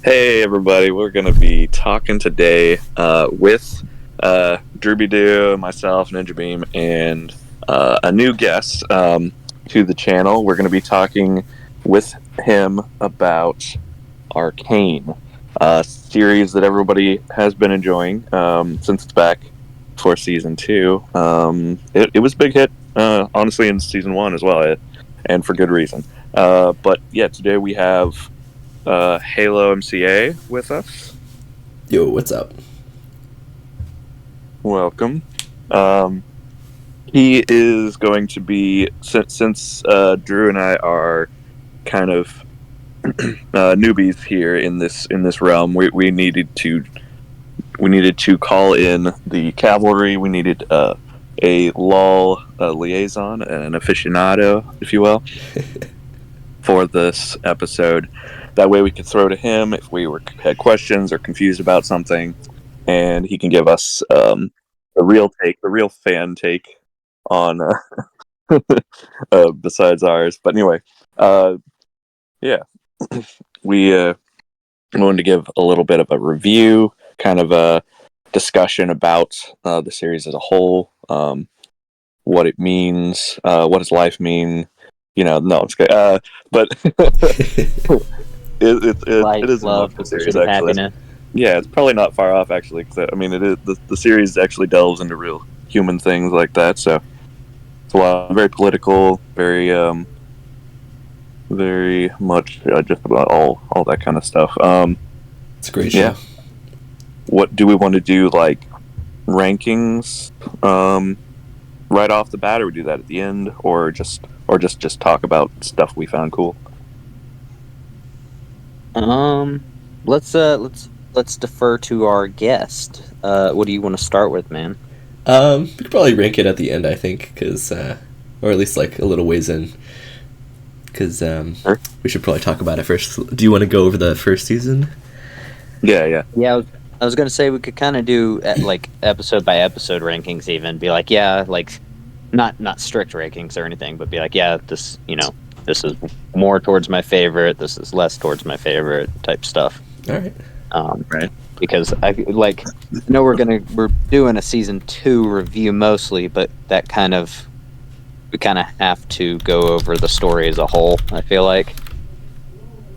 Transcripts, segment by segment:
Hey everybody, we're going to be talking today with Drooby Doo, myself, Ninja Beam, and a new guest to the channel. We're going to be talking with him about Arcane, a series that everybody has been enjoying since it's back for season 2. It was a big hit, honestly, in season 1 as well, and for good reason. But yeah, today we have Halomca with us. Yo, what's up? Welcome. He is going to be since Drew and I are kind of newbies here in this realm. We needed to call in the cavalry. We needed a LOL liaison, an aficionado, if you will, for this episode. That way we could throw to him if we had questions or confused about something, and he can give us the real fan take on besides ours. But anyway, yeah, we wanted to give a little bit of a review, kind of a discussion about the series as a whole, what it means, what does life mean. No, it's good. But it is an love, emotional series, pursuit of actually. happiness. Yeah, it's probably not far off, actually. Cause, I mean, it is the series actually delves into real human things like that. So it's a lot, very political, very much just about all that kind of stuff. It's a great show. Yeah. What do we want to do? Like rankings, right off the bat, or we do that at the end, or just talk about stuff we found cool. Let's defer to our guest. What do you want to start with, man? We could probably rank it at the end, I think, because or at least like a little ways in, because Sure. we should probably talk about it first. Do you want to go over the first season? Yeah. Yeah, I was gonna say we could kind of do like episode by episode rankings, even be like, yeah, like not strict rankings or anything, but be like, yeah, this is more towards my favorite, this is less towards my favorite type stuff. All right. Right. Because I know we're doing a season 2 review mostly, but we kind of have to go over the story as a whole. I feel like,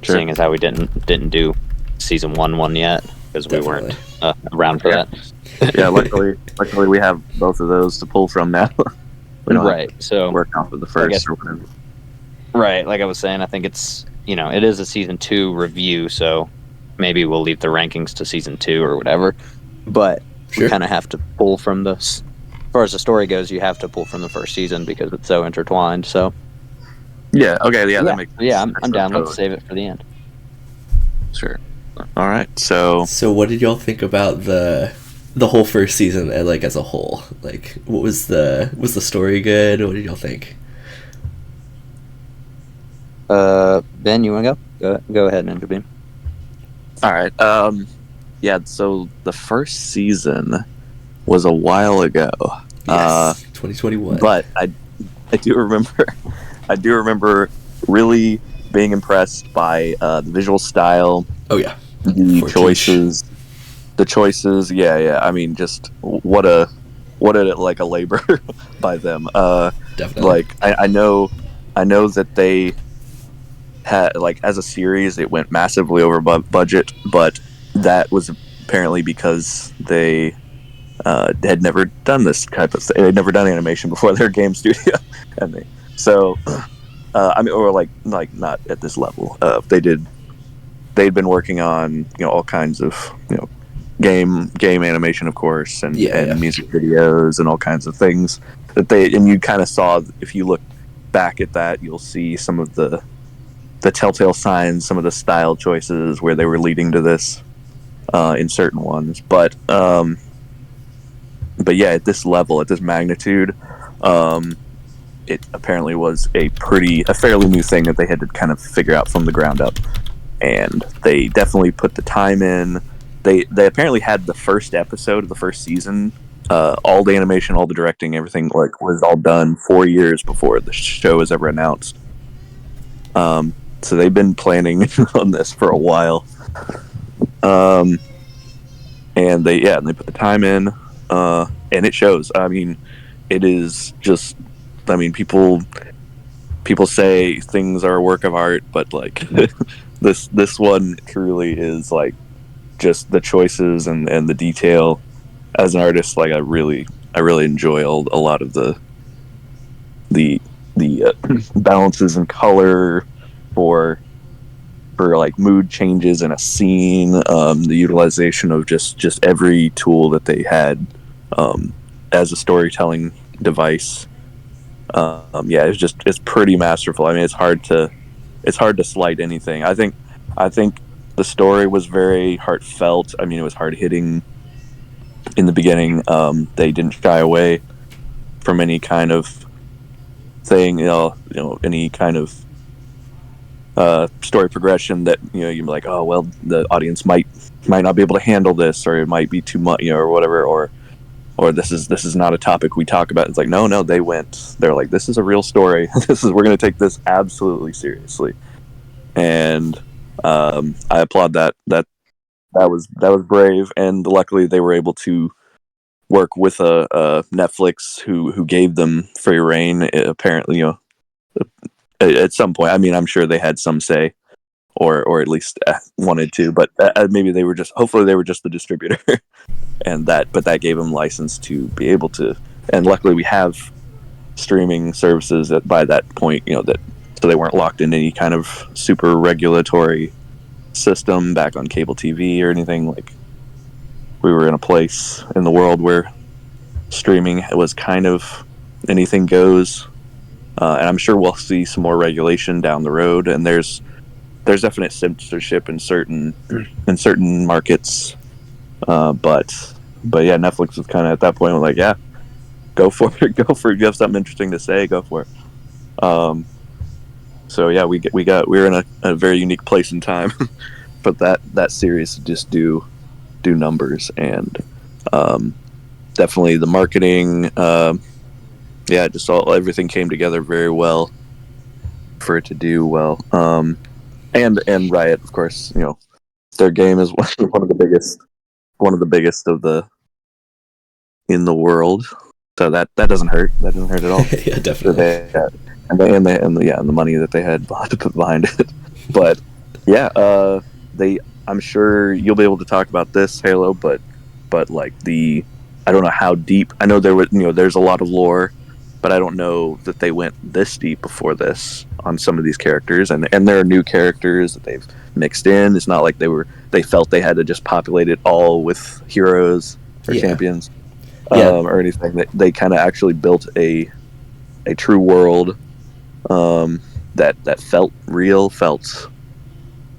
Sure. seeing as how we didn't do season 1 yet because we weren't around for that. Yeah, luckily we have both of those to pull from now. We don't Right. have to So work off of the first or whatever. right, like I was saying, I think it's it is a season 2 review, so maybe we'll leave the rankings to season 2 or whatever. But Sure. we kind of have to pull from as far as the story goes, you have to pull from the first season because it's so intertwined. So Yeah. Okay. Yeah. That makes sense. yeah, I'm down. Totally. Let's save it for the end. Sure. All right. So what did y'all think about the whole first season, like as a whole? Like, what was the story good? What did y'all think? Ben, you want to go? Go ahead, Ninja Beam. all right. Yeah. So the first season was a while ago. Yes, 2021. But I do remember really being impressed by the visual style, Oh yeah, the 14. choices. Yeah. I mean, just what a like a labor by them. Definitely. Like I know that they had, like, as a series it went massively over budget, but that was apparently because they had never done this type of thing. They'd never done animation before their game studio, and I mean, or like not at this level. They'd been working on all kinds of game animation, of course, and music videos and all kinds of things and you kind of saw, if you look back at that, you'll see some of the telltale signs, some of the style choices where they were leading to this in certain ones, but yeah, at this level, at this magnitude, it apparently was a fairly new thing that they had to kind of figure out from the ground up, and they definitely put the time in. They apparently had the first episode of the first season, all the animation, all the directing, everything was all done 4 years before the show was ever announced. So they've been planning on this for a while. Um, and they put the time in, and it shows. I mean, it is just. I mean, people say things are a work of art, but like this one truly is like just the choices and the detail. As an artist, like I really enjoy a lot of the balances and color for like mood changes in a scene, the utilization of just every tool that they had as a storytelling device. Yeah, it's pretty masterful. I mean, it's hard to slight anything. I think the story was very heartfelt. I mean, it was hard hitting in the beginning. They didn't shy away from any kind of thing, any kind of story progression that you're like, oh well, the audience might not be able to handle this, or it might be too much, or whatever, or this is not a topic we talk about. It's like no, they're like, this is a real story. We're going to take this absolutely seriously, and I applaud that was brave, and luckily they were able to work with a Netflix who gave them free reign. Apparently, at some point. I mean, I'm sure they had some say, or at least wanted to, but maybe they were just. Hopefully, they were just the distributor, and that gave them license to be able to. And luckily, we have streaming services that by that point, that so they weren't locked in any kind of super regulatory system back on cable TV or anything. Like, we were in a place in the world where streaming was kind of anything goes, and I'm sure we'll see some more regulation down the road. And there's definite censorship in certain markets, but yeah, Netflix was kind of at that point like, yeah, go for it, go for it. You have something interesting to say, go for it. So yeah, we were in a very unique place in time, but that series just do numbers, and definitely the marketing. Yeah, just everything came together very well for it to do well. And Riot, of course, their game is one of the biggest of the in the world. So that doesn't hurt. That doesn't hurt at all. Yeah, definitely. And the money that they had to put behind it. But yeah, they. I'm sure you'll be able to talk about this Halo, but like I don't know how deep. I know there's a lot of lore, but I don't know that they went this deep before this on some of these characters, and there are new characters that they've mixed in. It's not like they felt they had to just populate it all with heroes or Yeah. champions, Yeah. or anything. They kind of actually built a true world, that felt real.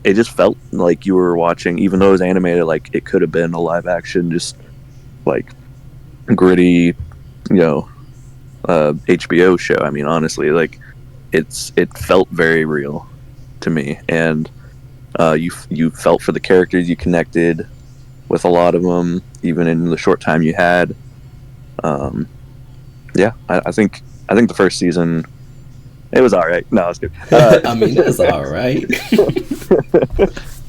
It just felt like you were watching, even though it was animated, like it could have been a live action, just like gritty, HBO show. I mean, honestly, like it felt very real to me, and you felt for the characters, you connected with a lot of them, even in the short time you had. Yeah, I think the first season it was all right. No, it's good. I mean, it's all right.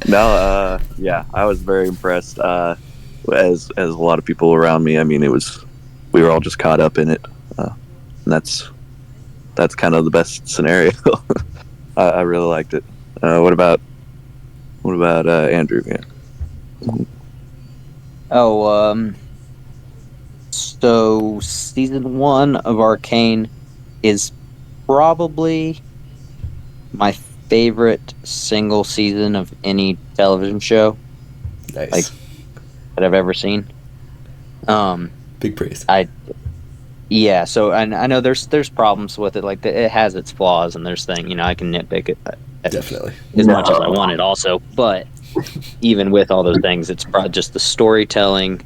No, yeah, I was very impressed. As a lot of people around me, I mean, we were all just caught up in it, and that's kind of the best scenario. I really liked it. What about Andrew? Yeah. Oh, so season 1 of Arcane is probably my favorite single season of any television show Nice. Like- that I've ever seen. Big praise. Yeah, so I know there's problems with it. Like it has its flaws, and there's things I can nitpick it Definitely. as much as I want it. Also, but even with all those things, it's just the storytelling,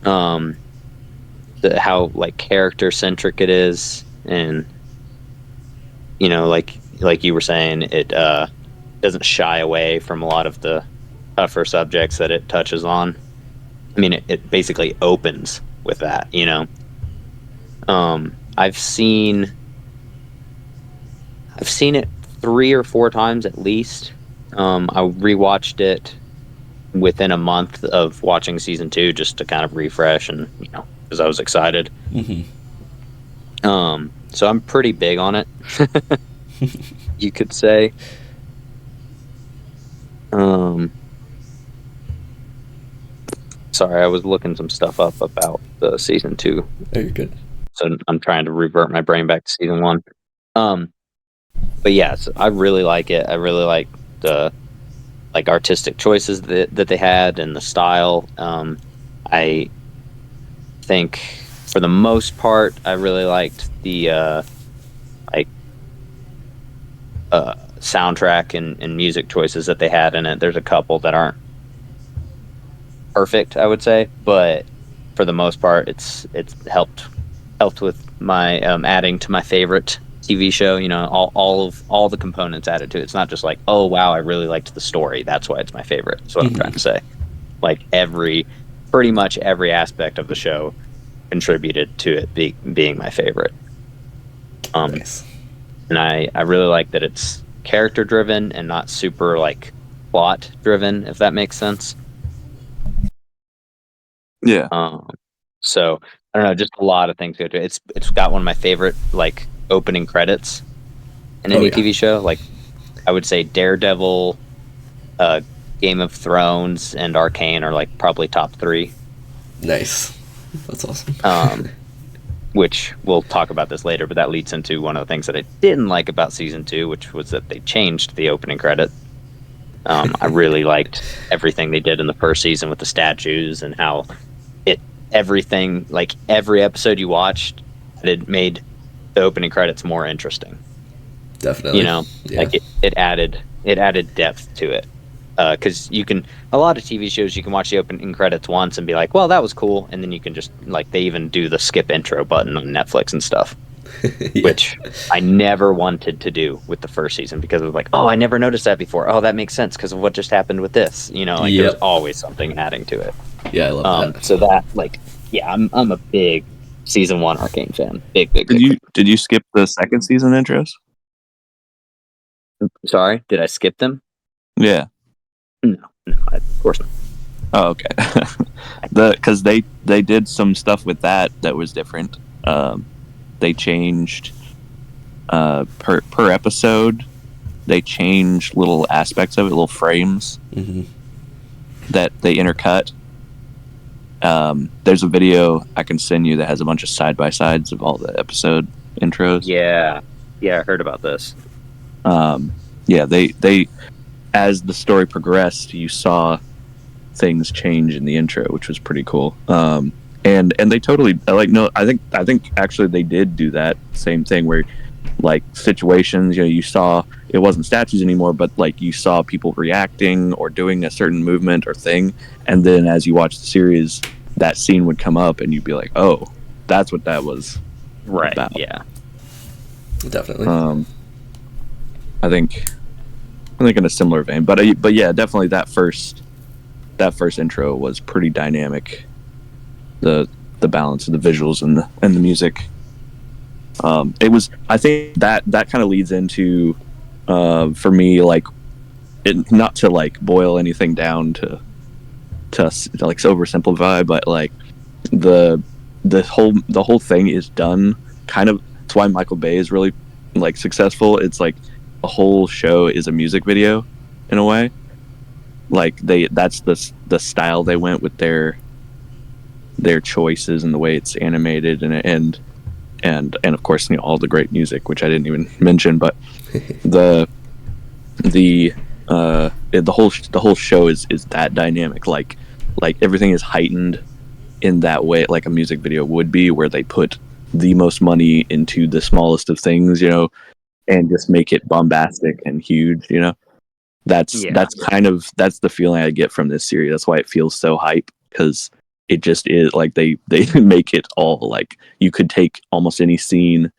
how like character centric it is, and like you were saying, it doesn't shy away from a lot of the tougher subjects that it touches on. I mean, it basically opens with that. I've seen it 3 or 4 times at least. I rewatched it within a month of watching season 2 just to kind of refresh and because I was excited. So I'm pretty big on it. You could say. Sorry, I was looking some stuff up about the season 2. Oh, you're good. So I'm trying to revert my brain back to season 1. But yeah, so I really like it. I really like the artistic choices that they had and the style. I think for the most part, I really liked the soundtrack and music choices that they had in it. There's a couple that aren't perfect, I would say, but for the most part, it's helped with my adding to my favorite TV show. All the components added to it. It's not just like, oh wow, I really liked the story, that's why it's my favorite. That's what I'm trying to say. Like pretty much every aspect of the show contributed to it being my favorite. Nice. And I really like that it's character driven and not super plot driven, if that makes sense. Yeah. So I don't know, just a lot of things go to it. It's got one of my favorite opening credits in any TV show. I would say Daredevil, Game of Thrones, and Arcane are probably top 3. Nice. That's awesome. Which we'll talk about this later, but that leads into one of the things that I didn't like about season 2, which was that they changed the opening credit. I really liked everything they did in the first season with the statues and how everything, every episode you watched, it made the opening credits more interesting. Definitely. Yeah. It added depth to it. Because a lot of TV shows, you can watch the opening credits once and be like, well, that was cool, and then you can just they even do the skip intro button on Netflix and stuff. Yeah. Which I never wanted to do with the first season, because it was like, oh, I never noticed that before. Oh, that makes sense because of what just happened with this. There's always something adding to it. Yeah, I love that. So that, I'm a big season 1 Arcane fan. Big. Did you skip the second season intros? Sorry, did I skip them? Yeah. No, of course not. Oh, okay. Because they did some stuff with that was different. They changed per episode. They changed little aspects of it, little frames that they intercut. There's a video I can send you that has a bunch of side by sides of all the episode intros. Yeah, I heard about this. Yeah, they as the story progressed, you saw things change in the intro, which was pretty cool. And they totally I think actually they did do that same thing where situations, you saw it wasn't statues anymore, but you saw people reacting or doing a certain movement or thing, and then as you watch the series, that scene would come up and you'd be like, oh, that's what that was about. Yeah, definitely. I think in a similar vein, but yeah, definitely that first intro was pretty dynamic. The balance of the visuals and the music. It was, I think that kind of leads into for me, not to boil anything down to oversimplify, but the whole thing is done kind of. That's why Michael Bay is really successful. It's the whole show is a music video in a way. That's the style they went with their choices and the way it's animated and of course all the great music, which I didn't even mention, but the whole show is that dynamic. Everything is heightened in that way, like a music video would be, where they put the most money into the smallest of things, and just make it bombastic and huge. That's the feeling I get from this series. That's why it feels so hype, because it just is they make it all you could take almost any scene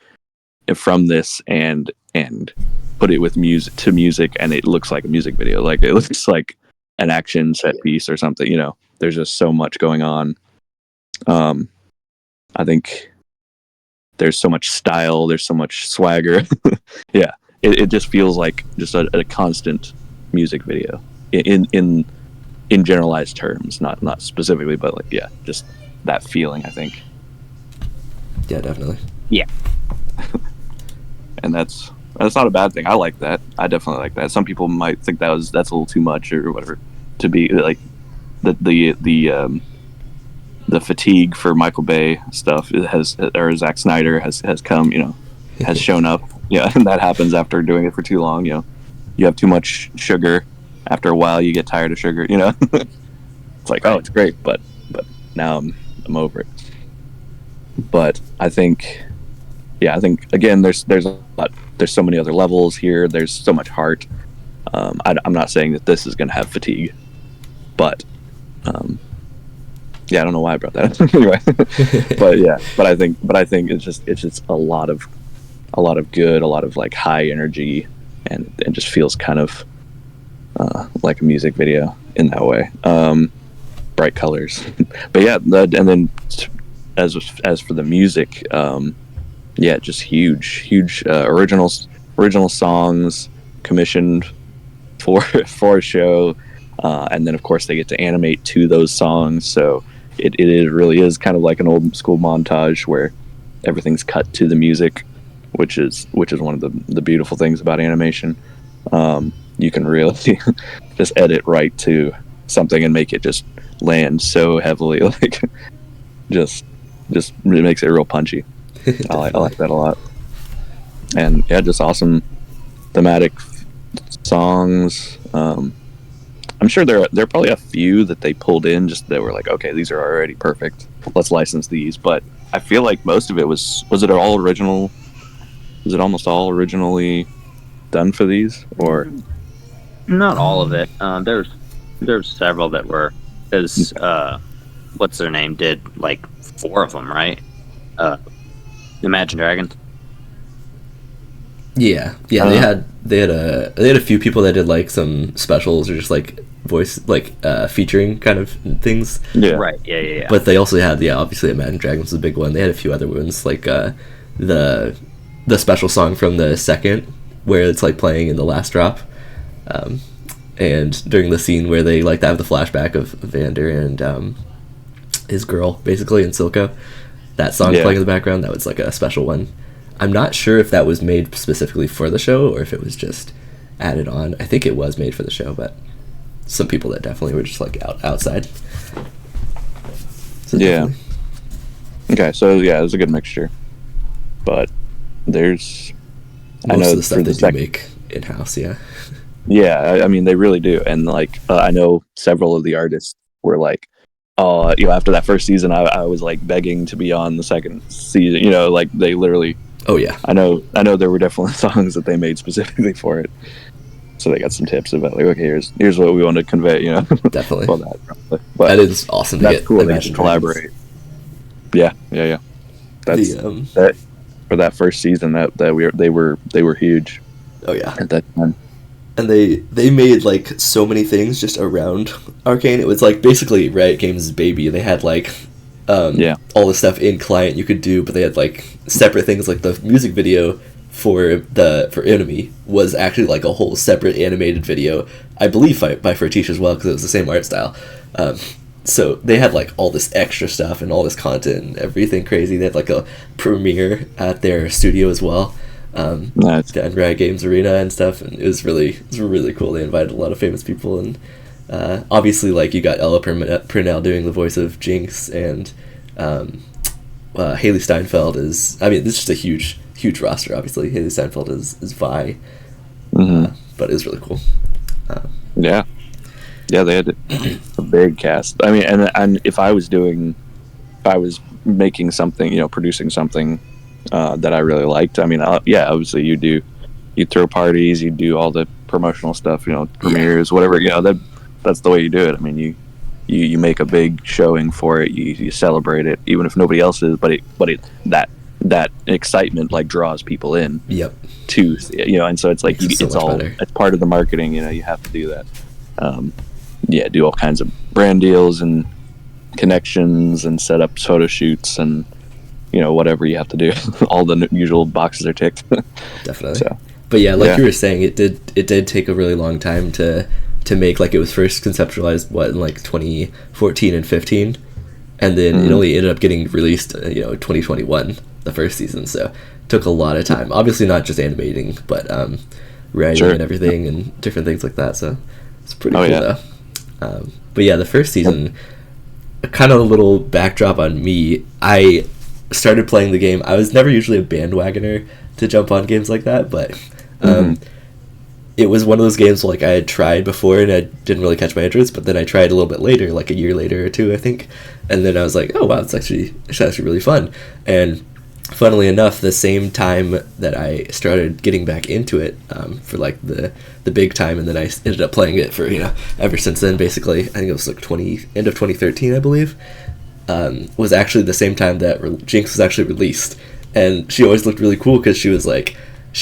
from this and put it with music and it looks like a music video. It looks like an action set piece or something. There's just so much going on. I think there's so much style, there's so much swagger. Yeah, it just feels like just a constant music video in in generalized terms, not specifically, but like yeah, just that feeling, I think. Yeah, definitely. Yeah. And that's not a bad thing. I like that. I definitely like that. Some people might think that's a little too much or whatever, to be like the fatigue for Michael Bay stuff has, or Zack Snyder has come, has shown up. Yeah, and that happens after doing it for too long. You have too much sugar. After a while, you get tired of sugar. It's like, oh, it's great, but now I'm over it. But I think again, there's a lot. There's so many other levels here. There's so much heart. I'm not saying that this is going to have fatigue, but yeah, I don't know why I brought that up. Anyway, but I think it's just a lot of good, a lot of like high energy, and just feels kind of like a music video in that way. Bright colors, but yeah, and then as for the music, yeah, just huge original songs commissioned for a show, and then of course they get to animate to those songs, so it really is kind of like an old school montage where everything's cut to the music, which is one of the beautiful things about animation. You can really just edit right to something and make it just land so heavily, like just it makes it real punchy. I like that a lot. And yeah, just awesome thematic songs. I'm sure there are probably a few that they pulled in just that were like, okay, these are already perfect, let's license these. But I feel like most of it was it all original? Was it almost all originally done for these, or not all of it? There's several that were, because what's their name did like 4 of them, right? Imagine Dragons. Yeah. They had a few people that did like some specials or just like voice featuring kind of things. yeah, Right. Yeah. But they also had obviously Imagine Dragons was a big one. They had a few other ones like the special song from the second where it's like playing in the last drop, and during the scene where they like to have the flashback of Vander and his girl basically in Silco. That song playing in the background, that was like a special one. I'm not sure if that was made specifically for the show or if it was just added on. I think it was made for the show, but some people that definitely were just like outside. So yeah. Okay, so yeah, it was a good mixture. But there's most of the stuff they do make in-house, yeah. Yeah, I mean they really do, and like I know several of the artists were like, after that first season, I was like begging to be on the second season. Like they literally. Oh yeah. I know. There were definitely songs that they made specifically for it, so they got some tips about like, okay, here's what we want to convey. Definitely. Well, that is awesome. That's cool. They get to collaborate. Yeah. That's that for that first season. They were huge. Oh yeah. At that time. And they made like so many things just around Arcane. It was like basically Riot Games' baby. They had like all the stuff in client you could do, but they had like separate things. Like the music video for Enemy was actually like a whole separate animated video, I believe by Fertiche as well, because it was the same art style. So they had like all this extra stuff and all this content and everything crazy. They had like a premiere at their studio as well. Nice. Down Riot Games Arena and stuff, and it was really cool. They invited a lot of famous people, and obviously like you got Ella Purnell doing the voice of Jinx, and Haley Steinfeld is, I mean, it's just a huge roster. Obviously Haley Steinfeld is Vi, but it was really cool. Yeah, they had a big cast. I mean, and if I was making something, producing something that I really liked, I mean, obviously you'd throw parties, you'd do all the promotional stuff, premieres, whatever, that's the way you do it. I mean, you make a big showing for it, you celebrate it, even if nobody else is, but that excitement like draws people in. Yep. To and so it's like it's all better. It's part of the marketing. You have to do that. Do all kinds of brand deals and connections and set up photo shoots and whatever you have to do. All the usual boxes are ticked. Definitely. So, but yeah, you were saying, it did take a really long time to to make. Like, it was first conceptualized in like 2014 and 15, and then it only ended up getting released 2021, the first season. So it took a lot of time, obviously not just animating, but writing and everything and different things like that. So it's pretty cool though. But yeah, the first season, kind of a little backdrop on me. I started playing the game. I was never usually a bandwagoner to jump on games like that, but it was one of those games like I had tried before and I didn't really catch my interest, but then I tried a little bit later, like a year later or two, I think, and then I was like, oh wow, it's actually really fun. And funnily enough, the same time that I started getting back into it, for like the big time, and then I ended up playing it for ever since then. Basically, I think it was like end of 2013, I believe, was actually the same time that Jinx was actually released, and she always looked really cool because she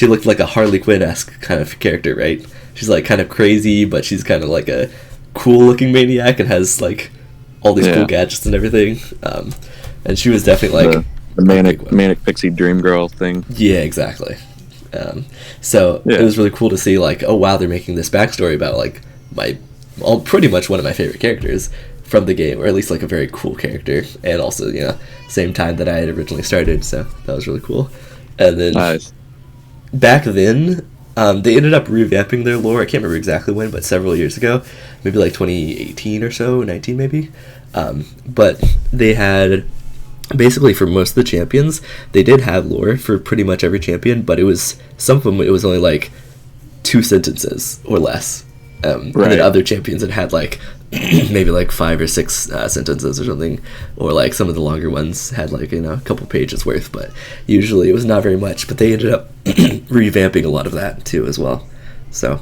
looked like a Harley Quinn-esque kind of character, right? She's like kind of crazy, but she's kind of like a cool-looking maniac and has like all these cool gadgets and everything. And she was definitely like the manic pixie dream girl thing. Yeah, exactly. So it was really cool to see like, oh wow, they're making this backstory about like pretty much one of my favorite characters from the game, or at least like a very cool character, and also same time that I had originally started. So that was really cool. And then back then, they ended up revamping their lore. I can't remember exactly when, but several years ago, maybe like 2018 or so, 19 maybe. But they had, basically for most of the champions, they did have lore for pretty much every champion, but some of them it was only like 2 sentences or less. And then other champions had like maybe like 5 or 6 sentences or something, or like some of the longer ones had like a couple pages worth, but usually it was not very much. But they ended up revamping a lot of that too as well. So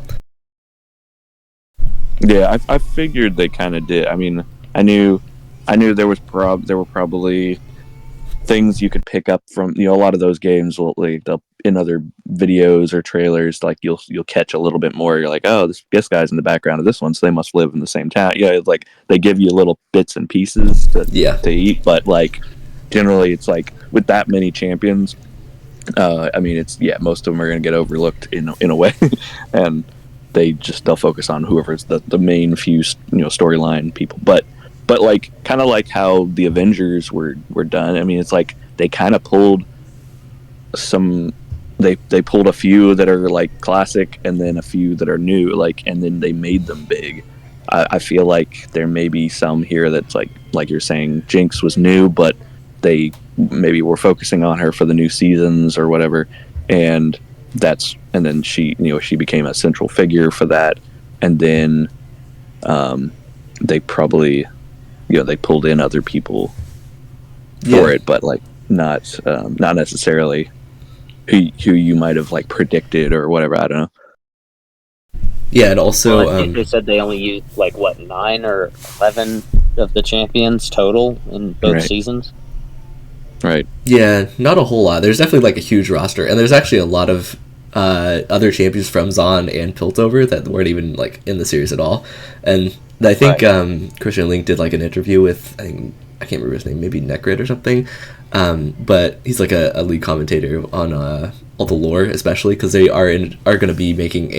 yeah, I figured they kind of did. I mean, I knew there were probably things you could pick up from a lot of those games will like in other videos or trailers, like you'll catch a little bit more. You're like, oh, this guy's in the background of this one, so they must live in the same town. Like they give you little bits and pieces to eat, but like generally it's like with that many champions, I mean it's most of them are going to get overlooked in a way, and they'll focus on whoever's the main few storyline people, but like kind of like how the Avengers were done. I mean, it's like they kind of pulled they pulled a few that are like classic and then a few that are new, like, and then they made them big. I feel like there may be some here that's like you're saying, Jinx was new, but they maybe were focusing on her for the new seasons or whatever, and then she she became a central figure for that, and then they probably they pulled in other people for it, but like not necessarily who you might have like predicted or whatever. I don't know. Yeah, and also I think they said they only used like 9 or 11 of the champions total in both seasons. Right. Yeah, not a whole lot. There's definitely like a huge roster, and there's actually a lot of other champions from Zon and Piltover that weren't even like in the series at all. And I think Christian Link did like an interview with, I can't remember his name, maybe Necrit or something. But he's like a lead commentator on all the lore, especially because they are going to be making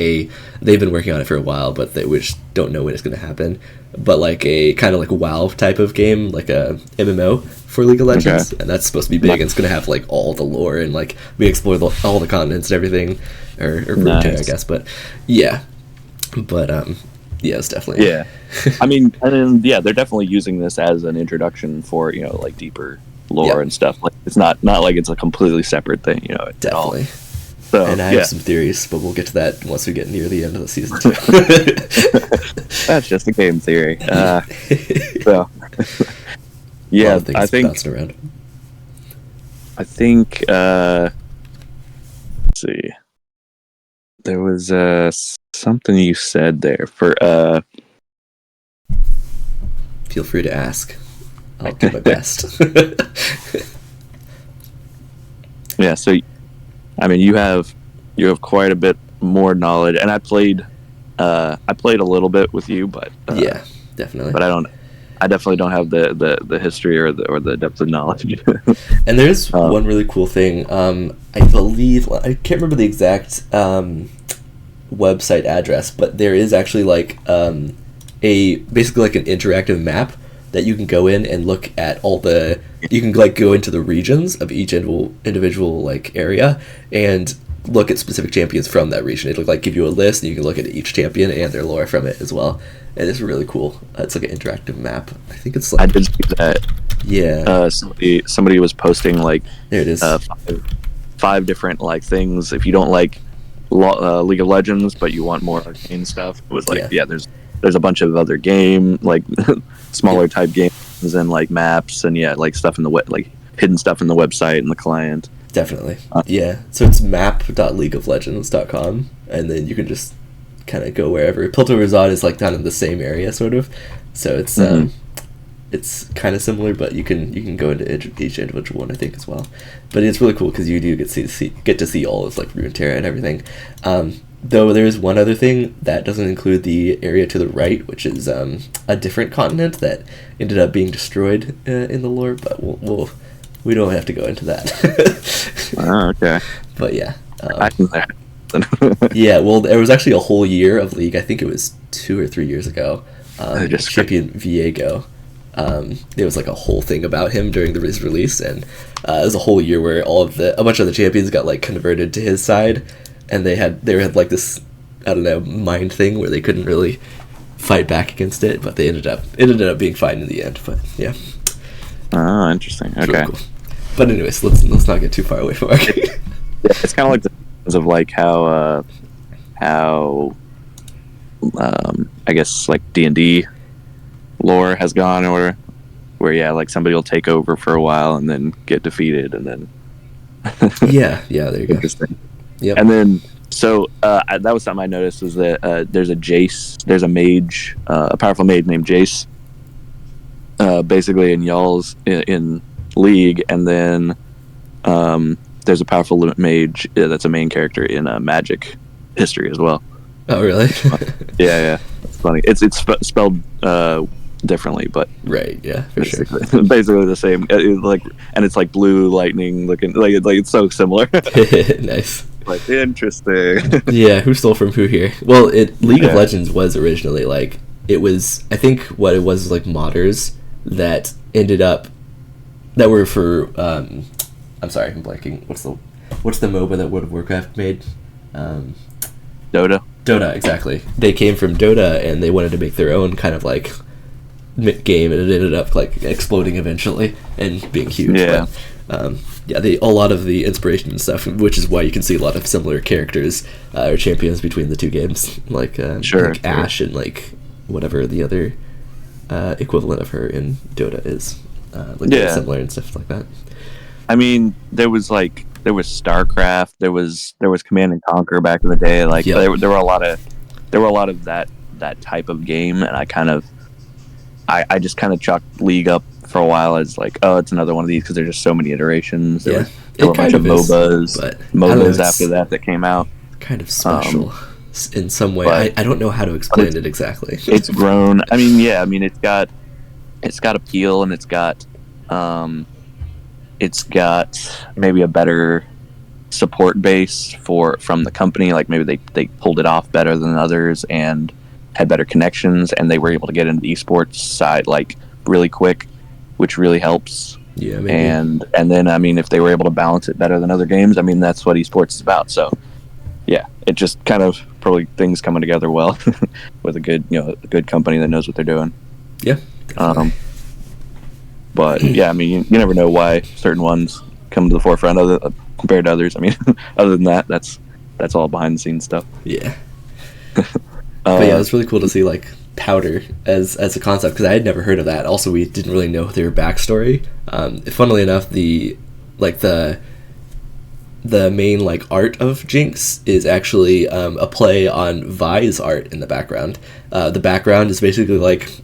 they've been working on it for a while, but we just don't know when it's going to happen. But like a kind of like WoW type of game, like a MMO for League of Legends, and that's supposed to be big. And it's going to have like all the lore and like we explore all the continents and everything, or Runeterra, I guess. But yeah, it's definitely I mean, and then they're definitely using this as an introduction for like deeper lore and stuff. Like it's not like it's a completely separate thing, definitely. So, and I have some theories, but we'll get to that once we get near the end of the season 2. That's just a game theory. So I think around. I think let's see. There was something you said there for feel free to ask. I'll do my best. Yeah, so I mean you have quite a bit more knowledge, and I played a little bit with you, but yeah, definitely. But I definitely don't have the history or the depth of knowledge. And there's one really cool thing. I believe I can't remember the exact website address, but there is actually like a basically like an interactive map that you can go in and look at all the, you can like go into the regions of each individual like area and look at specific champions from that region. It'll like give you a list and you can look at each champion and their lore from it as well. And it's really cool. It's like an interactive map. I think it's like, I did see that. Yeah. Somebody was posting like There it is. five different like things. If you don't like League of Legends, but you want more arcane stuff, it was like there's a bunch of other game like smaller type games and like maps and like stuff in the like hidden stuff in the website and the client. Definitely. Yeah. So it's map.leagueoflegends.com, and then you can just kind of go wherever. Piltover is like down in the same area, sort of. So it's it's kind of similar, but you can go into each individual one, I think, as well. But it's really cool because you do get to see all of like Runeterra and everything. Though there is one other thing that doesn't include the area to the right, which is a different continent that ended up being destroyed in the lore. But we don't have to go into that. Oh, okay. But yeah. Yeah, well, there was actually a whole year of League. I think it was 2 or 3 years ago. Champion Viego. There was like a whole thing about him during his release, and it was a whole year where a bunch of the champions got like converted to his side, and they had like this, I don't know, mind thing where they couldn't really fight back against it, but they ended up being fine in the end. But yeah. Oh, interesting. Okay. Really cool. But anyways, let's not get too far away from Arcane. Yeah, it's kind of like the of like how I guess like D&D lore has gone, or where like somebody will take over for a while and then get defeated and then yeah, there you go. Interesting. Yep. And then so that was something I noticed, was that there's a mage, a powerful mage named Jace, basically in y'all's in League, and then there's a powerful mage that's a main character in Magic history as well. Oh, really? Yeah, it's funny. It's spelled differently, but right, yeah, for sure. Basically the same. And it's like blue lightning looking, like it's so similar. Nice. Like, interesting. Yeah, who stole from who here? Well, League of Legends was originally like, it was, I think what it was like modders that ended up that were for I'm sorry, I'm blanking. What's the MOBA that World of Warcraft made? Dota. Dota, exactly. They came from Dota and they wanted to make their own kind of like game, and it ended up like exploding eventually and being huge. Yeah. But, a lot of the inspiration and stuff, which is why you can see a lot of similar characters or champions between the two games, like Ashe and like whatever the other equivalent of her in Dota is, similar and stuff like that. I mean, there was StarCraft, there was Command and Conquer back in the day. Like there were a lot of that type of game, and I just kind of chalked League up for a while as like, oh, it's another one of these because there's just so many iterations. There were a bunch of MOBAs after that came out. Kind of special in some way. I don't know how to explain it exactly. It's grown. I mean, it's got appeal, and it's got maybe a better support base from the company. Like maybe they pulled it off better than others and had better connections, and they were able to get into the esports side like really quick, which really helps. Yeah, maybe. And then I mean, if they were able to balance it better than other games, I mean, that's what esports is about. So yeah, it just kind of probably things coming together well with a good company that knows what they're doing. Yeah. Definitely. But yeah, I mean, you never know why certain ones come to the forefront compared to others. I mean, other than that, that's all behind the scenes stuff. Yeah. But yeah, it's really cool to see like Powder as a concept, because I had never heard of that. Also, we didn't really know their backstory. Funnily enough, the main like art of Jinx is actually a play on Vi's art in the background. The background is basically like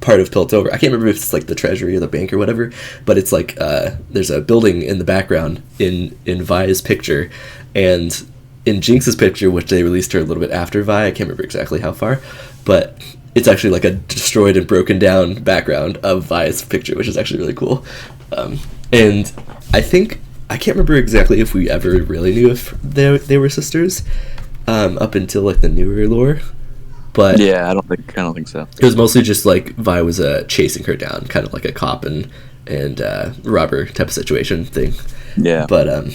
part of Piltover. I can't remember if it's like the treasury or the bank or whatever, but it's like there's a building in the background in Vi's picture, and in Jinx's picture, which they released her a little bit after Vi, I can't remember exactly how far, but it's actually like a destroyed and broken down background of Vi's picture, which is actually really cool. And I can't remember exactly if we ever really knew if they were sisters. up until like the newer lore, but Yeah, I don't think so. it was mostly just like Vi was chasing her down, kind of like a cop and robber type of situation thing. Yeah. But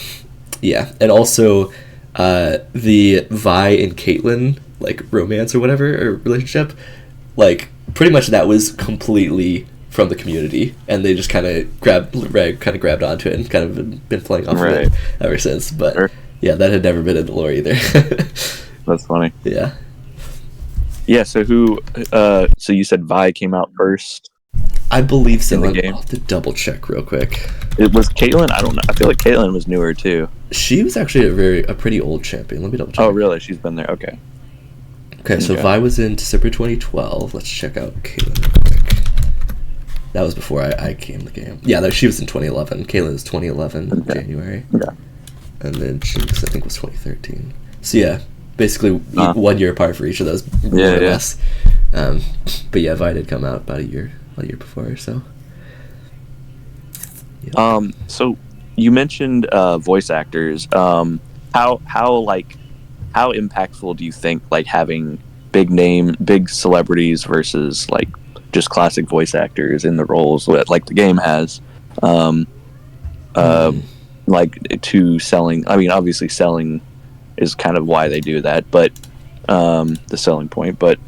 yeah, and also the Vi and Caitlyn like romance or whatever or relationship, like pretty much that was completely from the community, and they just kind of grabbed onto it and kind of been playing off of Right. it ever since. But Sure. yeah, that had never been in the lore either. That's funny. Yeah. Yeah, so so you said Vi came out first. I believe so. In the I'll game? have to double check real quick. It was Caitlyn? I don't know. I feel like Caitlyn was newer too. She was actually a pretty old champion. Let me double check. Oh, really? She's been there. Okay. Okay, so Okay. Vi was in December 2012. Let's check out Caitlyn real quick. That was before I came to the game. Yeah, she was in 2011. Caitlyn was 2011 Okay. January. Yeah. And then Jinx, I think, was 2013. So yeah, basically 1 year apart for each of those, more Yeah, or yeah. less. But yeah, Vi did come out about a year before or so. So you mentioned voice actors. How impactful do you think like having big celebrities versus like just classic voice actors in the roles that like the game has, like to selling? I mean, obviously selling is kind of why they do that, but the selling point. But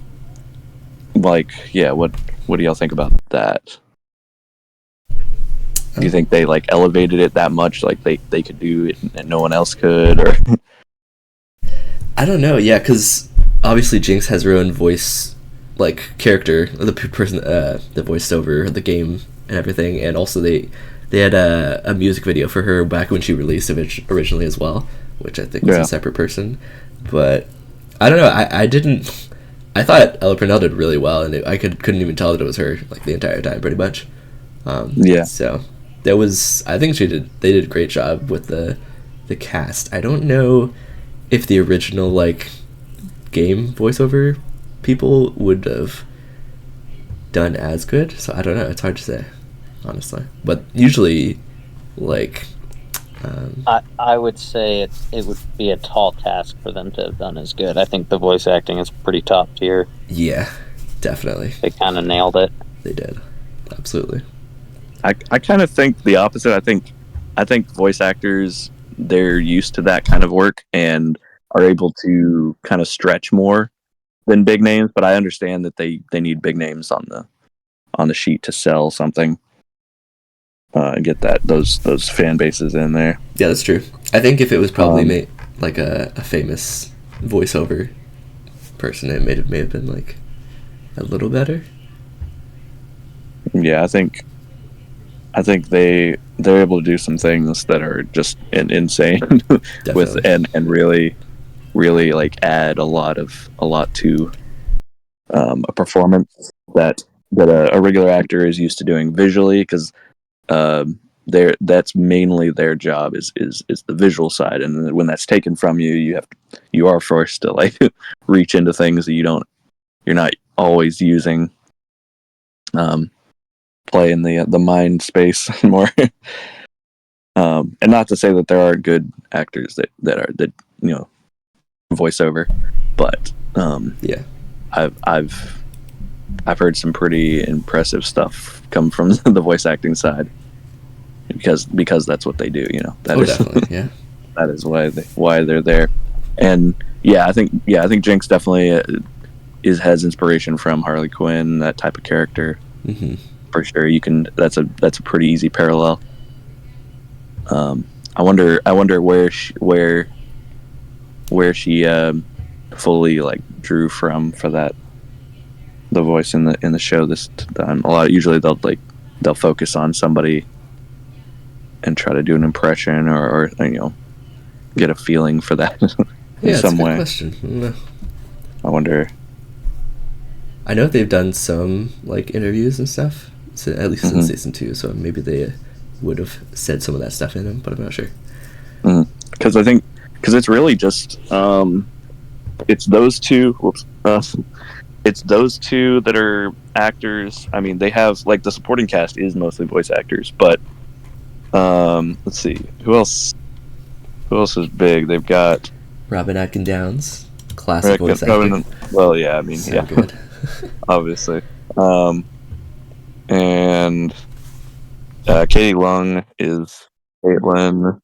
like, yeah, what do y'all think about that? Do you think they like elevated it that much, like they could do it and no one else could, or? I don't know. Yeah, because obviously Jinx has her own voice, like character, the person that voiced over the game and everything, and also they had a music video for her back when she released it originally as well, which I think was Yeah. a separate person. But I don't know. I didn't. I thought Ella Purnell did really well, and I couldn't even tell that it was her like the entire time, pretty much. Yeah. So there was. I think they did a great job with the cast. I don't know if the original like game voiceover people would have done as good. So I don't know. It's hard to say, honestly. But usually, like, I would say it would be a tall task for them to have done as good. I think the voice acting is pretty top tier. yeah, definitely They kind of nailed it. they did. Absolutely. I kind of think the opposite. I think voice actors, they're used to that kind of work and are able to kind of stretch more than big names. But I understand that they need big names on the sheet to sell something. Get those fan bases in there. Yeah, that's true. I think if it was probably made like a famous voiceover person, it may have been like a little better. Yeah, I think they're able to do some things that are just insane with Definitely. and really like add a lot to a performance that a regular actor is used to doing visually, because that's mainly their job is the visual side, and when that's taken from you, you are forced to like reach into things that you're not always using. Play in the mind space more. And not to say that there are good actors that voiceover, but Yeah. I've heard some pretty impressive stuff come from the voice acting side, because that's what they do. That is Definitely. Yeah. that is why they're there. And I think Jinx definitely has inspiration from Harley Quinn, that type of character. Mm-hmm. For sure. That's a pretty easy parallel. I wonder where she fully like drew from for that, the voice in the show this time. Usually they'll focus on somebody and try to do an impression or get a feeling for that in Yeah, some it's a good way. question. I wonder. I know they've done some like interviews and stuff, so, at least in season 2. So maybe they would have said some of that stuff in them, but I'm not sure. Because it's really just it's those two. Whoops. It's those two that are actors. I mean, they have like the supporting cast is mostly voice actors, but let's see who else is big. They've got Robin Atkin Downs. classic voice actor. Well, yeah, I mean, So yeah, good. obviously. And Katie Lung is Caitlin,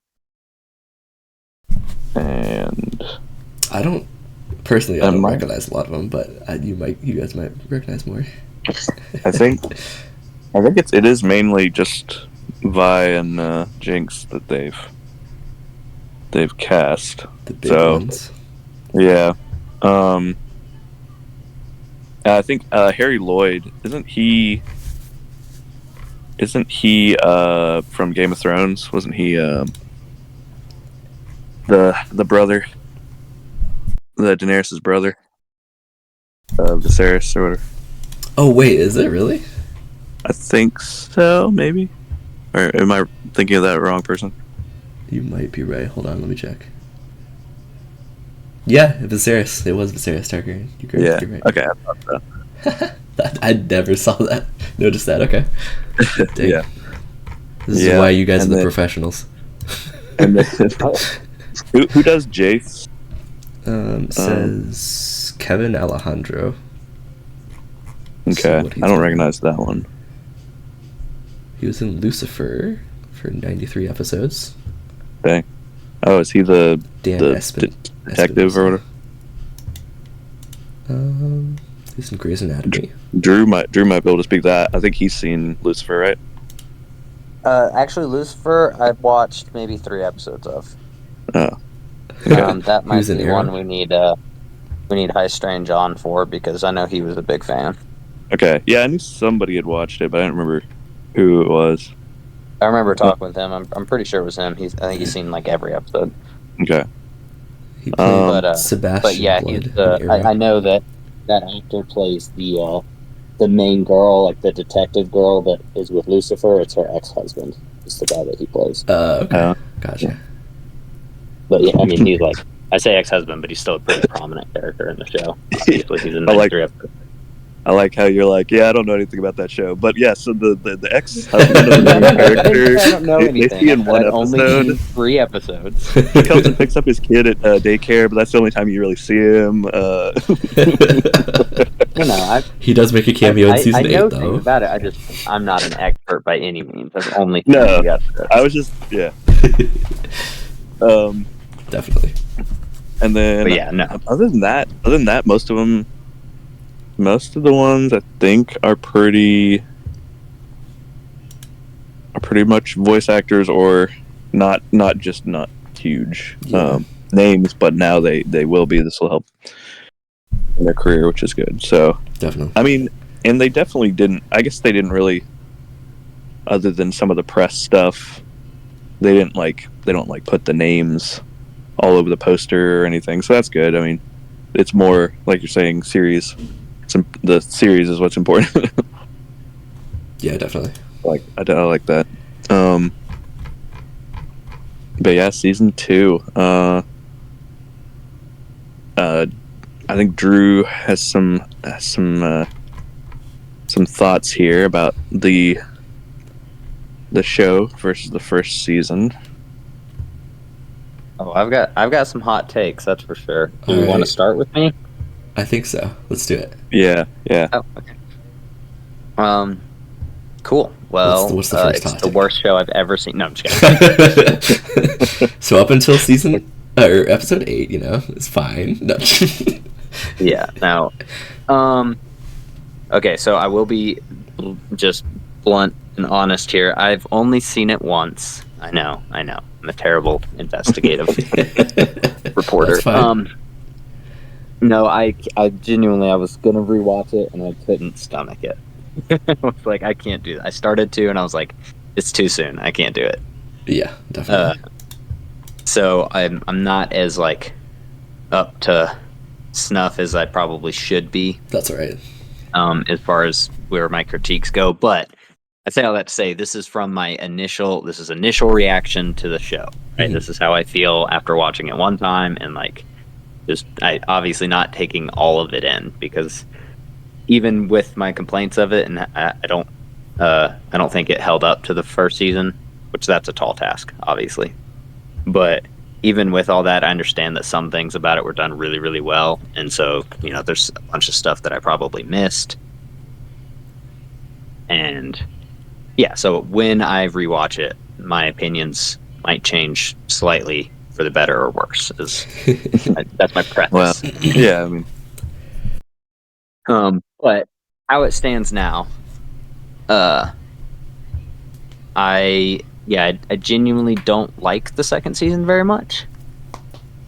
and I don't personally. I and don't my, recognize a lot of them, but you guys might recognize more. I think it is mainly just Vi and Jinx that they've cast. The big So ones. yeah, I think Harry Lloyd isn't he? Isn't he from Game of Thrones? Wasn't he the brother, the Daenerys' brother, Viserys or whatever? Oh wait, is it really? I think so, maybe. Or am I thinking of that wrong person? You might be right. Hold on, let me check. Yeah, Viserys. It was Viserys Targaryen. Yeah. You're right. Okay, I thought so. I never saw that. Noticed that. Okay. Dang. Yeah. This is Yeah, why you guys are and the then- professionals. And then, who does Jace? Says Kevin Alejandro. Okay, what he's I don't in. recognize that one. He was in Lucifer for 93 episodes. Okay. Oh, is he the Dan detective or whatever? He's in Grey's Anatomy. Drew might be able to speak that. I think he's seen Lucifer, right? Actually, Lucifer, I've watched maybe 3 episodes of. Oh. That might was in be Arrow. one we need High Strange on for, because I know he was a big fan. Okay. Yeah, I knew somebody had watched it, but I don't remember who it was. I remember talking with him. I'm pretty sure it was him. I think he's seen like every episode. Okay. He played Sebastian. But yeah, Blood he's in Arrow. I know that actor plays the main girl, like the detective girl that is with Lucifer. It's her ex-husband. It's the guy that he plays. Okay. Gotcha. But yeah, I mean, he's like, I say ex-husband, but he's still a pretty prominent character in the show. Obviously, he's in 93 episodes. I like how you're like, yeah, I don't know anything about that show, but yeah. So the ex-husband of the main character, I don't know they anything. see in one I've only episode. seen 3 episodes. He comes and picks up his kid at daycare, but that's the only time you really see him. You know, he does make a cameo in season 8, I know though. things about it. I'm not an expert by any means. I've only seen No, the episodes. I was just Definitely. And then, But yeah, no. Other than that, most of the ones I think are pretty much voice actors, or not huge names, but now they will be. This will help in their career, which is good. So Definitely. I mean, and they definitely didn't. I guess they didn't really, other than some of the press stuff, they don't put the names all over the poster or anything. So that's good. I mean, it's more like you're saying, series. The series is what's important. Yeah, definitely. I like that. But yeah, season 2. I think Drew has some thoughts here about the show versus the first season. Oh, I've got some hot takes, that's for sure. Do you All want right. to start with me? I think so. Let's do it. Yeah. Oh, okay. Cool. Well, what's the first it's hot the take? worst show I've ever seen. No, I'm just kidding. So up until episode 8, it's fine. No. Yeah. Now, okay. So I will be just blunt and honest here. I've only seen it once. I know. I'm a terrible investigative reporter. That's fine. No, I genuinely, I was gonna rewatch it and I couldn't stomach it. I was like, I can't do that. I started to, and I was like, it's too soon. I can't do it. Yeah, definitely. So I'm not as like up to snuff as I probably should be. That's all right. As far as where my critiques go, but I say all that to say this is from my initial reaction to the show. Right, Mhm. This is how I feel after watching it one time, and like, I obviously not taking all of it in, because even with my complaints of it, and I don't think it held up to the first season, which that's a tall task, obviously. But even with all that, I understand that some things about it were done really, really well, and so there's a bunch of stuff that I probably missed. And yeah, so when I rewatch it, my opinions might change slightly for the better or worse. That's my Well, preface. yeah, I mean, But how it stands now, I genuinely don't like the second season very much.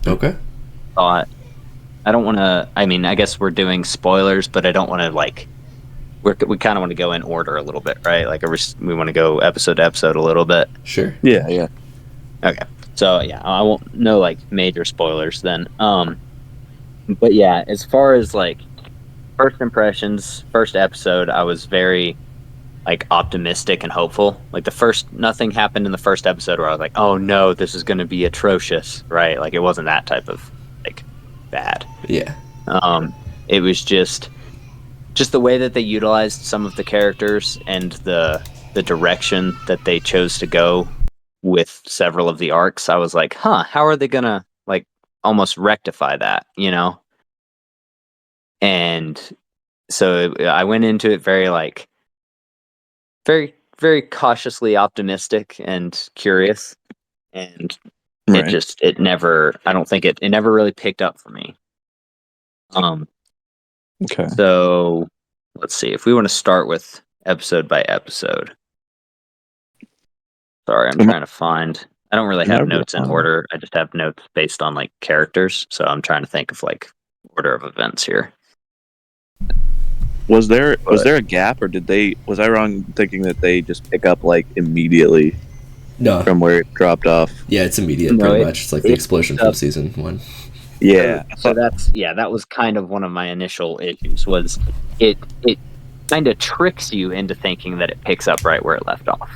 Okay. Thought I don't want to. I mean, I guess we're doing spoilers, but I don't want to we kind of want to go in order a little bit, right? Like we want to go episode to episode a little bit. Sure. yeah. Okay. So yeah, I won't know like major spoilers then. But yeah, as far as like first impressions, first episode, I was very like optimistic and hopeful. Like nothing happened in the first episode where I was like, oh no, this is going to be atrocious, right? Like it wasn't that type of like bad. Yeah. It was just the way that they utilized some of the characters and the direction that they chose to go with several of the arcs. I was like, how are they gonna like almost rectify that, And so I went into it very very cautiously optimistic and curious, and Right. it never, I don't think it never really picked up for me. Okay. So let's see if we want to start with episode by episode. Sorry, I'm trying to find. I don't really have notes in order. I just have notes based on like characters. So I'm trying to think of like order of events here. Was there a gap, or was I wrong thinking that they just pick up like immediately No. from where it dropped off? Yeah, it's immediate pretty much. It's like the explosion from season 1. Yeah. So that was kind of one of my initial issues. Was it kind of tricks you into thinking that it picks up right where it left off,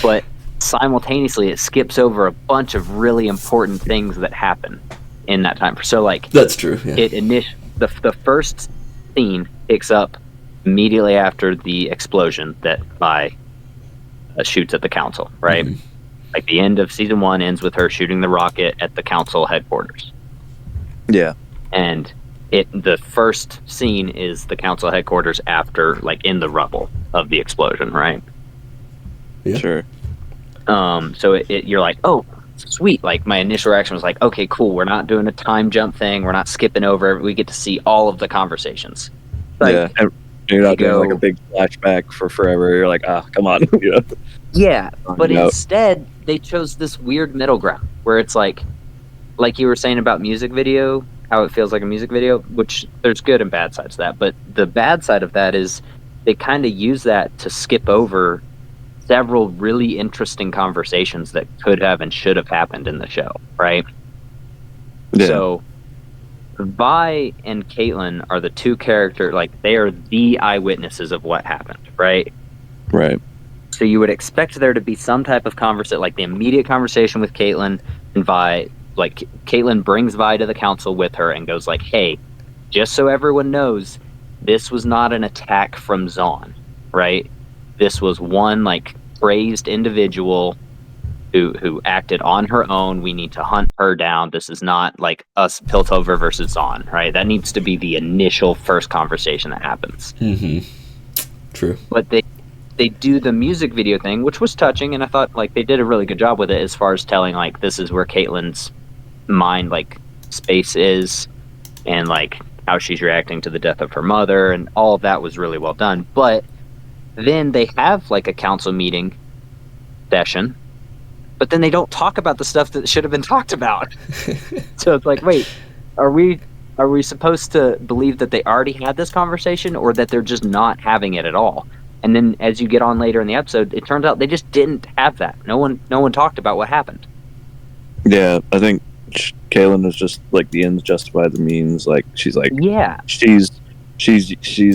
but simultaneously it skips over a bunch of really important things that happen in that time. So like that's true. Yeah. The first scene picks up immediately after the explosion that shoots at the council, right? Mm-hmm. Like the end of season 1 ends with her shooting the rocket at the council headquarters. Yeah. And the first scene is the council headquarters after, like, in the rubble of the explosion, right? Yeah. Sure. So you're like, oh, sweet. Like, my initial reaction was like, okay, cool. We're not doing a time jump thing. We're not skipping over. We get to see all of the conversations. Like, yeah. And you're not doing like a big flashback for forever. You're like, come on. Yeah. But instead, they chose this weird middle ground where it's like you were saying about music video, how it feels like a music video, which there's good and bad sides to that. But the bad side of that is they kind of use that to skip over several really interesting conversations that could have and should have happened in the show, right? Yeah. So Vi and Caitlin are the two characters, like they are the eyewitnesses of what happened, right? Right. So you would expect there to be some type of conversation, like the immediate conversation with Caitlin and Vi. Like Caitlin brings Vi to the council with her and goes like, hey, just so everyone knows, this was not an attack from Zahn, right? This was one like crazed individual who acted on her own. We need to hunt her down. This is not like us Piltover versus Zahn, right? That needs to be the initial first conversation that happens. Mm-hmm. True. But they do the music video thing, which was touching, and I thought like they did a really good job with it as far as telling like this is where Caitlin's mind like space is, and like how she's reacting to the death of her mother, and all of that was really well done. But then they have like a council meeting session, but then they don't talk about the stuff that should have been talked about. So it's like, wait, are we supposed to believe that they already had this conversation, or that they're just not having it at all? And then as you get on later in the episode, it turns out they just didn't have that. No one talked about what happened. Yeah, I think Kaylin was just like the ends justify the means. Like she's like, yeah, she's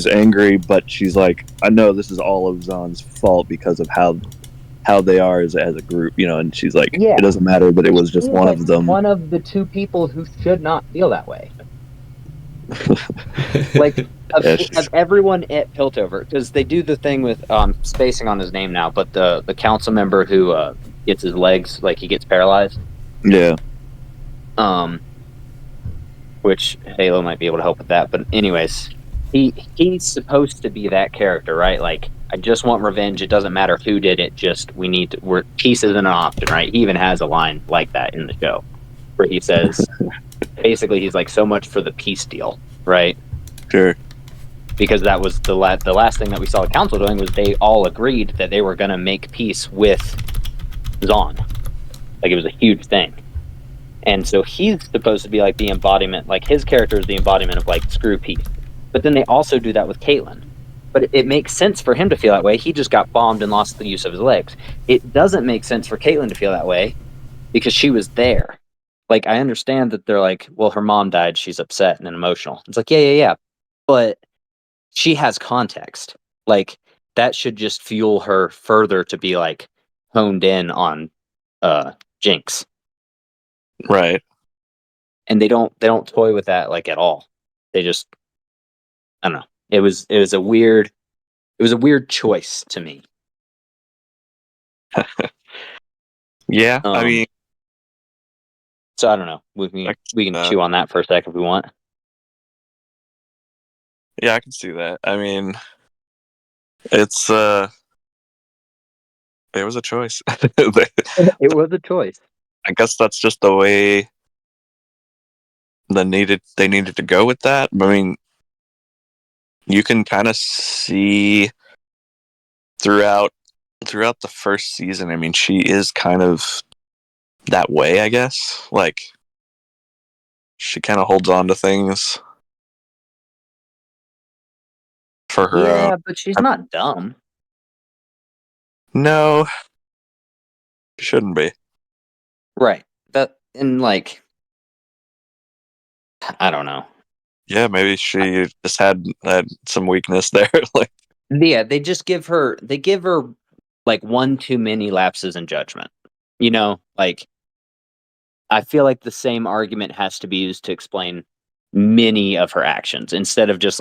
angry, but she's like, I know this is all of Zahn's fault because of how they are as a group, And she's like, yeah, it doesn't matter, but it was just one of them. One of the two people who should not feel that way. Like of everyone at Piltover, because they do the thing with spacing on his name now, but the council member who gets his legs, like he gets paralyzed. Yeah. Um, which Halo might be able to help with that. But anyways, he's supposed to be that character, right? Like, I just want revenge. It doesn't matter who did it. Just peace isn't an option, right? He even has a line like that in the show where he says, basically, he's like, so much for the peace deal, right? Sure. Because that was the last thing that we saw the council doing was they all agreed that they were going to make peace with Zon. Like, it was a huge thing. And so he's supposed to be like the embodiment, like his character is the embodiment of like screw peace. But then they also do that with Caitlyn. But it makes sense for him to feel that way. He just got bombed and lost the use of his legs. It doesn't make sense for Caitlyn to feel that way because she was there. Like, I understand that they're like, well, her mom died, she's upset and emotional. It's like, yeah. But she has context. Like, that should just fuel her further to be like honed in on Jinx. Right. And they don't toy with that like at all. They just, I don't know. It was a weird choice to me. Yeah. I Um mean, so I don't know. We I can can we see can that. chew on that for a sec if we want. Yeah, I can see that. I mean, it's it was a choice. I It was a choice. guess that's just the way they needed to go with that. I mean, you can kind of see throughout the first season. I mean, she is kind of that way, I guess. Like, she kind of holds on to things for her own. Yeah, but she's not dumb. No, she shouldn't be. Right. That and like I don't know. Yeah, maybe she just had some weakness there. Like, Yeah, they give her like one too many lapses in judgment. Like I feel like the same argument has to be used to explain many of her actions instead of just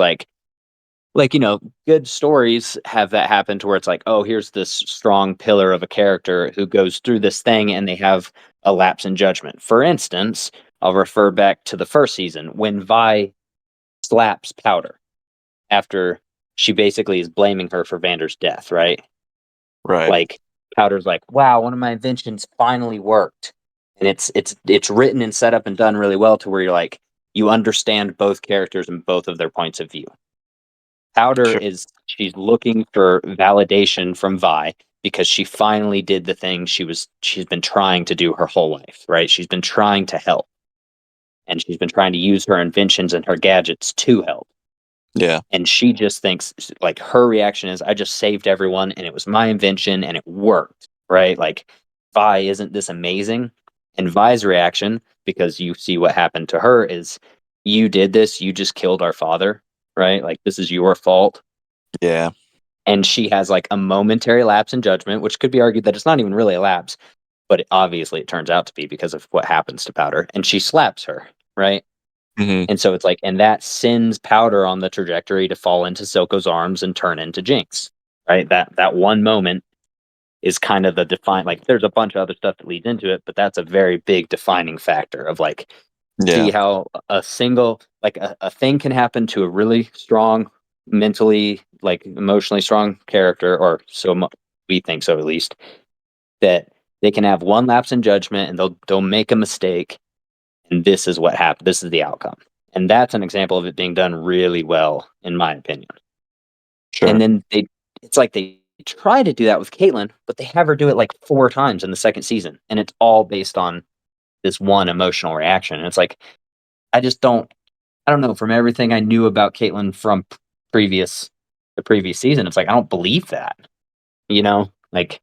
good stories have that happen to where it's like, oh, here's this strong pillar of a character who goes through this thing and they have a lapse in judgment. For instance, I'll refer back to the first season when Vi slaps Powder after she basically is blaming her for Vander's death, right? right? Like Powder's like, wow, one of my inventions finally worked. And it's written and set up and done really well to where you're like, you understand both characters and both of their points of view. Powder Sure. is she's looking for validation from Vi because she finally did the thing she's been trying to do her whole life, right? She's been trying to help and she's been trying to use her inventions and her gadgets to help. Yeah, And she just thinks like her reaction is I just saved everyone and it was my invention and it worked, right? Like Vi isn't this amazing? And Vi's reaction, because you see what happened to her, is you did this, you just killed our father, right? Like this is your fault. yeah, And she has like a momentary lapse in judgment, which could be argued that it's not even really a lapse, but obviously it turns out to be because of what happens to Powder. And she slaps her, right? hmm, And so it's like, and that sends Powder on the trajectory to fall into Silco's arms and turn into Jinx, right? That one moment is kind of the define. Like, there's a bunch of other stuff that leads into it, but that's a very big defining factor of like, see yeah, how a single like a thing can happen to a really strong, mentally like emotionally strong character, or we think so at least, that they can have one lapse in judgment and they'll make a mistake and this is what happened. This is the outcome. And that's an example of it being done really well, in my opinion. And sure, then it's like they try to do that with Caitlyn, but they have her do it like 4 times in the second season. And it's all based on this one emotional reaction. And it's like, I don't know, from everything I knew about Caitlyn from the previous season, it's like, I don't believe that, like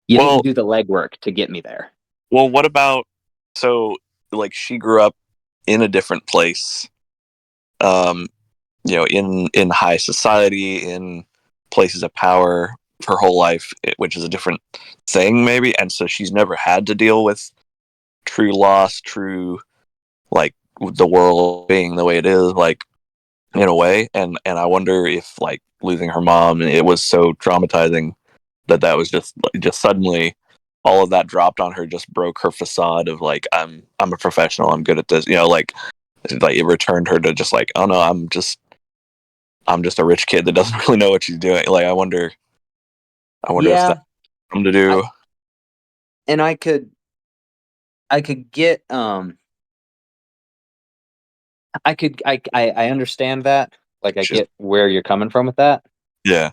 you didn't Well, do the legwork to get me there. what about, so, like, she grew up in a different place, um, in high society, in places of power her whole life, which is a different thing, maybe, and so she's never had to deal with true loss, true, like, the world being the way it is, like, in a way, and I wonder if, like, losing her mom, it was so traumatizing that was just suddenly. all of that dropped on her just broke her facade of like I'm a professional, I'm good at this, like it returned her to just like, oh no, I'm just a rich kid that doesn't really know what she's doing. Like I wonder if Yeah, that's something to do. I and I could get I understand that. Like I She's get where you're coming from with that. yeah,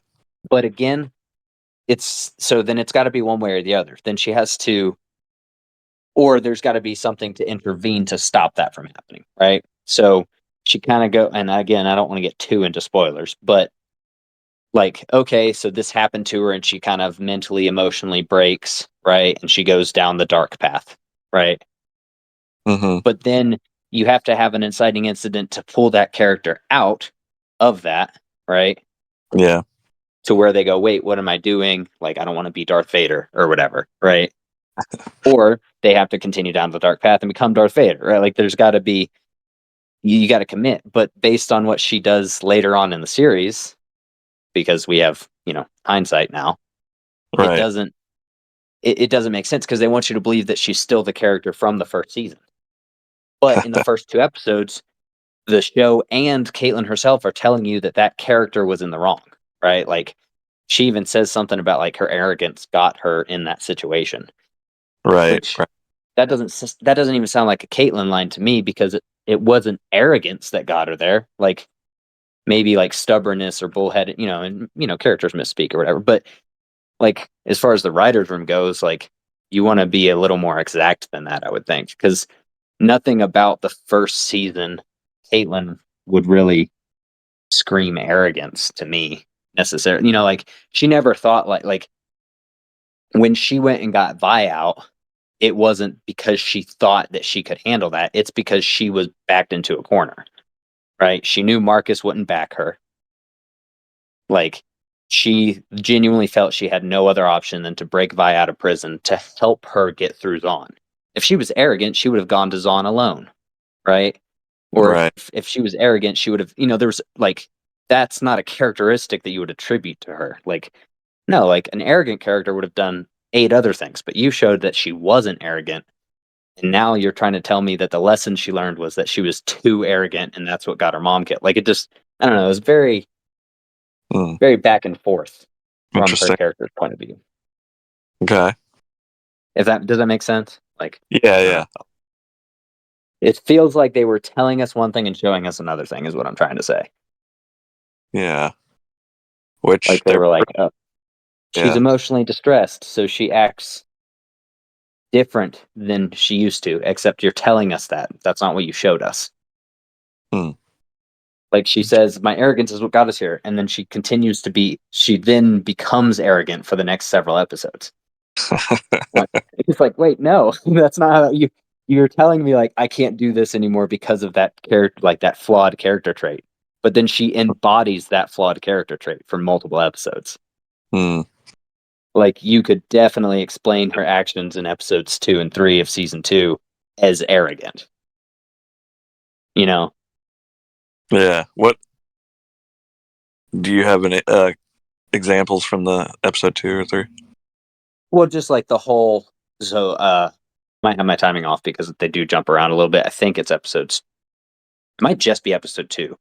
But again, it's so then it's got to be one way or the other. Then she has to, or there's got to be something to intervene to stop that from happening, right? So she kind of go, and again, I don't want to get too into spoilers, but like, okay, so this happened to her and she kind of mentally, emotionally breaks, right? And she goes down the dark path, right? mm-hmm, But then you have to have an inciting incident to pull that character out of that, right? yeah, To where they go, wait, what am I doing? Like, I don't want to be Darth Vader or whatever, right? Or they have to continue down the dark path and become Darth Vader, right? Like, there's got to be, you got to commit. But based on what she does later on in the series, because we have, hindsight now, it right, doesn't, it doesn't make sense because they want you to believe that she's still the character from the first season. But in the first two episodes, the show and Caitlin herself are telling you that that character was in the wrong, right? Like she even says something about like her arrogance got her in that situation, right, which right, that doesn't even sound like a Caitlin line to me because it wasn't arrogance that got her there. Like maybe like stubbornness or bullheaded, and characters misspeak or whatever. But like as far as the writers' room goes, like you want to be a little more exact than that, I would think, because nothing about the first season Caitlin would really scream arrogance to me necessarily. Like she never thought like when she went and got Vi out, it wasn't because she thought that she could handle that. It's because she was backed into a corner, right? She knew Marcus wouldn't back her. Like she genuinely felt she had no other option than to break Vi out of prison to help her get through Zahn. If she was arrogant, she would have gone to Zahn alone, right? Or right, if she was arrogant, she would have, there's like that's not a characteristic that you would attribute to her. Like no, like an arrogant character would have done eight other things, but you showed that she wasn't arrogant. And now you're trying to tell me that the lesson she learned was that she was too arrogant and that's what got her mom killed. Like it just I don't know, it was very, mm, very back and forth from her interesting. character's point of view. Okay, If that does that make sense? Like yeah, I don't yeah, know. It feels like they were telling us one thing and showing us another thing is what I'm trying to say. yeah. Which Like they they're were like, oh, she's yeah, emotionally distressed, so she acts different than she used to, except you're telling us that. That's not what you showed us. hmm. Like she says, my arrogance is what got us here. And then she then becomes arrogant for the next several episodes. Like, it's like, wait, no, that's not how you're telling me like I can't do this anymore because of that character, like that flawed character trait. But then she embodies that flawed character trait for multiple episodes. Hmm. Like you could definitely explain her actions in episodes 2 and 3 of season 2 as arrogant. You know, Yeah. What do you have any examples from the episode 2 or 3? well, just like the whole. So, might have my timing off because they do jump around a little bit. I think it's episodes. It might just be episode 2.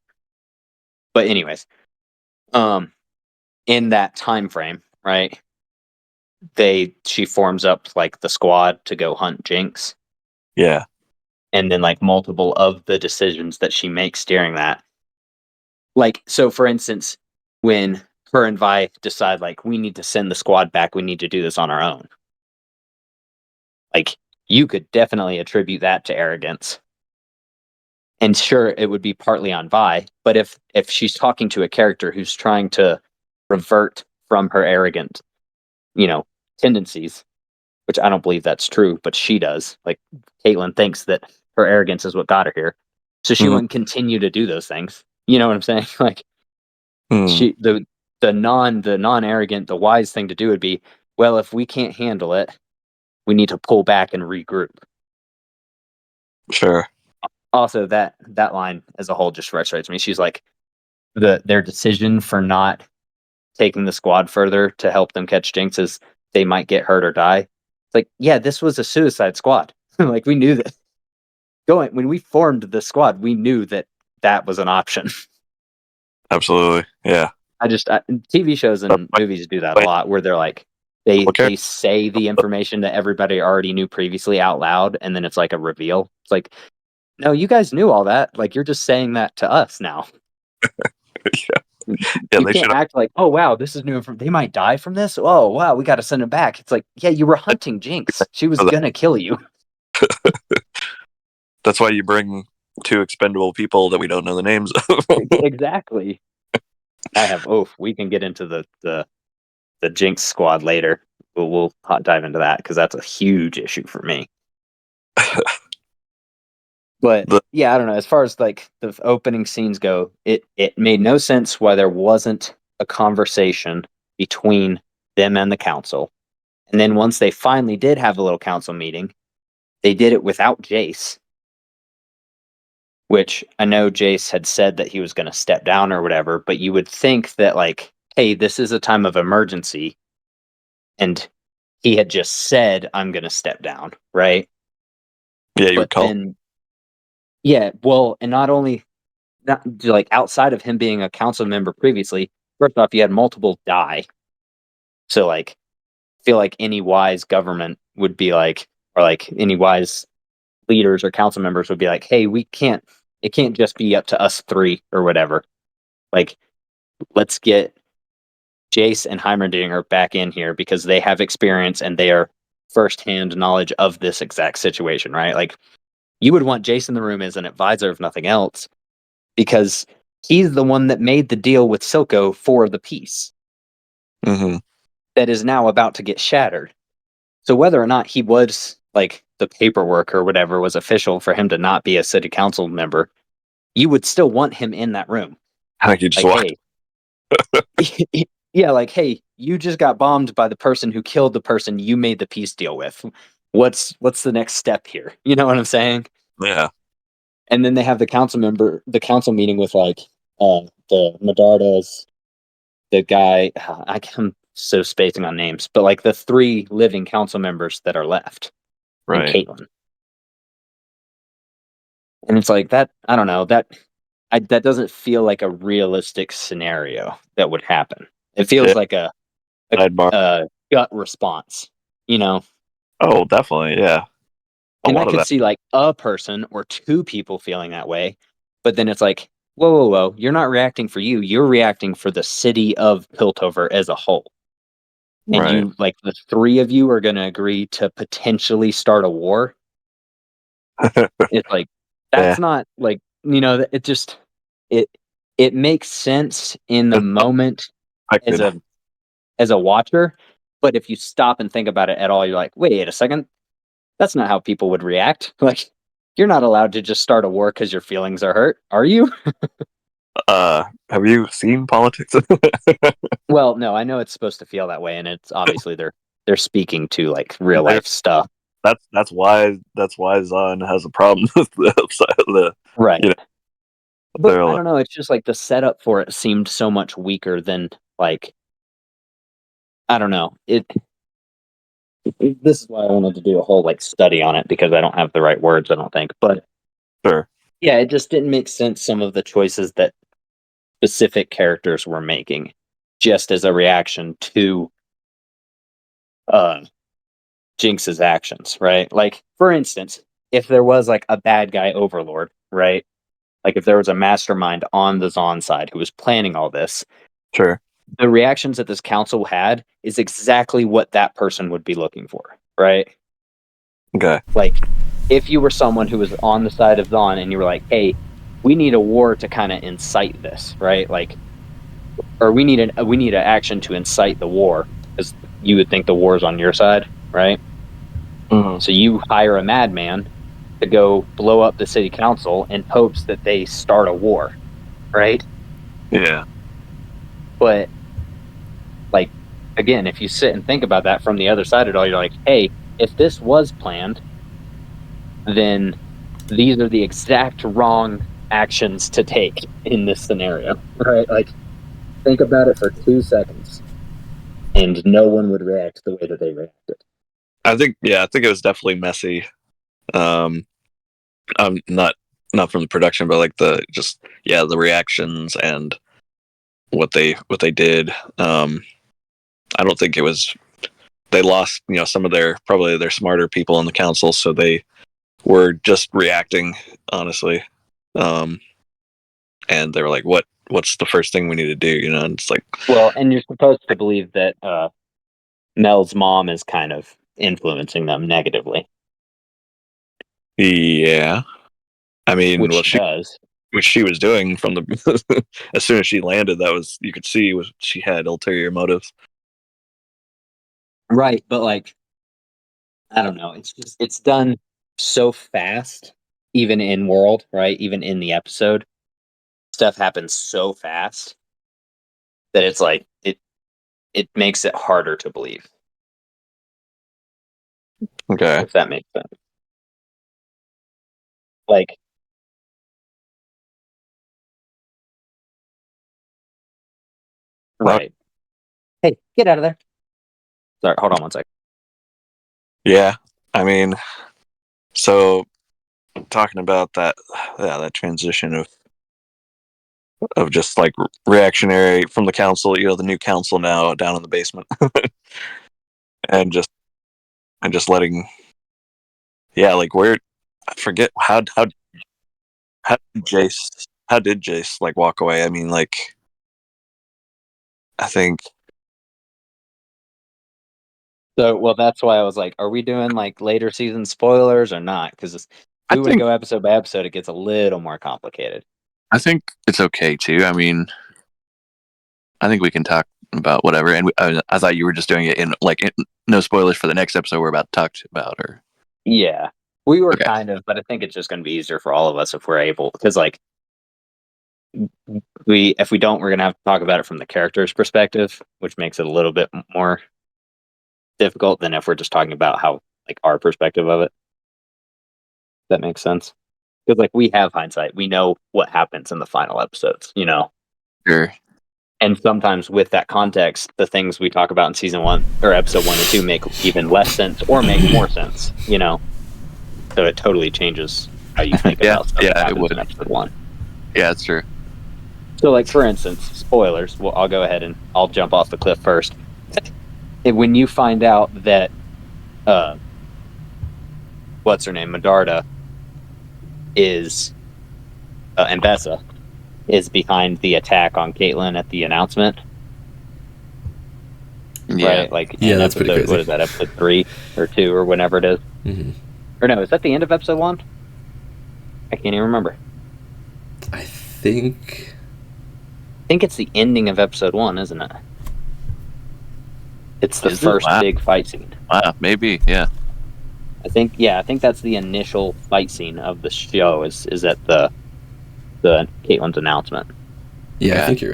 But anyways, um, in that time frame, right? She forms up like the squad to go hunt Jinx, Yeah. and then like multiple of the decisions that she makes during that. Like, so for instance, when her and Vi decide like we need to send the squad back, we need to do this on our own. Like, you could definitely attribute that to arrogance. And sure, it would be partly on Vi, but if she's talking to a character who's trying to revert from her arrogant, you know, tendencies, which I don't believe that's true, but she does. Like Caitlin thinks that her arrogance is what got her here. So she Hmm. wouldn't continue to do those things. You know what I'm saying? Like Hmm. she the non arrogant, the wise thing to do would be, well, if we can't handle it, we need to pull back and regroup. Sure. Also, that line as a whole just frustrates me. She's like their decision for not taking the squad further to help them catch Jinx is they might get hurt or die. It's like, yeah, this was a Suicide Squad. Like, we knew that when we formed the squad, we knew that was an option. Absolutely. Yeah. TV shows and movies do that a lot, where they're like, they say the information that everybody already knew previously out loud, and then it's like a reveal. It's like, no, you guys knew all that. Like, you're just saying that to us now. Yeah, You they can't should. act like, oh wow, this is new information. They might die from this. Oh wow, we got to send them back. It's like, yeah, you were hunting Jinx. She was gonna kill you. That's why you bring two expendable people that we don't know the names of. Exactly. We can get into the Jinx squad later. We'll hot dive into that because that's a huge issue for me. But The, yeah, I don't know. As far as like the opening scenes go, it made no sense why there wasn't a conversation between them and the council. And then once they finally did have a little council meeting, they did it without Jace. Which I know Jace had said that he was going to step down or whatever, but you would think that, like, hey, this is a time of emergency, and he had just said, I'm going to step down, right? yeah, you would But call. then, yeah, well, and not like outside of him being a council member previously, first off, you had multiple die. So, like, I feel like any wise government would be like, or like any wise leaders or council members would be like, hey, it can't just be up to us three or whatever. Like, let's get Jace and Heimerdinger back in here because they have experience and they are firsthand knowledge of this exact situation, right? Like, you would want Jace in the room as an advisor, if nothing else, because he's the one that made the deal with Silco for the peace Mm-hmm. that is now about to get shattered. So whether or not he was like the paperwork or whatever was official for him to not be a city council member, you would still want him in that room. I think you just Like, walked. hey, yeah, like, hey, you just got bombed by the person who killed the person you made the peace deal with. What's the next step here? You know what I'm saying? Yeah. And then they have the council meeting with like the Medardas, the guy. I'm so spacing on names, but like the three living council members that are left, and Right. Caitlyn. And it's like that. I don't know that doesn't feel like a realistic scenario that would happen. It feels Yeah. like a, Sidebar. a gut response, you know. Oh, definitely. Yeah. A And I lot of could that. see like a person or two people feeling that way, but then it's like, whoa, whoa, whoa! You're not reacting for you. You're reacting for the city of Piltover as a whole. And Right. you, like, the three of you are going to agree to potentially start a war. It's like, Yeah. that's not like, it just it it makes sense in the It's moment as unexpected. a watcher, but if you stop and think about it at all, you're like, wait a second, that's not how people would react. Like, you're not allowed to just start a war because your feelings are hurt, are you? Have you seen politics? Well, no, I know it's supposed to feel that way, and it's obviously they're speaking to like real They're- life stuff, that's why Zahn has a problem with the right? you know But they're I like don't know. It's just like the setup for it seemed so much weaker than like, I don't know. This is why I wanted to do a whole like study on it because I don't have the right words, I don't think. But sure. yeah, it just didn't make sense some of the choices that specific characters were making just as a reaction to uh Jinx's actions, right? Like, for instance, if there was like a bad guy overlord, right? Like if there was a mastermind on the Zon side who was planning all this, Sure. the reactions that this council had is exactly what that person would be looking for, right? Okay. Like, if you were someone who was on the side of Zon and you were like, hey, we need a war to kind of incite this, right? Like, or we need an action to incite the war because you would think the war is on your side, right? Mhm. So you hire a madman to go blow up the city council in hopes that they start a war, right? Yeah. But like, again, if you sit and think about that from the other side of it all, you're like, hey, if this was planned, then these are the exact wrong actions to take in this scenario, right? Like, think about it for 2 seconds, and no one would react the way that they reacted. I think it was definitely messy. I'm not from the production, but like the reactions and what they did. I don't think it was they lost some of their smarter people in the council, so they were just reacting honestly, um, and they were like, what's the first thing we need to do? And it's like, Well, and you're supposed to believe that Mel's mom is kind of influencing them negatively, yeah. I mean, which she does. what she was doing from the as soon as she landed, that was you could see was she had ulterior motives. Right, but like I don't know. It's done so fast, even in world, right? Even in the episode, stuff happens so fast that it's like it makes it harder to believe, Okay. if that makes sense. Like, Well, right. Hey, get out of there. Sorry, hold on one second. yeah. I mean, so talking about that transition of just like reactionary from the council, the new council now down in the basement, and just letting, yeah, like where I forget how did Jace like walk away? I mean, like I think So, well, that's why I was like, are we doing like later season spoilers or not? Because if I we were to think go episode by episode, it gets a little more complicated. I think it's okay too. I mean, I think we can talk about whatever. And I thought you were just doing it no spoilers for the next episode we're about to talk about. Or Yeah, we were okay, kind of, but I think it's just going to be easier for all of us if we're able, because like if we don't, we're going to have to talk about it from the character's perspective, which makes it a little bit more difficult than if we're just talking about how like our perspective of it. That makes sense. Because like we have hindsight, we know what happens in the final episodes, sure, and sometimes with that context, the things we talk about in season 1 or episode 1 and 2 make even less sense or make more sense. So it totally changes how you think yeah, about stuff that yeah, it happens in would, episode 1. yeah, that's true. So, like, for instance, spoilers. Well, I'll go ahead and I'll jump off the cliff first. When you find out that, what's her name, Medarda is, and Bessa is behind the attack on Caitlyn at the announcement, Yeah, right? Like, Yeah, in that's pretty episode, crazy. what is that, episode 3 or 2 or whenever it is? Mm-hmm. Or no, is that the end of episode 1? I can't even remember. I think. I think it's the ending of episode 1, isn't it? It's the Is it? first Wow. big fight scene. Maybe, yeah. I think that's the initial fight scene of the show is at the Caitlyn's announcement. Yeah, Okay. I think you're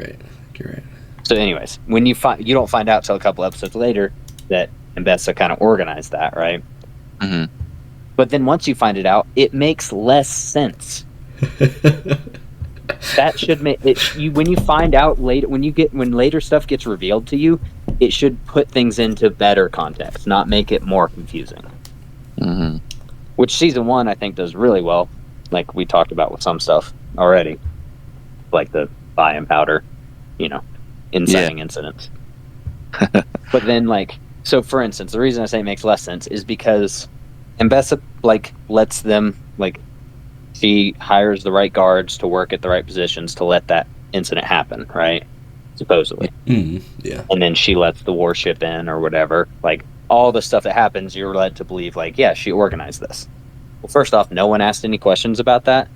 right. So, anyways, when you don't find out till a couple episodes later that Mbessa kind of organized that, right? Hmm. But then once you find it out, it makes less sense. That should make it. When you find out later, when later stuff gets revealed to you, it should put things into better context, not make it more confusing. Hmm. Which season 1 I think does really well, like we talked about with some stuff already, like the buy-in powder, inciting incidents. But then, like, so for instance, the reason I say it makes less sense is because Mbessa lets them she hires the right guards to work at the right positions to let that incident happen, right? Supposedly. Yeah. And then she lets the warship in or whatever. Like, all the stuff that happens, you're led to believe, yeah, she organized this. Well, first off, no one asked any questions about that.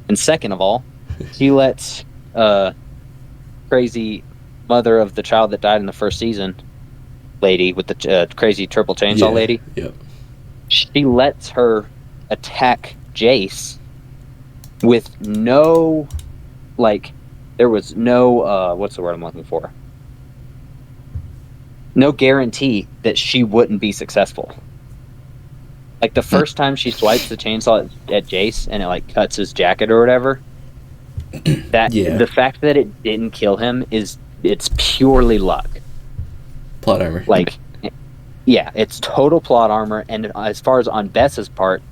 And second of all, she lets crazy mother of the child that died in the first season, lady with the crazy triple chainsaw lady, Yep. she lets her attack Jace with no, there was no, what's the word I'm looking for? No guarantee that she wouldn't be successful. Like, the first time she swipes the chainsaw at Jace and it cuts his jacket or whatever, the fact that it didn't kill him it's purely luck. Plot armor. Yeah, it's total plot armor, and as far as on Bess's part,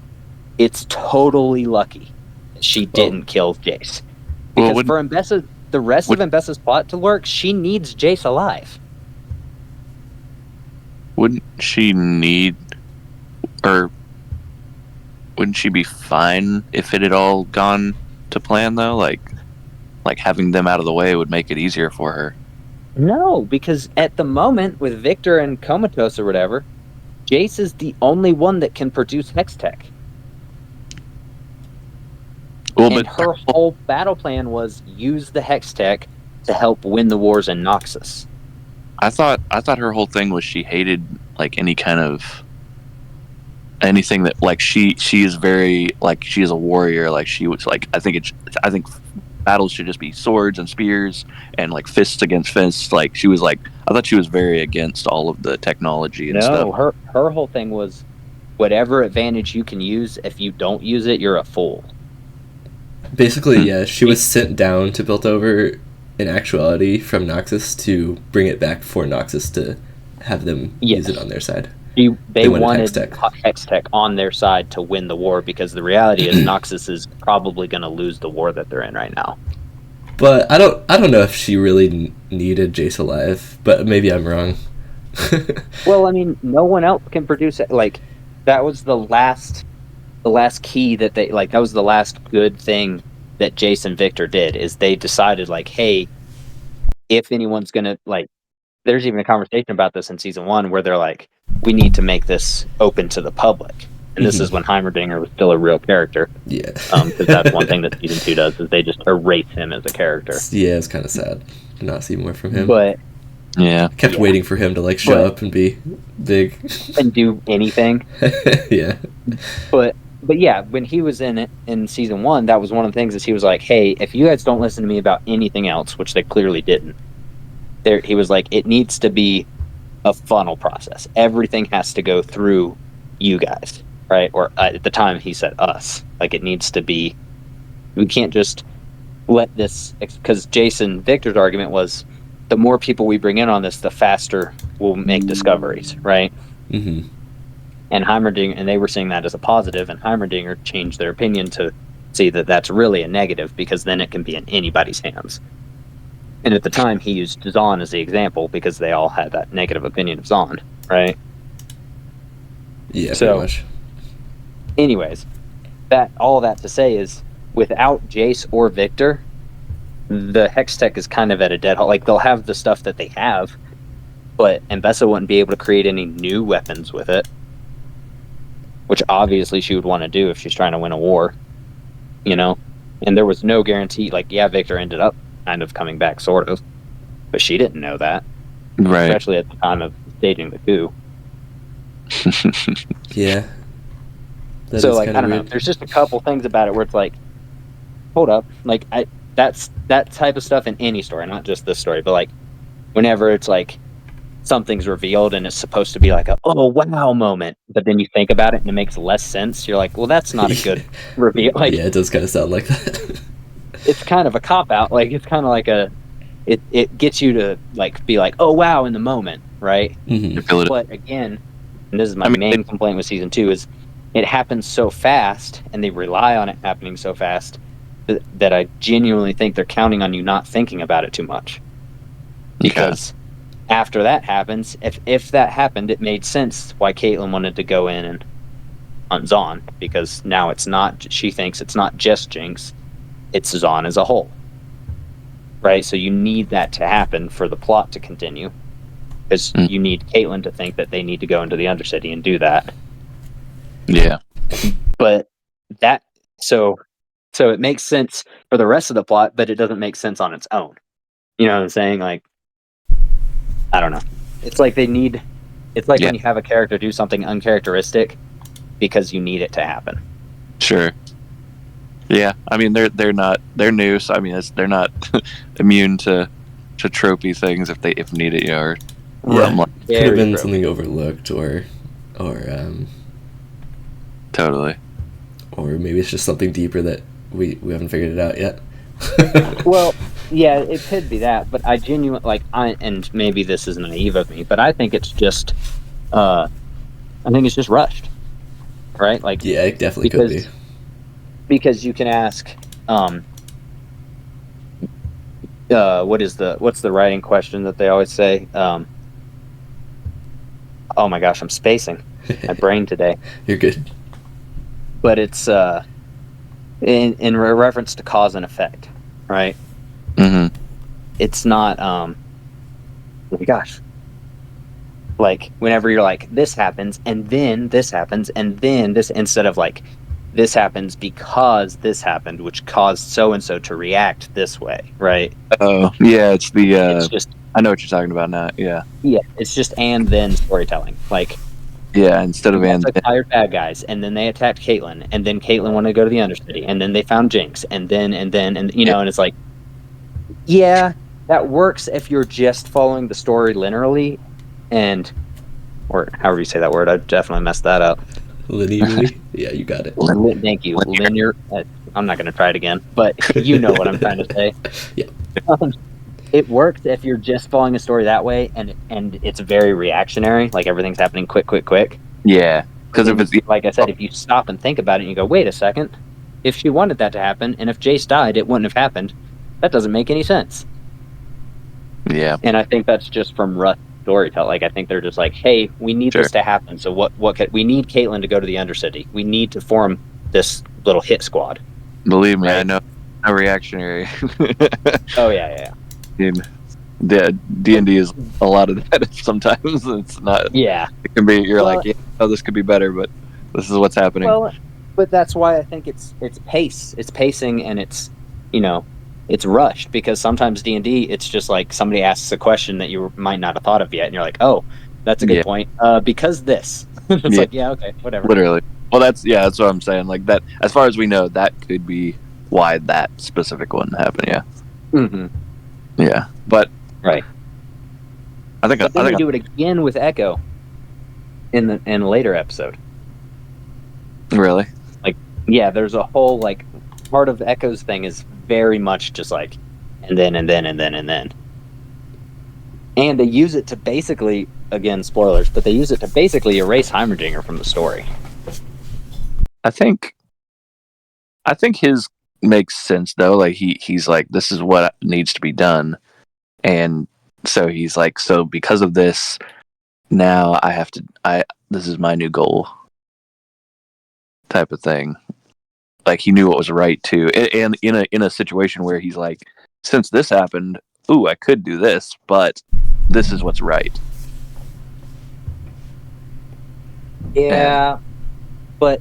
it's totally lucky that she didn't kill Jace. Well, Because for Mbessa, the rest of Mbessa's plot to work, she needs Jace alive. wouldn't she need, or wouldn't she be fine if it had all gone to plan though? Like having them out of the way would make it easier for her. No, because at the moment with Victor and Comatose or whatever, Jace is the only one that can produce Hextech. Well, And but her whole battle plan was use the Hextech to help win the wars in Noxus. I thought her whole thing was she hated like any kind of anything that like she is very like she is a warrior. Like she was like I think battles should just be swords and spears and like fists against fists. Like she was like I thought she was very against all of the technology and stuff. No, her whole thing was whatever advantage you can use, if you don't use it, you're a fool. Basically, yeah, she was sent down to Piltover in actuality from Noxus to bring it back for Noxus to have them use it on their side. They wanted Hextech on their side to win the war, because the reality is Noxus is probably going to lose the war that they're in right now. But I don't know if she really needed Jace alive, but maybe I'm wrong. Well, I mean, no one else can produce it. Like, that was the last key that they, like, that was the last good thing that Jace and Victor did, is they decided, like, hey, if anyone's going to, like, there's even a conversation about this in season 1 where they're like, we need to make this open to the public. And this is when Heimerdinger was still a real character. Yeah. Because that's one thing that season 2 does, is they just erase him as a character. Yeah, it's kind of sad to not see more from him. But yeah, kept waiting for him to like show up and be big and do anything. Yeah. But yeah, when he was in it in season 1, that was one of the things, is he was like, hey, if you guys don't listen to me about anything else, which they clearly didn't, he was like, it needs to be a funnel process. Everything has to go through you guys, right? Or at the time he said us. Like, it needs to be, we can't just let this, because Jason Victor's argument was, the more people we bring in on this, the faster we'll make discoveries, right? Mm-hmm. And Heimerdinger, and they were seeing that as a positive, and Heimerdinger changed their opinion to see that that's really a negative, because then it can be in anybody's hands. And at the time, he used Zahn as the example, because they all had that negative opinion of Zahn, right? Yeah, so, pretty much. Anyways, all that to say is, without Jace or Victor, the Hextech is kind of at a dead halt. Like, they'll have the stuff that they have, but Mbessa wouldn't be able to create any new weapons with it, which obviously she would want to do if she's trying to win a war, you know? And there was no guarantee. Like, yeah, Victor ended up kind of coming back, sort of, but she didn't know that, right? Especially at the time of staging the coup. Yeah. So, like, I don't know. There's just a couple things about it where it's like, hold up, like, that's that type of stuff in any story, not just this story, but like, whenever it's like something's revealed and it's supposed to be like a oh wow moment, but then you think about it and it makes less sense. You're like, well, that's not a good reveal. Like, yeah, it does kind of sound like that. It's kind of a cop out. Like, it's kind of like it gets you to like be like, oh wow, in the moment, right? Mm-hmm. But again, and this is my main complaint with season 2, is it happens so fast, and they rely on it happening so fast that I genuinely think they're counting on you not thinking about it too much. Because after that happens, if that happened, it made sense why Caitlyn wanted to go in and on Zahn, because now she thinks it's not just Jinx, it's Zahn as a whole. Right? So you need that to happen for the plot to continue. Because you need Caitlyn to think that they need to go into the Undercity and do that. Yeah. But that, so it makes sense for the rest of the plot, but it doesn't make sense on its own. You know what I'm saying? Like, I don't know. It's like when you have a character do something uncharacteristic because you need it to happen. Sure. Yeah, I mean they're new, so I mean they're not immune to tropey things if needed, you know, or could have been something overlooked or totally. Or maybe it's just something deeper that we haven't figured it out yet. Well, yeah, it could be that, but I genuinely and maybe this is naive of me, but I think it's just I think it's just rushed, right? Like, Yeah, it definitely could be. Because you can ask, what's the writing question that they always say? Oh my gosh, I'm spacing my brain today. You're good. But it's in reference to cause and effect, right? Mm-hmm. It's not oh my gosh. Like, whenever you're like, this happens, and then this happens, and then this, instead of like, this happens because this happened, which caused so and so to react this way, right? Oh, yeah, it's the. It's just, I know what you're talking about now. Yeah, yeah, it's just and then storytelling. Like, yeah. Instead the of guys and, like hired bad guys, and then they attacked Caitlyn, and then Caitlyn wanted to go to the Undercity, and then they found Jinx, and you know, and it's like, yeah, that works if you're just following the story linearly, and or however you say that word. I definitely messed that up. Linearly? Yeah, you got it. Thank you. Linear. I'm not going to try it again, but you know what I'm trying to say. Yeah. It works if you're just following a story that way, and it's very reactionary, like everything's happening quick. yeah, because if it's Like I said, if you stop and think about it, and you go, wait a second, if she wanted that to happen, and if Jace died, it wouldn't have happened. That doesn't make any sense. yeah, And I think that's just from Rust storytelling. Like, I think they're just like, hey, we need Sure. this to happen. So we need Caitlyn to go to the Undercity. We need to form this little hit squad. believe me, Right. I know. A reactionary. Oh yeah. The D&D is a lot of that. Sometimes it's not. Yeah. It can be. You're Well, like, yeah, oh, this could be better, but this is what's happening. Well, but that's why I think it's pace, it's pacing, and it's, you know, it's rushed, because sometimes D&D, it's just like somebody asks a question that you might not have thought of yet, and you're like, oh, that's a good Yeah. point. Because this, it's Yeah. like, yeah, okay, whatever. Literally. Well, that's what I'm saying. Like that, as far as we know, that could be why that specific one happened. Yeah, Mm-hmm. yeah. But Right. I think But then I they think do it again with Echo in a later episode. really. Yeah, there's a whole, like, part of Echo's thing is very much just like, and then. And they use it to basically, again, spoilers, but they use it to basically erase Heimerdinger from the story. I think his makes sense though. Like he's like, this is what needs to be done, and so he's like, so because of this, now I have to. This is my new goal, type of thing. Like he knew what was right too, and in a situation where he's like, since this happened, ooh, I could do this, but this is what's right. Yeah, but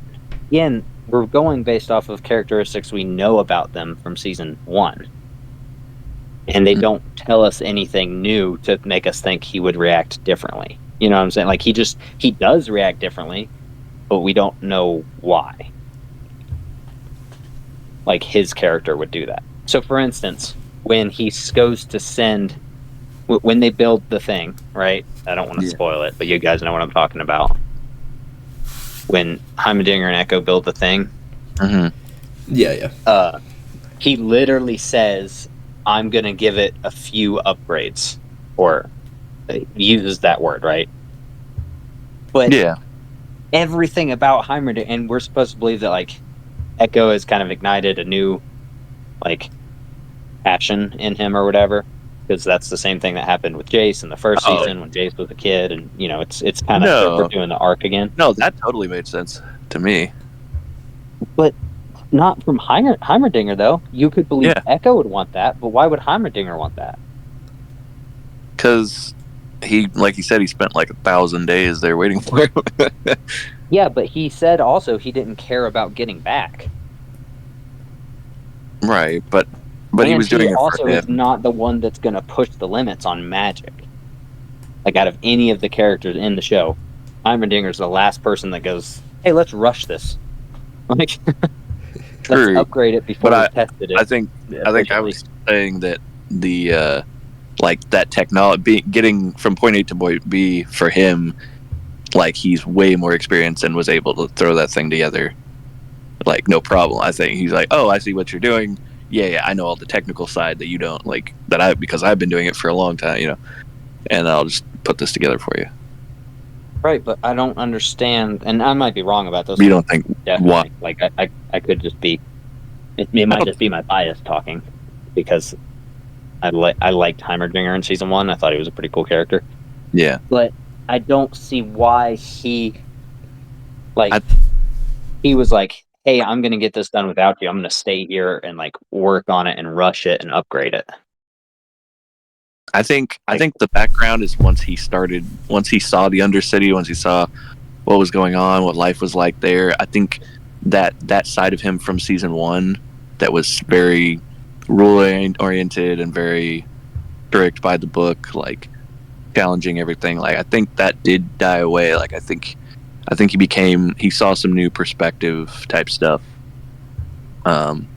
again, we're going based off of characteristics we know about them from season 1. And they don't tell us anything new to make us think he would react differently. You know what I'm saying? Like, he does react differently, but we don't know why. Like, his character would do that. So, for instance, when he goes to send, when they build the thing, right? I don't want to spoil it, but you guys know what I'm talking about. When Heimerdinger and Echo build the thing, Mm-hmm. Yeah. He literally says, I'm going to give it a few upgrades. Or he uses that word, right? But Yeah, everything about Heimerdinger, and we're supposed to believe that, like, Echo has kind of ignited a new, like, passion in him or whatever, because that's the same thing that happened with Jace in the first season when Jace was a kid, and, you know, it's kind of, we're doing the arc again. no, that totally made sense to me. But not from Heimerdinger, though. You could believe Echo would want that, but why would Heimerdinger want that? Because he, like he said, he spent like 1,000 days there waiting for him. Yeah, but he said also he didn't care about getting back. Right, but he was doing it also for him. is not the one that's going to push the limits on magic. Like, out of any of the characters in the show, Heimerdinger's the last person that goes, hey, let's rush this. Like, let's upgrade it before we tested it. I think I was saying that the like that technology getting from point A to point B for him, like he's way more experienced and was able to throw that thing together like no problem. I think he's like, oh, I see what you're doing. Yeah, I know all the technical side that you don't, like, because I've been doing it for a long time, you know, and I'll just put this together for you. Right, but I don't understand, and I might be wrong about this You one. don't think why? Definitely, like I could just be. It I might don't, just be my bias talking, because I liked Heimerdinger in season 1. I thought he was a pretty cool character, yeah. but I don't see why he I like he was like, "Hey, I'm gonna get this done without you. I'm gonna stay here and like work on it and rush it and upgrade it." I Like, think the background is once he saw the Undercity, once he saw what was going on, what life was like there. I think that side of him from season 1 that was very rule oriented and very strict by the book, like challenging everything. Like I think that did die away. Like I think he saw some new perspective type stuff, um,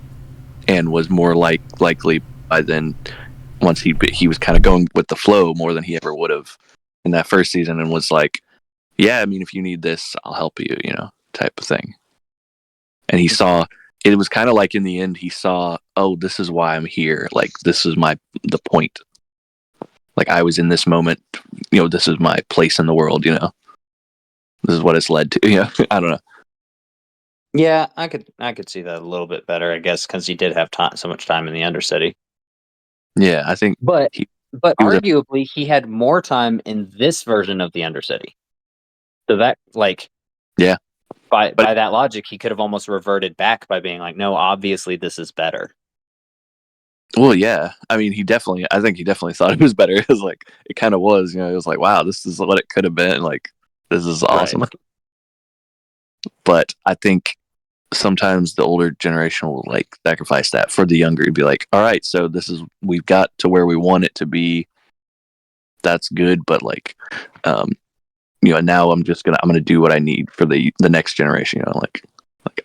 and was more likely by then once he was kind of going with the flow more than he ever would have in that first season, and was like, yeah, I mean, if you need this, I'll help you, type of thing. And he saw it was kind of like in the end he saw, oh, this is why I'm here. Like this is the point. Like I was in this moment, this is my place in the world. This is what it's led to. I don't know. yeah, I could see that a little bit better, I guess, because he did have so much time in the Undercity. Yeah, I think But he but he was a arguably he had more time in this version of the Undercity. So that like yeah, by but by that logic, he could have almost reverted back by being like, no, obviously this is better. well, yeah. I mean, I think he definitely thought it was better. It was like it kind of was. It was like, wow, this is what it could have been. Like this is Right. awesome. But I think sometimes the older generation will like sacrifice that for the younger to be like, all right, so we've got to where we want it to be. That's good, but like, um, now I'm gonna do what I need for the next generation. Like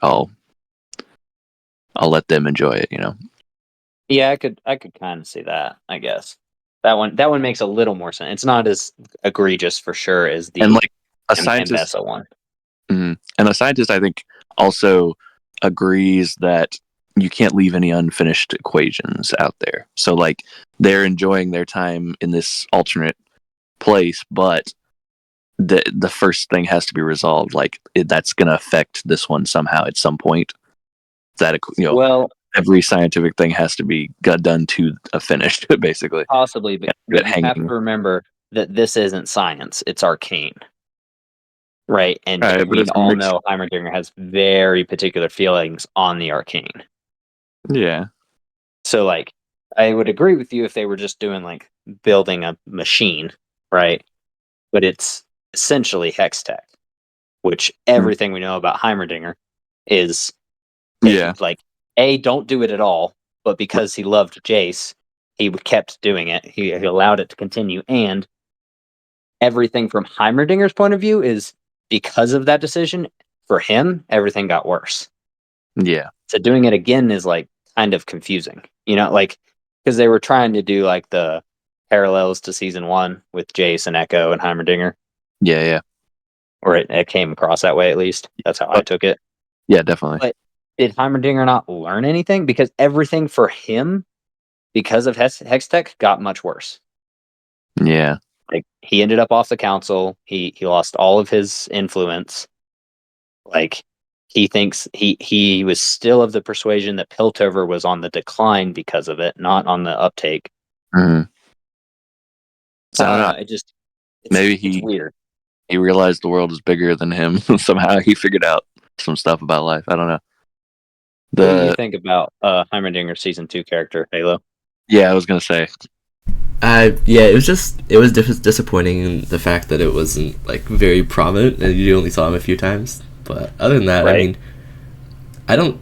I'll let them enjoy it. Yeah, I could kind of see that, I guess. That one makes a little more sense. It's not as egregious for sure as And the like a scientist, Mbessa one. and a scientist, I think also agrees that you can't leave any unfinished equations out there. So like they're enjoying their time in this alternate place, but the first thing has to be resolved. Like that's going to affect this one somehow at some point. That Well, every scientific thing has to be got done to a finish, basically. possibly, but It you have hanging. to remember that this isn't science; it's arcane, right? All And right, but we it's a all mix. know Heimerdinger has very particular feelings on the arcane. Yeah. So, like, I would agree with you if they were just doing like building a machine, right? But it's essentially hex tech, which Mm. everything we know about Heimerdinger is Yeah. taking like don't do it at all, but because he loved Jace, he kept doing it. He allowed it to continue, and everything from Heimerdinger's point of view is because of that decision. For him, everything got worse. Yeah. So doing it again is like kind of confusing, like because they were trying to do like the parallels to season 1 with Jace and Echo and Heimerdinger, Yeah. Yeah. or it came across that way at least. That's how I But took it. yeah, definitely. But did Heimerdinger not learn anything? Because everything for him, because of Hextech, got much worse. Yeah. Like he ended up off the council. He lost all of his influence. Like he thinks he was still of the persuasion that Piltover was on the decline because of it, not on the uptake. Mm-hmm. So I don't know. It just Maybe it's weird. he realized the world is bigger than him. Somehow he figured out some stuff about life. I don't know. What did you The think about Heimerdinger season 2 character Halo? Yeah, I was gonna say. Yeah, it was disappointing in the fact that it wasn't like very prominent and you only saw him a few times. But other than that, I Right? mean, I don't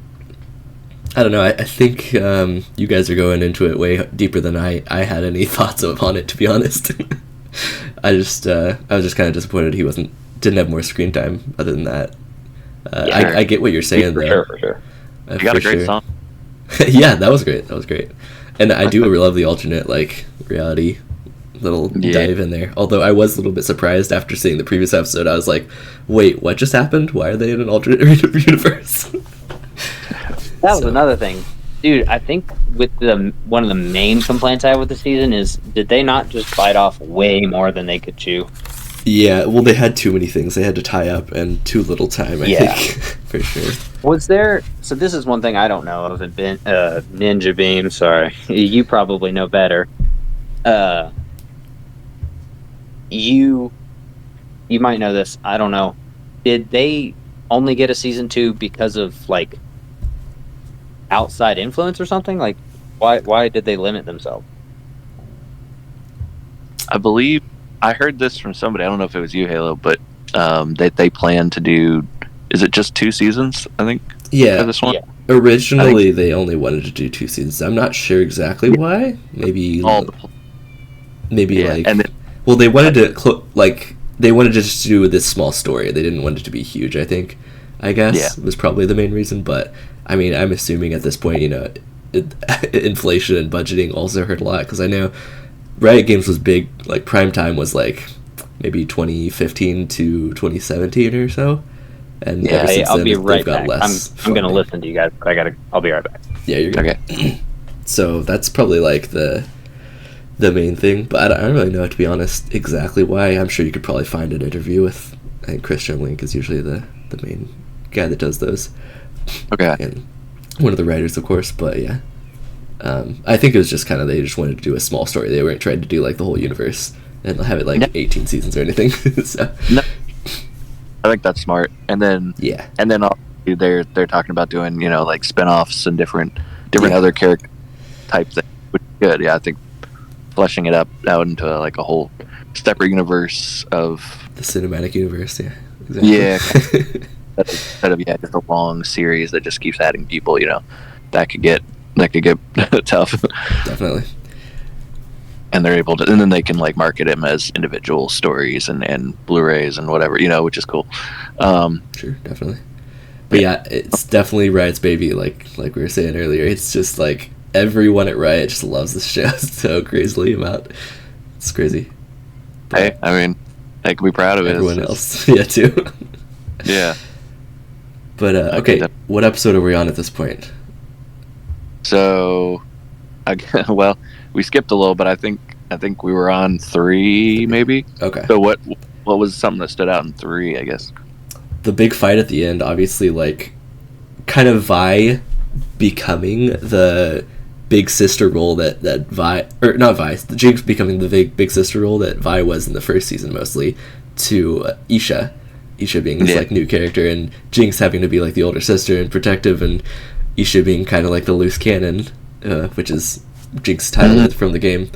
I don't know. I think you guys are going into it way deeper than I had any thoughts on it. To be honest, I was just kind of disappointed he didn't have more screen time. Other than that, Yeah, I get what you're saying for though. sure, for sure. You got For a great sure. song. Yeah, that was great. That was great. And I do love the alternate like reality little Yeah. dive in there. Although I was a little bit surprised after seeing the previous episode. I was like, "Wait, what just happened? Why are they in an alternate universe?" That was So, another thing, dude. I think with the one of the main complaints I have with the season is did they not just bite off way more than they could chew? Yeah, well, they had too many things they had to tie up and too little time, I think, for sure. Was there? So this is one thing I don't know of. Ninja Beam. Sorry, you probably know better. You you might know this. I don't know. Did they only get a season 2 because of like outside influence or something? Like, why did they limit themselves? I believe I heard this from somebody. I don't know if it was you, Halo, but they plan to do. Is it just 2 seasons? I think. Yeah. For this one. Yeah. Originally, they only wanted to do 2 seasons. I'm not sure exactly why. Maybe And then, well, they wanted to they wanted to just do this small story. They didn't want it to be huge. I think, I guess, was probably the main reason. But I mean, I'm assuming at this point, inflation and budgeting also hurt a lot, because I know Riot Games was big. Like prime time was like maybe 2015 to 2017 or so. And ever since I'll then, be right got back. less. I'm gonna listen to you guys, but I'll be right back. Yeah, you're good. okay. So that's probably like the main thing, but I don't really know, to be honest, exactly why. I'm sure you could probably find an interview with, I think Christian Link is usually the main guy that does those. Okay. And one of the writers, of course, but yeah. I think it was just kind of, they just wanted to do a small story. They weren't trying to do like the whole universe and have it like 18 seasons or anything. So. No. I think that's smart. And then they're talking about doing, like spin-offs and different other character type things, which is good. Yeah, I think fleshing it out into like a whole separate universe of the cinematic universe. Yeah, exactly. Yeah. Instead of just a long series that just keeps adding people, that could get tough. Definitely. And they're able to, and then they can like market them as individual stories and Blu-rays and whatever, which is cool. Sure, definitely. But yeah, it's definitely Riot's baby. Like we were saying earlier, it's just like everyone at Riot just loves this show so crazily about. It's crazy. But hey, I mean, I can be proud of it. Everyone else, yeah, too. Yeah. But okay, what episode are we on at this point? So, well, we skipped a little, but I think we were on 3, maybe. Okay. So what was something that stood out in 3? I guess the big fight at the end, obviously, like kind of Vi becoming the big sister role that Vi, or not Vi, Jinx becoming the big sister role that Vi was in the first season, mostly to Isha being this like new character, and Jinx having to be like the older sister and protective, and Isha being kind of like the loose cannon, which is Jinx's title from the game.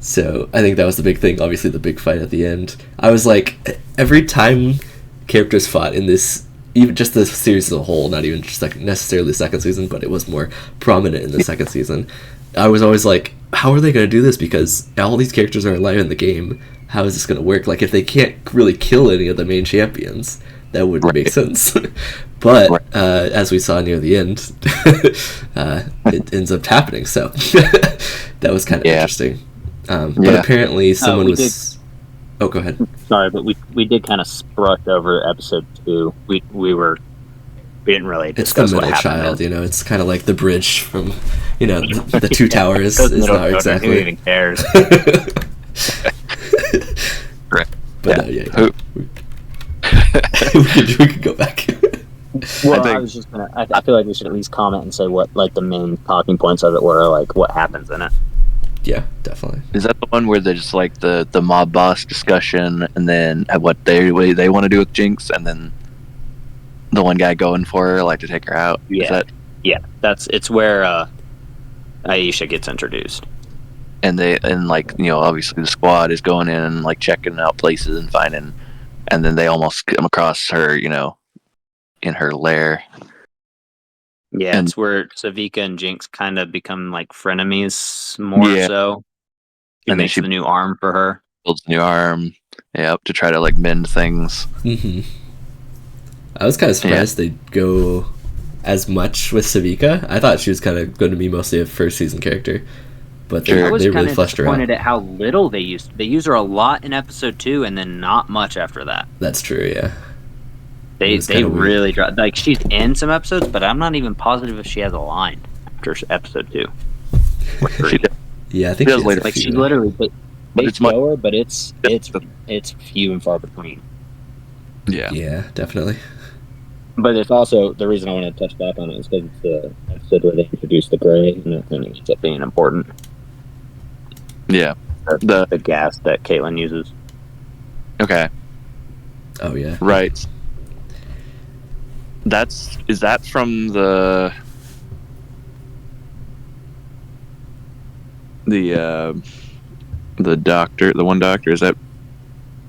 So I think that was the big thing. Obviously, the big fight at the end. I was like, every time characters fought in this, even just the series as a whole, not even just necessarily the second season, but it was more prominent in the second season. I was always like, how are they going to do this? Because all these characters are alive in the game. How is this going to work? Like, if they can't really kill any of the main champions, that wouldn't make sense. But as we saw near the end, it ends up happening. So that was kind of interesting. But apparently someone was... Oh, go ahead. Sorry, but we did kind of brush over episode 2. We didn't really discuss it's the middle child, it's kind of like the bridge from, the two towers is not exactly... Who even cares? But we could go back. Well, I was just gonna. I feel like we should at least comment and say what like the main talking points of it were, like what happens in it. Yeah, definitely. Is that the one where there's like the mob boss discussion, and then what they want to do with Jinx, and then the one guy going for her, like to take her out? Yeah, it's where Aisha gets introduced. And obviously the squad is going in and like checking out places and finding, and then they almost come across her, in her lair. Yeah, it's where Savika and Jinx kind of become like frenemies more so. He makes the new arm for her. Builds a new arm, to try to like mend things. Mm-hmm. I was kind of surprised they'd go as much with Savika. I thought she was kind of going to be mostly a first season character. But they really fleshed her out. I was kind of disappointed at how little they used. They use her a lot in episode 2, and then not much after that. That's true, yeah. They really dropped. Like, she's in some episodes, but I'm not even positive if she has a line after episode 2. Yeah, I think she does later. Like, she literally, They it's much. show her, but it's few and far between. Yeah. Yeah, definitely. But it's also the reason I want to touch back on it is because it's the episode where they introduce the gray, and that kind of ends up being important. Yeah. The gas that Caitlyn uses. Okay. Oh yeah. Right. Is that from the doctor, the one doctor? Is that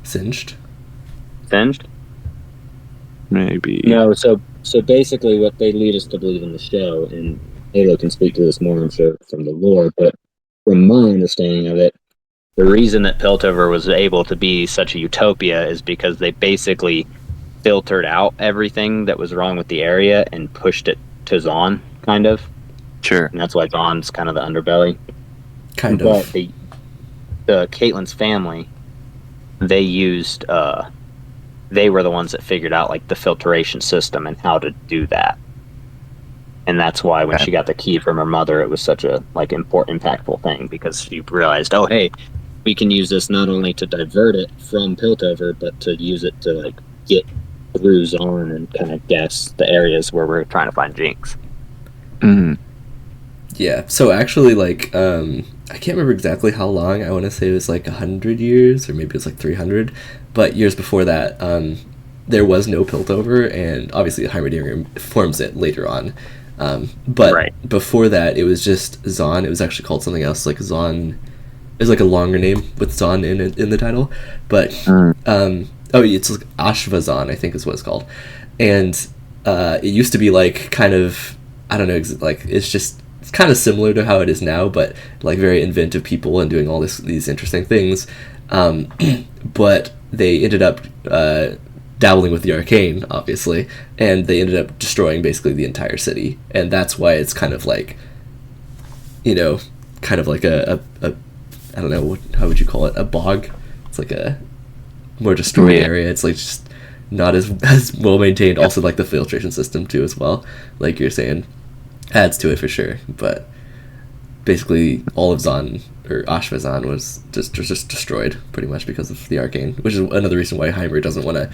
Singed. Singed? maybe? No. So basically, what they lead us to believe in the show, and Halo can speak to this more, I'm sure, from the lore, but from my understanding of it, the reason that Piltover was able to be such a utopia is because they basically filtered out everything that was wrong with the area and pushed it to Zon, kind of. Sure. And that's why Zon's kind of the underbelly. Kind But of. the Caitlyn's family, they used they were the ones that figured out like the filtration system and how to do that. And that's why when she got the key from her mother, it was such a like impactful thing, because she realized, oh hey, we can use this not only to divert it from Piltover, but to use it to like get through Zon and kind of guess the areas where we're trying to find Jinx. Mm. Yeah. So actually, like, I can't remember exactly how long. I want to say it was like 100 years, or maybe it was like 300. But years before that, there was no Piltover, and obviously Heimerdinger forms it later on. But Right. before that, it was just Zon. It was actually called something else, like Zon. It was like a longer name with Zon in the title. But it's like Ashvazon, I think is what it's called. And it used to be like kind of, I don't know, like it's kind of similar to how it is now, but like very inventive people and doing all these interesting things. But they ended up dabbling with the arcane, obviously, and they ended up destroying basically the entire city. And that's why it's kind of like, kind of like a I don't know, how would you call it? A bog? It's like a more destroyed area. It's like just not as well maintained. Also, like the filtration system too, as well. Like you're saying, adds to it for sure. But basically, all of Zon or Ashvazan was just destroyed pretty much because of the arcane, which is another reason why Heimer doesn't want to,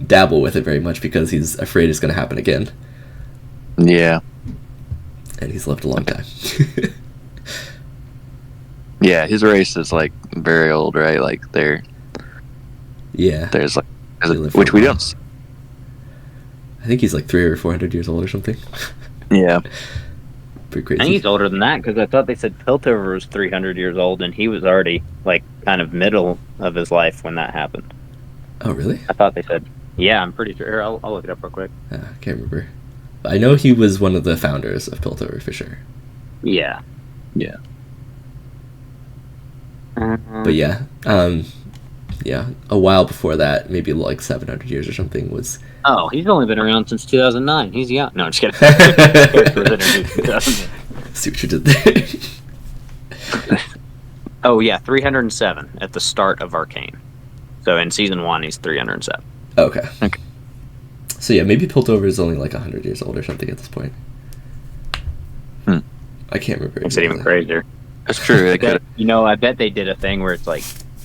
dabble with it very much, because he's afraid it's going to happen again. Yeah. And he's lived a long time. Yeah, his race is like very old, right? Like there's like, which we don't. I think he's like 300 or 400 years old or something. Yeah, pretty crazy. I think he's older than that, because I thought they said Piltover was 300 years old, and he was already like kind of middle of his life when that happened. Oh, really? I thought they said. Yeah, I'm pretty sure. I'll look it up real quick. I can't remember. I know he was one of the founders of Piltover for sure. Yeah. Yeah. But yeah, a while before that, maybe like 700 years or something, was. Oh, he's only been around since 2009. He's young. No, I'm just kidding. See what you did there. Oh yeah, 307 at the start of Arcane. So in season 1, he's 307. Okay. So yeah, maybe Piltover is only like 100 years old or something at this point. I can't remember. Makes it even crazier. That's true. I bet they did a thing where it's like,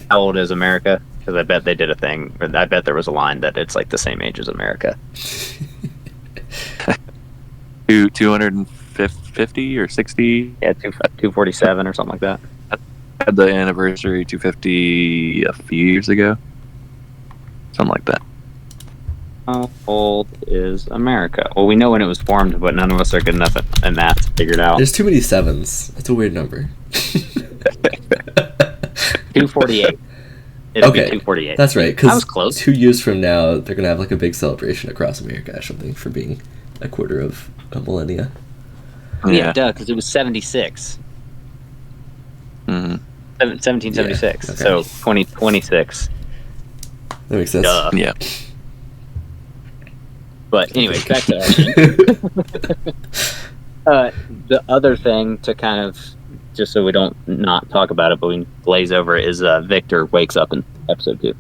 how old is America? Because I bet they did a thing. I bet there was a line that it's like the same age as America. 250 or 60? Yeah, 247 or something like that. I had the anniversary 250 a few years ago. Something like that. How old is America? Well, we know when it was formed, but none of us are good enough at math to figure it out. There's too many sevens. That's a weird number. 248. It'll be 248. That's right. I was close. 2 years from now, they're gonna have like a big celebration across America or something for being a quarter of a millennia. Yeah, duh, because it was 76. 1776. Yeah, okay. So 2026. That makes sense. Duh. Yeah. But anyway, back to Arcane. The other thing to kind of, just so we don't not talk about it, but we glaze over it, is Victor wakes up in episode 2.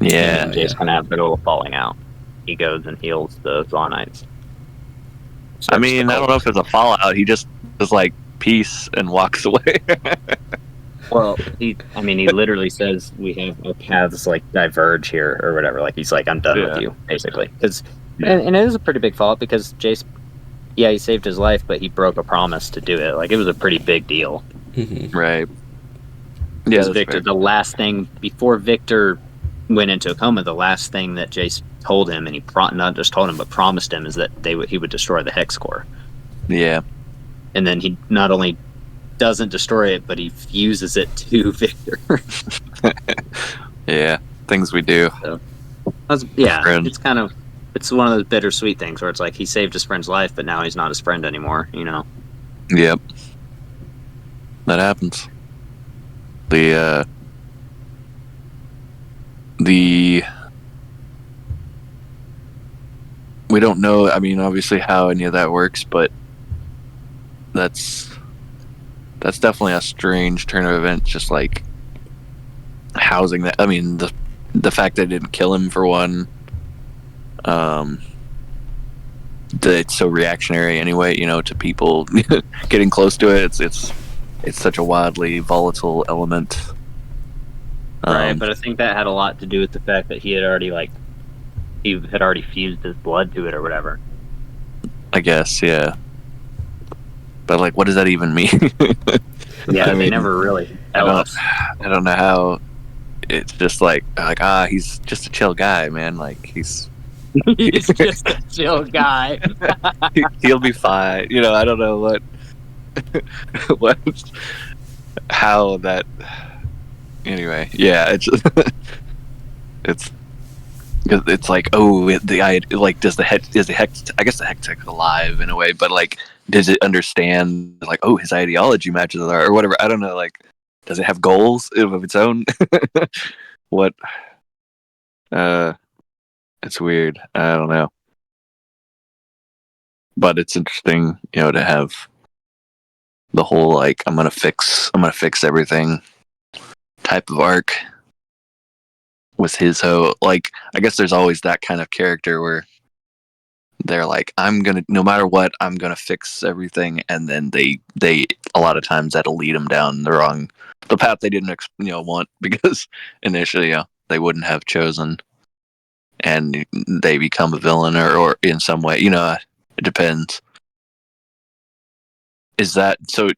Yeah. And Jace kind of have a little falling out. He goes and heals the Zonites. I mean, I don't know if it's a fallout. He just is like, peace, and walks away. Well, he literally says we have our paths like diverge here or whatever. Like he's like, I'm done with Yeah. you, basically. Because Yeah. and it is a pretty big fault because Jace, yeah, he saved his life, but he broke a promise to do it. Like it was a pretty big deal. Right. Yeah, Because that's Victor, fair. the last thing before Victor went into a coma, the last thing that Jace told him, and he not just told him, but promised him, is that he would destroy the hex core. Yeah. And then he not only doesn't destroy it, but he fuses it to Victor. Yeah. Things we do. So, yeah, Friend. it's one of those bittersweet things where it's like he saved his friend's life, but now he's not his friend anymore. You know. Yep. That happens. The we don't know, I mean, obviously how any of that works, but that's definitely a strange turn of events, just like housing that. I mean, the fact they didn't kill him for one, that it's so reactionary anyway, to people getting close to it. It's such a wildly volatile element. Right, but I think that had a lot to do with the fact that he had already fused his blood to it or whatever. I guess, yeah. But like, what does that even mean? Yeah, I they mean, never really tell us. I don't know how. It's just like he's just a chill guy, man. Like he's He's just a chill guy. he'll be fine. I don't know what what how that. Anyway, yeah, it's like, does the hex, I guess the hex alive in a way, but like, does it understand like, oh, his ideology matches with or whatever? I don't know. Like, does it have goals of its own? What? It's weird. I don't know, but it's interesting, to have the whole like, I'm gonna fix everything type of arc with his like, I guess there's always that kind of character where they're like, I'm gonna, no matter what, I'm gonna fix everything, and then they a lot of times that'll lead them down the path they didn't want, because initially they wouldn't have chosen, and they become a villain or in some way, it depends. Is that so?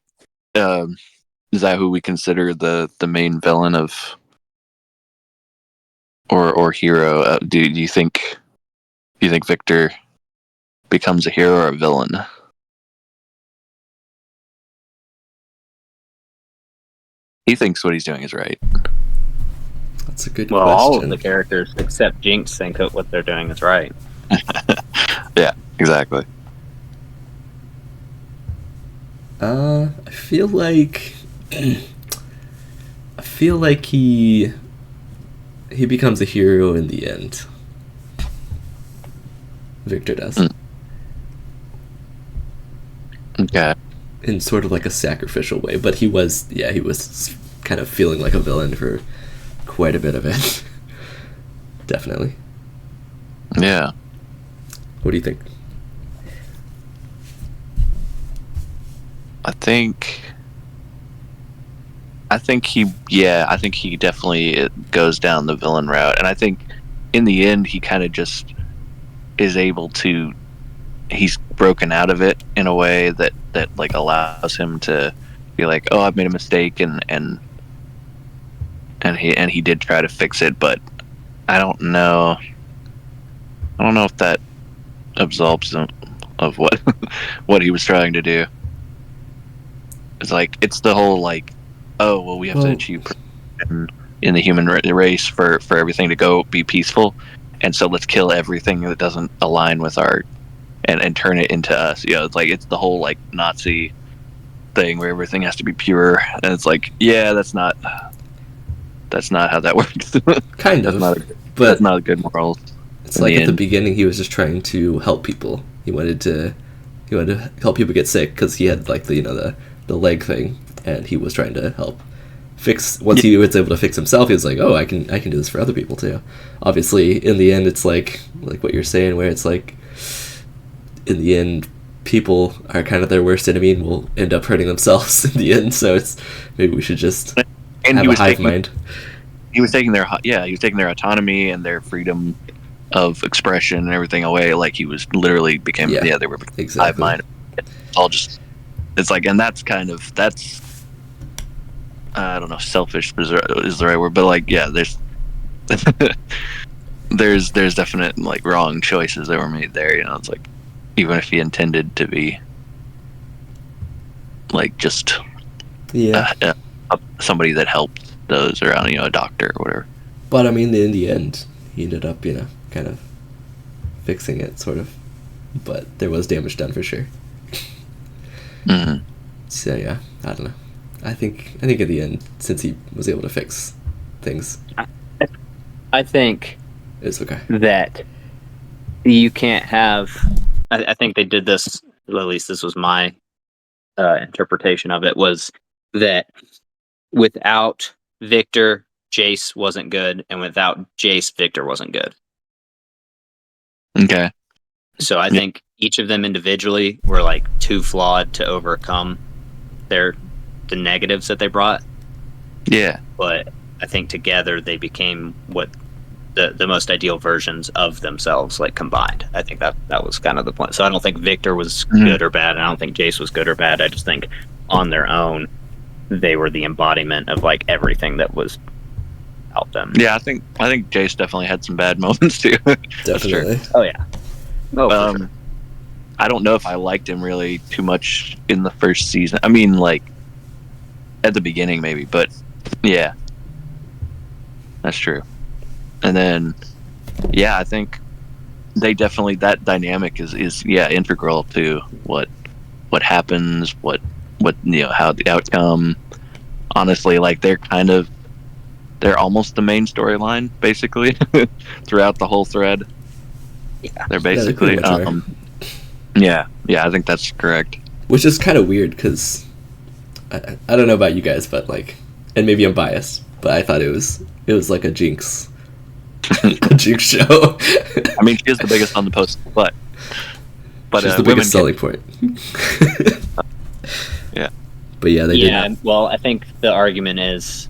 Is that who we consider the main villain of, or hero? Do you think Victor becomes a hero or a villain? He thinks what he's doing is right. That's a good Well, question. all of the characters except Jinx think that what they're doing is right. Yeah, exactly. I feel like he becomes a hero in the end. Victor does. Okay. In sort of like a sacrificial way, but he was kind of feeling like a villain for quite a bit of it. Definitely. Yeah. What do you think? I think he definitely goes down the villain route, and I think in the end he kind of just is able to. He's broken out of it in a way that like allows him to be like, oh, I've made a mistake, and he did try to fix it, but I don't know if that absolves him of what what he was trying to do. It's like, it's the whole like, oh well, we have to achieve in the human race for everything to go be peaceful, and so let's kill everything that doesn't align with our and turn it into us. It's like, it's the whole like Nazi thing where everything has to be pure, and it's like, yeah, that's not how that works. Kind of, but that's not a good moral. It's like at the beginning he was just trying to help people. He wanted to help people get sick because he had like the leg thing, and he was trying to help fix. Once he was able to fix himself, he was like, oh, I can do this for other people too. Obviously, in the end, it's like what you're saying, where it's like, in the end, people are kind of their worst enemy and will end up hurting themselves in the end. So it's maybe we should just and have a hive mind. he was taking their autonomy and their freedom of expression and everything away. Like he was literally became they were hive Exactly. mind. All just it's like, and that's I don't know, selfish is the right word, but like there's there's definite like wrong choices that were made there. You know, it's like even if he intended to be like just somebody that helped those around, a doctor or whatever. But I mean, in the end, he ended up, kind of fixing it, sort of. But there was damage done for sure. Mm-hmm. So yeah, I don't know. I think at the end, since he was able to fix things, I think it's okay. that you can't have. I think they did this. At least this was my interpretation of it. Was that without Victor, Jace wasn't good, and without Jace, Victor wasn't good. Okay. So I think each of them individually were like too flawed to overcome the negatives that they brought. Yeah. But I think together they became what the most ideal versions of themselves, like combined. I think that was kind of the point. So I don't think Victor was good or bad, and I don't think Jace was good or bad. I just think on their own they were the embodiment of like everything that was out them. Yeah, I think Jace definitely had some bad moments too. Definitely. Oh yeah. Oh, for sure. I don't know if I liked him really too much in the first season. I mean, like at the beginning maybe, but yeah, that's true. And then, yeah, I think they definitely, that dynamic is integral to what happens, what how the outcome. Honestly, like they're almost the main storyline basically throughout the whole thread. Yeah, they're basically yeah, I think that's correct. Which is kind of weird because I don't know about you guys, but like, and maybe I'm biased, but I thought it was like a Jinx show. I mean, she is the biggest on the post, but she's the biggest selling point. Yeah, but yeah, they did. Well, I think the argument is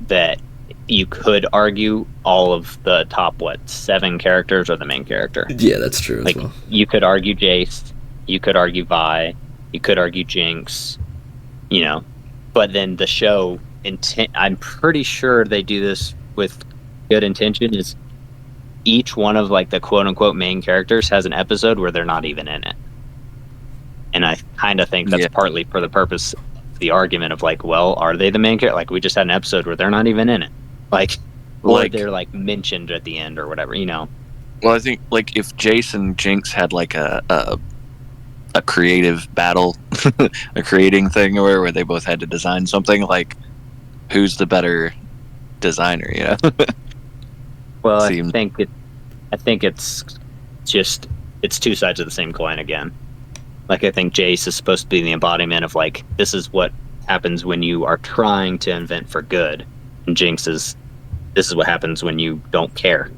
that you could argue all of the top 7 characters are the main character. Yeah, that's true like, as well. You could argue Jace, you could argue Vi, you could argue Jinx, but then the show I'm pretty sure they do this with good intention, is each one of like the quote unquote main characters has an episode where they're not even in it. And I kind of think that's partly for the purpose of the argument of like, well, are they the main character? Like, we just had an episode where they're not even in it. Or they're like mentioned at the end or whatever, Well, I think like if Jace and Jinx had like a creative battle, a creating thing, where they both had to design something, like who's the better designer, Well, I think it's just it's two sides of the same coin again. Like, I think Jace is supposed to be the embodiment of like, this is what happens when you are trying to invent for good, and Jinx is this is what happens when you don't care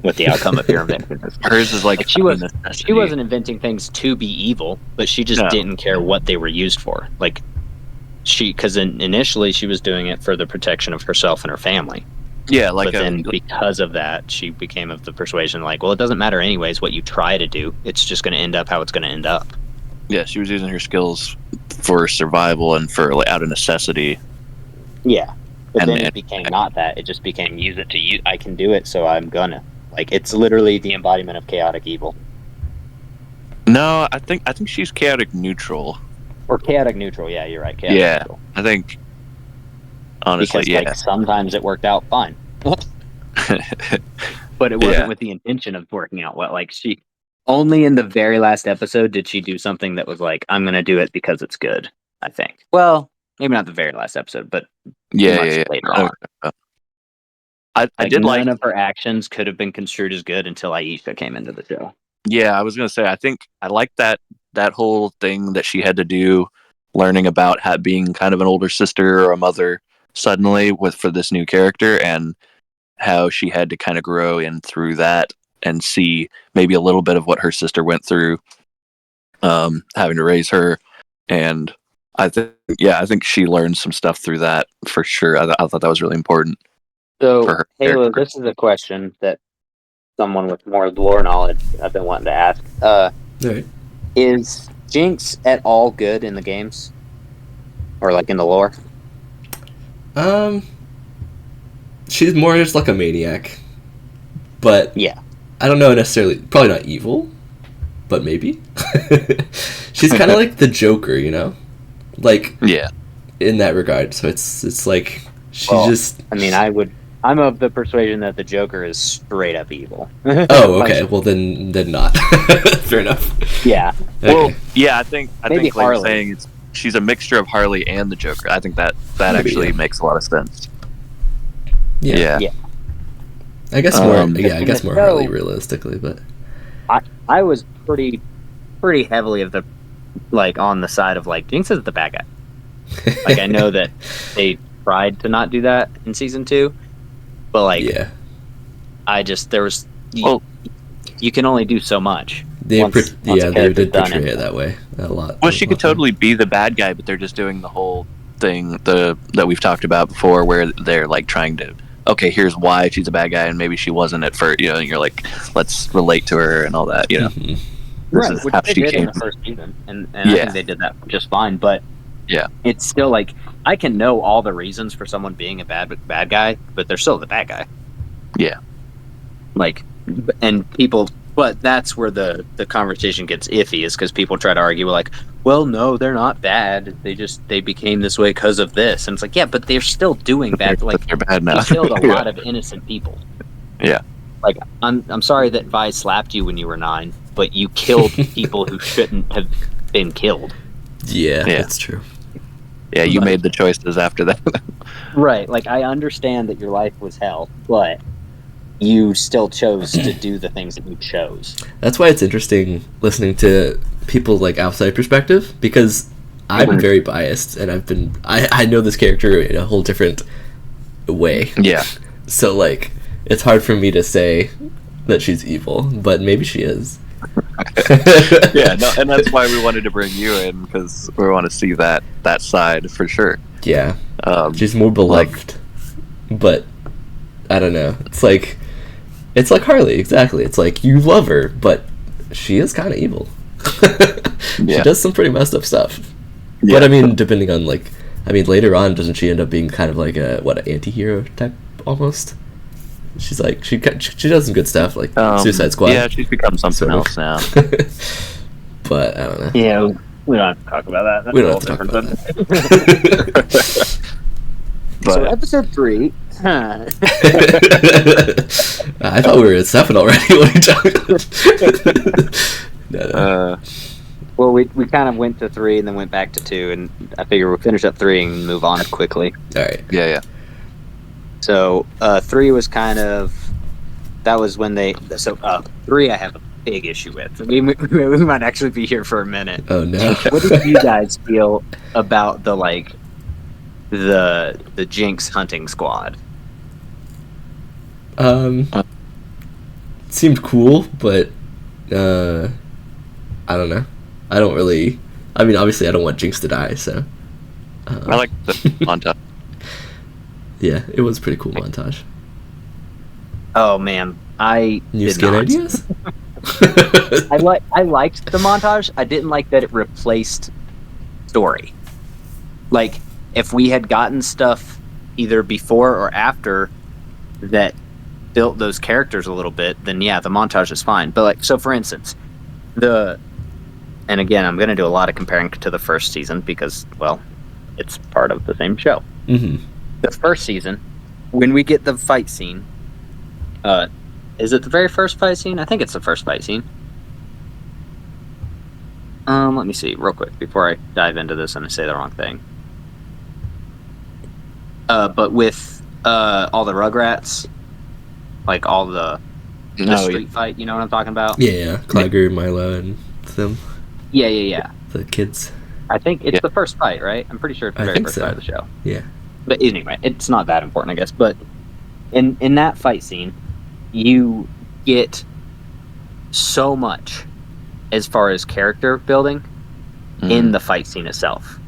what the outcome of your invention is. Hers is like she wasn't inventing things to be evil, but she just didn't care what they were used for. Like, because initially she was doing it for the protection of herself and her family. Yeah, like, but then because of that, she became of the persuasion like, well, it doesn't matter anyways what you try to do. It's just going to end up how it's going to end up. Yeah, she was using her skills for survival and for like, out of necessity. Yeah, but then it became not that. It just became use it to use. I can do it, so I'm gonna. Like, it's literally the embodiment of chaotic evil. No, I think she's chaotic neutral. Or chaotic neutral. Yeah, you're right. Chaotic neutral. I think. Honestly, because, like, sometimes it worked out fine, but it wasn't with the intention of working out well. Like, she only in the very last episode did she do something that was like, I'm gonna do it because it's good. I think. Well, maybe not the very last episode, but later on. I did none of her actions could have been construed as good until Aisha came into the show. Yeah, I was gonna say, I think I like that whole thing that she had to do, learning about being kind of an older sister or a mother suddenly for this new character, and how she had to kind of grow in through that and see maybe a little bit of what her sister went through, having to raise her, and I think she learned some stuff through that for sure. I thought that was really important for So, her Halo, character. this is a question that someone with more lore knowledge I've been wanting to ask. All right. Is Jinx at all good in the games? Or, like, in the lore? Um, she's more just like a maniac, but Yeah. I don't know necessarily. Probably not evil, but maybe. She's kind of like the Joker, you know, like Yeah. in that regard. So it's like she Well, just. I mean, I'm of the persuasion that the Joker is straight up evil. Oh, Like, okay. Well, then not. Fair enough. yeah. Well, Okay. yeah, I Maybe think like you're Harley. saying, she's a mixture of Harley and the Joker. I think that Maybe, actually yeah. makes a lot of sense. Yeah. Yeah. I guess more. Um, Yeah, I In guess the more show- Harley realistically, but I was pretty heavily of the, like, on the side of, like, Jinx is the bad guy. Like, I know that they tried to not do that in season 2, but, like, yeah, there was, Well- you can only do so much. they once a they character's did done portray it. it that way a lot. well, she could totally be the bad guy, but they're just doing the whole thing that we've talked about before, where they're like trying to, okay, here's why she's a bad guy, and maybe she wasn't at first, you know. And you're like, let's relate to her and all that, you know. Mhm. This Right, is which how they she did in came. the first season, and I Yeah. think they did that just fine. But Yeah. it's still like I can know all the reasons for someone being a bad guy, but they're still the bad guy. Yeah. Like, and people, but that's where the conversation gets iffy, is because people try to argue like, well, no, they're not bad. They became this way because of this, and it's like, yeah, but they're still doing bad. Like, They're bad now. you killed a Yeah. lot of innocent people. Yeah. Like, I'm sorry that Vi slapped you when you were 9, but you killed people who shouldn't have been killed. Yeah, Yeah. that's true. Yeah, you made the choices after that. Right. Like, I understand that your life was hell, but you still chose to do the things that you chose. That's why it's interesting listening to people like outside perspective, because I'm Mhm. very biased and I know this character in a whole different way. Yeah. So like it's hard for me to say that she's evil, but maybe she is. Yeah, no, and that's why we wanted to bring you in, because we want to see that side for sure. Yeah. She's more like- beloved. But I don't know. It's like Harley, exactly. It's like you love her, but she is kind of evil. She Yeah. does some pretty messed up stuff. Yeah. But I mean, depending on later on, doesn't she end up being kind of like an anti-hero type almost? She's like she does some good stuff like Suicide Squad. Yeah, she's become something sort of. else now. But I don't know. Yeah, we don't have to talk about that. That's We don't a have to whole talk different about thing. But So episode 3. I thought we were at 7 already. What are you talking about? No. Well, we kind of went to 3 and then went back to 2, and I figure we'll finish up 3 and move on quickly. All right. yeah. So 3 was kind of, that was when they, so 3 I have a big issue with. We might actually be here for a minute. Oh no. What did you guys feel about the Jinx hunting squad? Seemed cool, but I don't know. I don't really. I mean, obviously, I don't want Jinx to die, so. I like the montage. Yeah, it was a pretty cool montage. Oh man, I New did skin not. ideas? I liked the montage. I didn't like that it replaced story. Like, if we had gotten stuff either before or after that built those characters a little bit, then yeah, the montage is fine. But like, so for instance, and again, I'm going to do a lot of comparing to the first season because, well, it's part of the same show. Mm-hmm. The first season, when we get the fight scene, is it the very first fight scene? I think it's the first fight scene. Let me see real quick before I dive into this and I say the wrong thing. But with all the Rugrats, like all the street fight, you know what I'm talking about? Yeah, Clagger, Milo, and them, Yeah. the kids. I think it's the first fight, right? I'm pretty sure it's the I very think first so. fight of the show. Yeah. But anyway, it's not that important, I guess. But in that fight scene, you get so much as far as character building in the fight scene itself.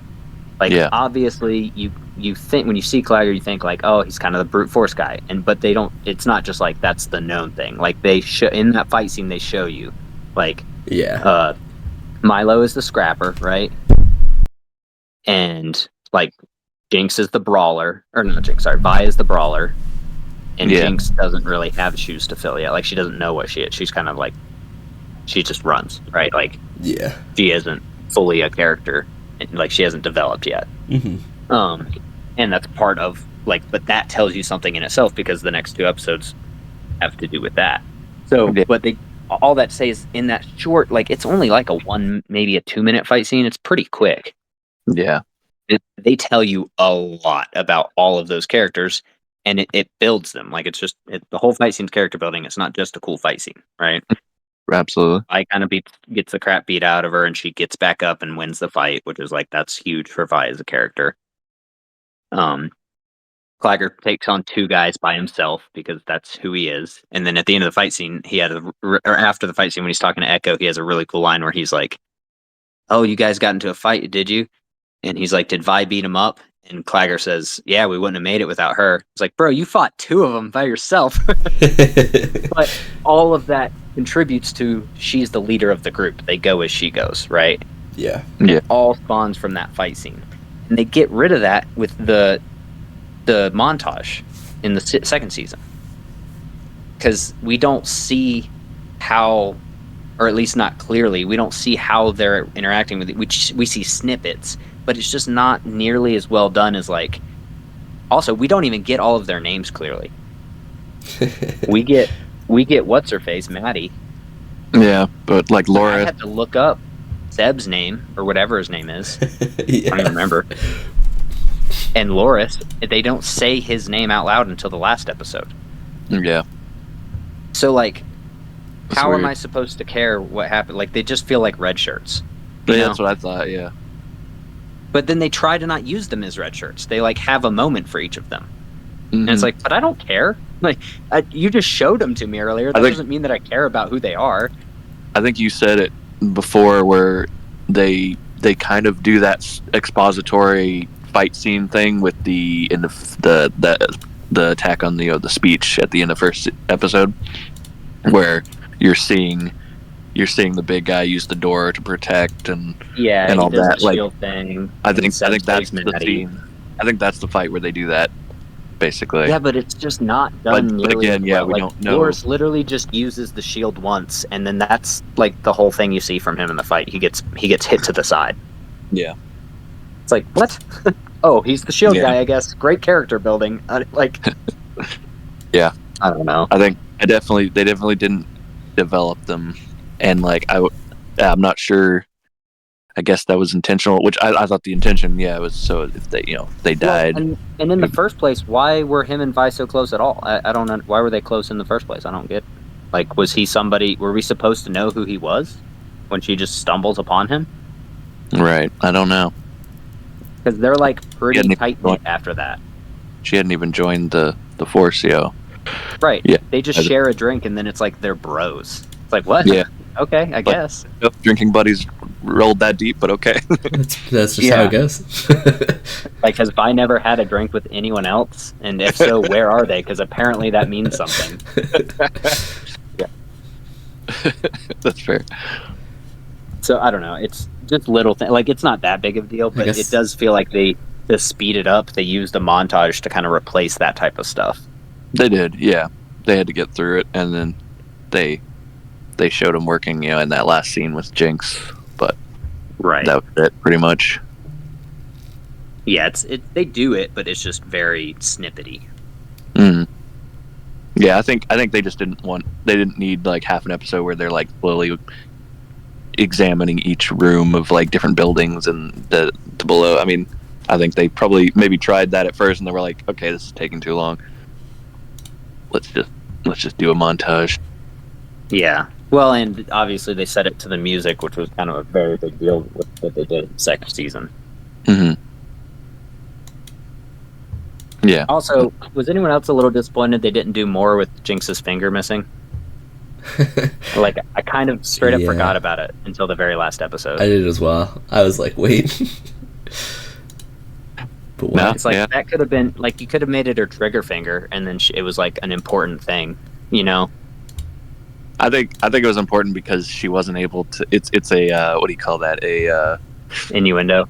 Like, Yeah. obviously, you think when you see Claggor, you think like, oh, he's kind of the brute force guy, but they don't. It's not just like that's the known thing. Like they show in that fight scene, they show you like, Yeah. Milo is the scrapper, right? And like Jinx is the brawler, or not Jinx, sorry, Vi is the brawler, and Yeah. Jinx doesn't really have shoes to fill yet. Like she doesn't know what she is. She's kind of like she just runs, right? Like Yeah. she isn't fully a character, like she hasn't developed yet. And that's part of like, but that tells you something in itself because the next 2 episodes have to do with that. So, Yeah. but all that to say is in that short, like it's only like a 1, maybe a 2-minute fight scene. It's pretty quick. Yeah. They tell you a lot about all of those characters, and it builds them. Like it's just the whole fight scene's character building. It's not just a cool fight scene, right? Absolutely. Vi kind of gets the crap beat out of her, and she gets back up and wins the fight, which is like that's huge for Vi as a character. Claggor takes on 2 guys by himself because that's who he is. And then at the end of the fight scene, or after the fight scene when he's talking to Echo, he has a really cool line where he's like, "Oh, you guys got into a fight, did you?" And he's like, "Did Vi beat him up?" And Claggor says, "Yeah, we wouldn't have made it without her." It's like, bro, you fought 2 of them by yourself. But all of that contributes to she's the leader of the group. They go as she goes, right? Yeah. And it all spawns from that fight scene. And they get rid of that with the montage in the second season. Because we don't see how, or at least not clearly, we don't see how they're interacting with it. We see snippets, but it's just not nearly as well done as like. Also, we don't even get all of their names clearly. we get what's her face, Maddie. Yeah, but like Laura, I had to look up Seb's name or whatever his name is. Yeah. I don't even remember. And Loris, they don't say his name out loud until the last episode. Yeah. So like, That's how weird. am I supposed to care what happened? Like they just feel like red shirts. Yeah, know? that's what I thought. Yeah. But then they try to not use them as red shirts. They like have a moment for each of them. Mm-hmm. And it's like, but I don't care. Like you just showed them to me earlier. That doesn't mean that I care about who they are. I think you said it before, where they kind of do that expository fight scene thing with the attack on the speech at the end of first episode, where you're seeing the big guy use the door to protect and and all that. Like shield thing. I think that's the Maddie. scene. I think that's the fight where they do that. Basically. Yeah, but it's just not done But nearly again, as yeah, well. we Like, don't know. Loris literally just uses the shield once, and then that's like the whole thing you see from him in the fight. He gets hit to the side. Yeah. It's like, what? Oh, he's the shield Yeah. guy, I guess. Great character building. Like, Yeah. I don't know. I think they definitely didn't develop them, and like I'm not sure. I guess that was intentional, which I thought the intention, was so if they died. Well, and in the first place, why were him and Vi so close at all? I don't know. Why were they close in the first place? I don't get. Like, was he somebody? Were we supposed to know who he was when she just stumbles upon him? Right. I don't know. Because they're like pretty Yeah, tight knit after that. She hadn't even joined the force, Right. Yeah. They just share a drink, and then it's like they're bros. It's like, what? Yeah. Okay, I guess. Drinking buddies rolled that deep, but okay. That's just how it goes. Like, has Vi never had a drink with anyone else? And if so, where are they? Because apparently that means something. That's fair. So, I don't know. It's just little things. Like, it's not that big of a deal, but it does feel like to speed it up, they used a montage to kind of replace that type of stuff. They did, yeah. They had to get through it, and then they showed him working, in that last scene with Jinx, but right, that was it, pretty much. Yeah, they do it, but it's just very snippety. Mm. Yeah, I think they just didn't need like half an episode where they're like slowly examining each room of like different buildings and the below. I mean, I think they probably maybe tried that at first, and they were like, okay, this is taking too long. Let's just do a montage. Yeah. Well, and obviously they set it to the music, which was kind of a very big deal with what they did in the second season. Mm-hmm. Yeah. Also, was anyone else a little disappointed they didn't do more with Jinx's finger missing? Like, I kind of straight up forgot about it until the very last episode. I did as well. I was like, wait. But No, why? It's like yeah. that could have been like you could have made it her trigger finger, and then it was like an important thing, you know? I think it was important because she wasn't able to. It's a what do you call that? Innuendo or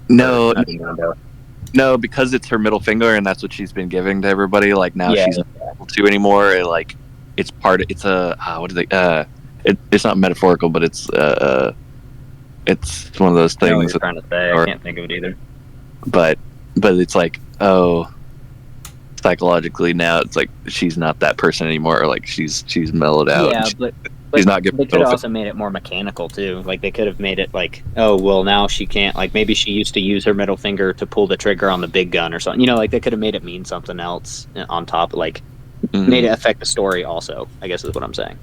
No, not innuendo. no, because it's her middle finger and that's what she's been giving to everybody. Like now Yeah, she's not able to anymore. Like it's part. It's a what is it? It's not metaphorical, but it's one of those I know what things. you're trying to say. I Or, can't think of it either. but it's like psychologically now it's like she's not that person anymore. Or like she's mellowed out. Yeah, And but she's not giving they could middle have finger. also made it more mechanical too. Like they could have made it like, oh well, now she can't. Like maybe she used to use her middle finger to pull the trigger on the big gun or something. You know, like they could have made it mean something else on top. Like made it affect the story also. I guess is what I'm saying.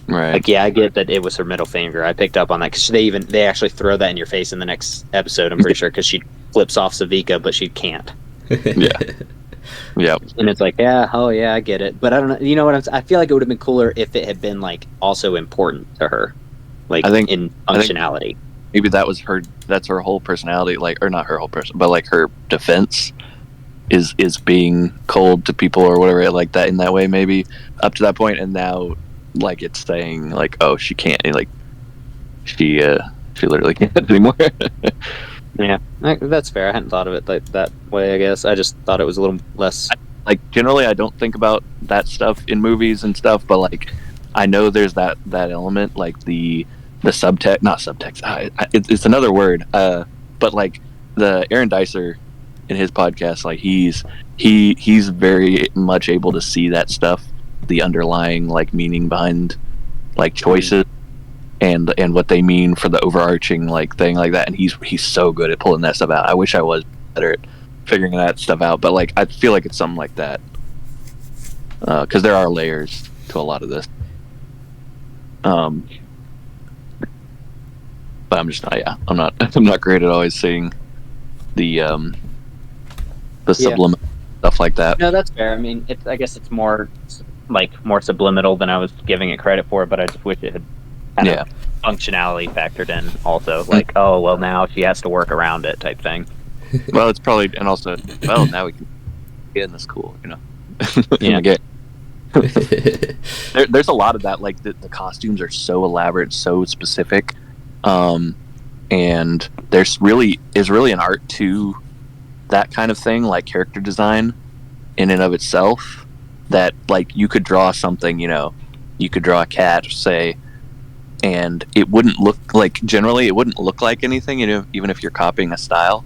Right. Like yeah, I get that it was her middle finger. I picked up on that because they actually throw that in your face in the next episode. I'm pretty sure because she flips off Savika, but she can't. Yeah. Yeah. And it's like, yeah, oh yeah, I get it. But I don't know. You know what? I feel like it would have been cooler if it had been like also important to her, like I think- in I think- functionality. Maybe that's her whole personality, like, or not her whole person, but like her defense is being cold to people or whatever, like that in that way, maybe up to that point, and now like it's saying like, oh, she can't, like she literally can't anymore. Yeah, that's fair. I hadn't thought of it like that way. I guess I just thought it was a little less. Like generally, I don't think about that stuff in movies and stuff, but like I know there's that element, like the subtext, not subtext. It's another word, but like the Aaron Dicer in his podcast, like he's very much able to see that stuff, the underlying like meaning behind like choices and what they mean for the overarching like thing like that, and he's so good at pulling that stuff out. I wish I was better at figuring that stuff out, but like I feel like it's something like that because there are layers to a lot of this. But I'm just not. Yeah, I'm not. I'm not great at always seeing the subliminal stuff like that. No, that's fair. I mean, I guess it's more more subliminal than I was giving it credit for. But I just wish it had kind of functionality factored in also. Like, oh well, now she has to work around it type thing. Well, it's probably, and also, well, now we can get in this cool, you know. Yeah. There's a lot of that. Like the costumes are so elaborate, so specific, and there's really an art to that kind of thing, like character design in and of itself. That like you could draw something, you know, you could draw a cat, say, and it wouldn't look like generally it wouldn't look like anything, you know, even if you're copying a style.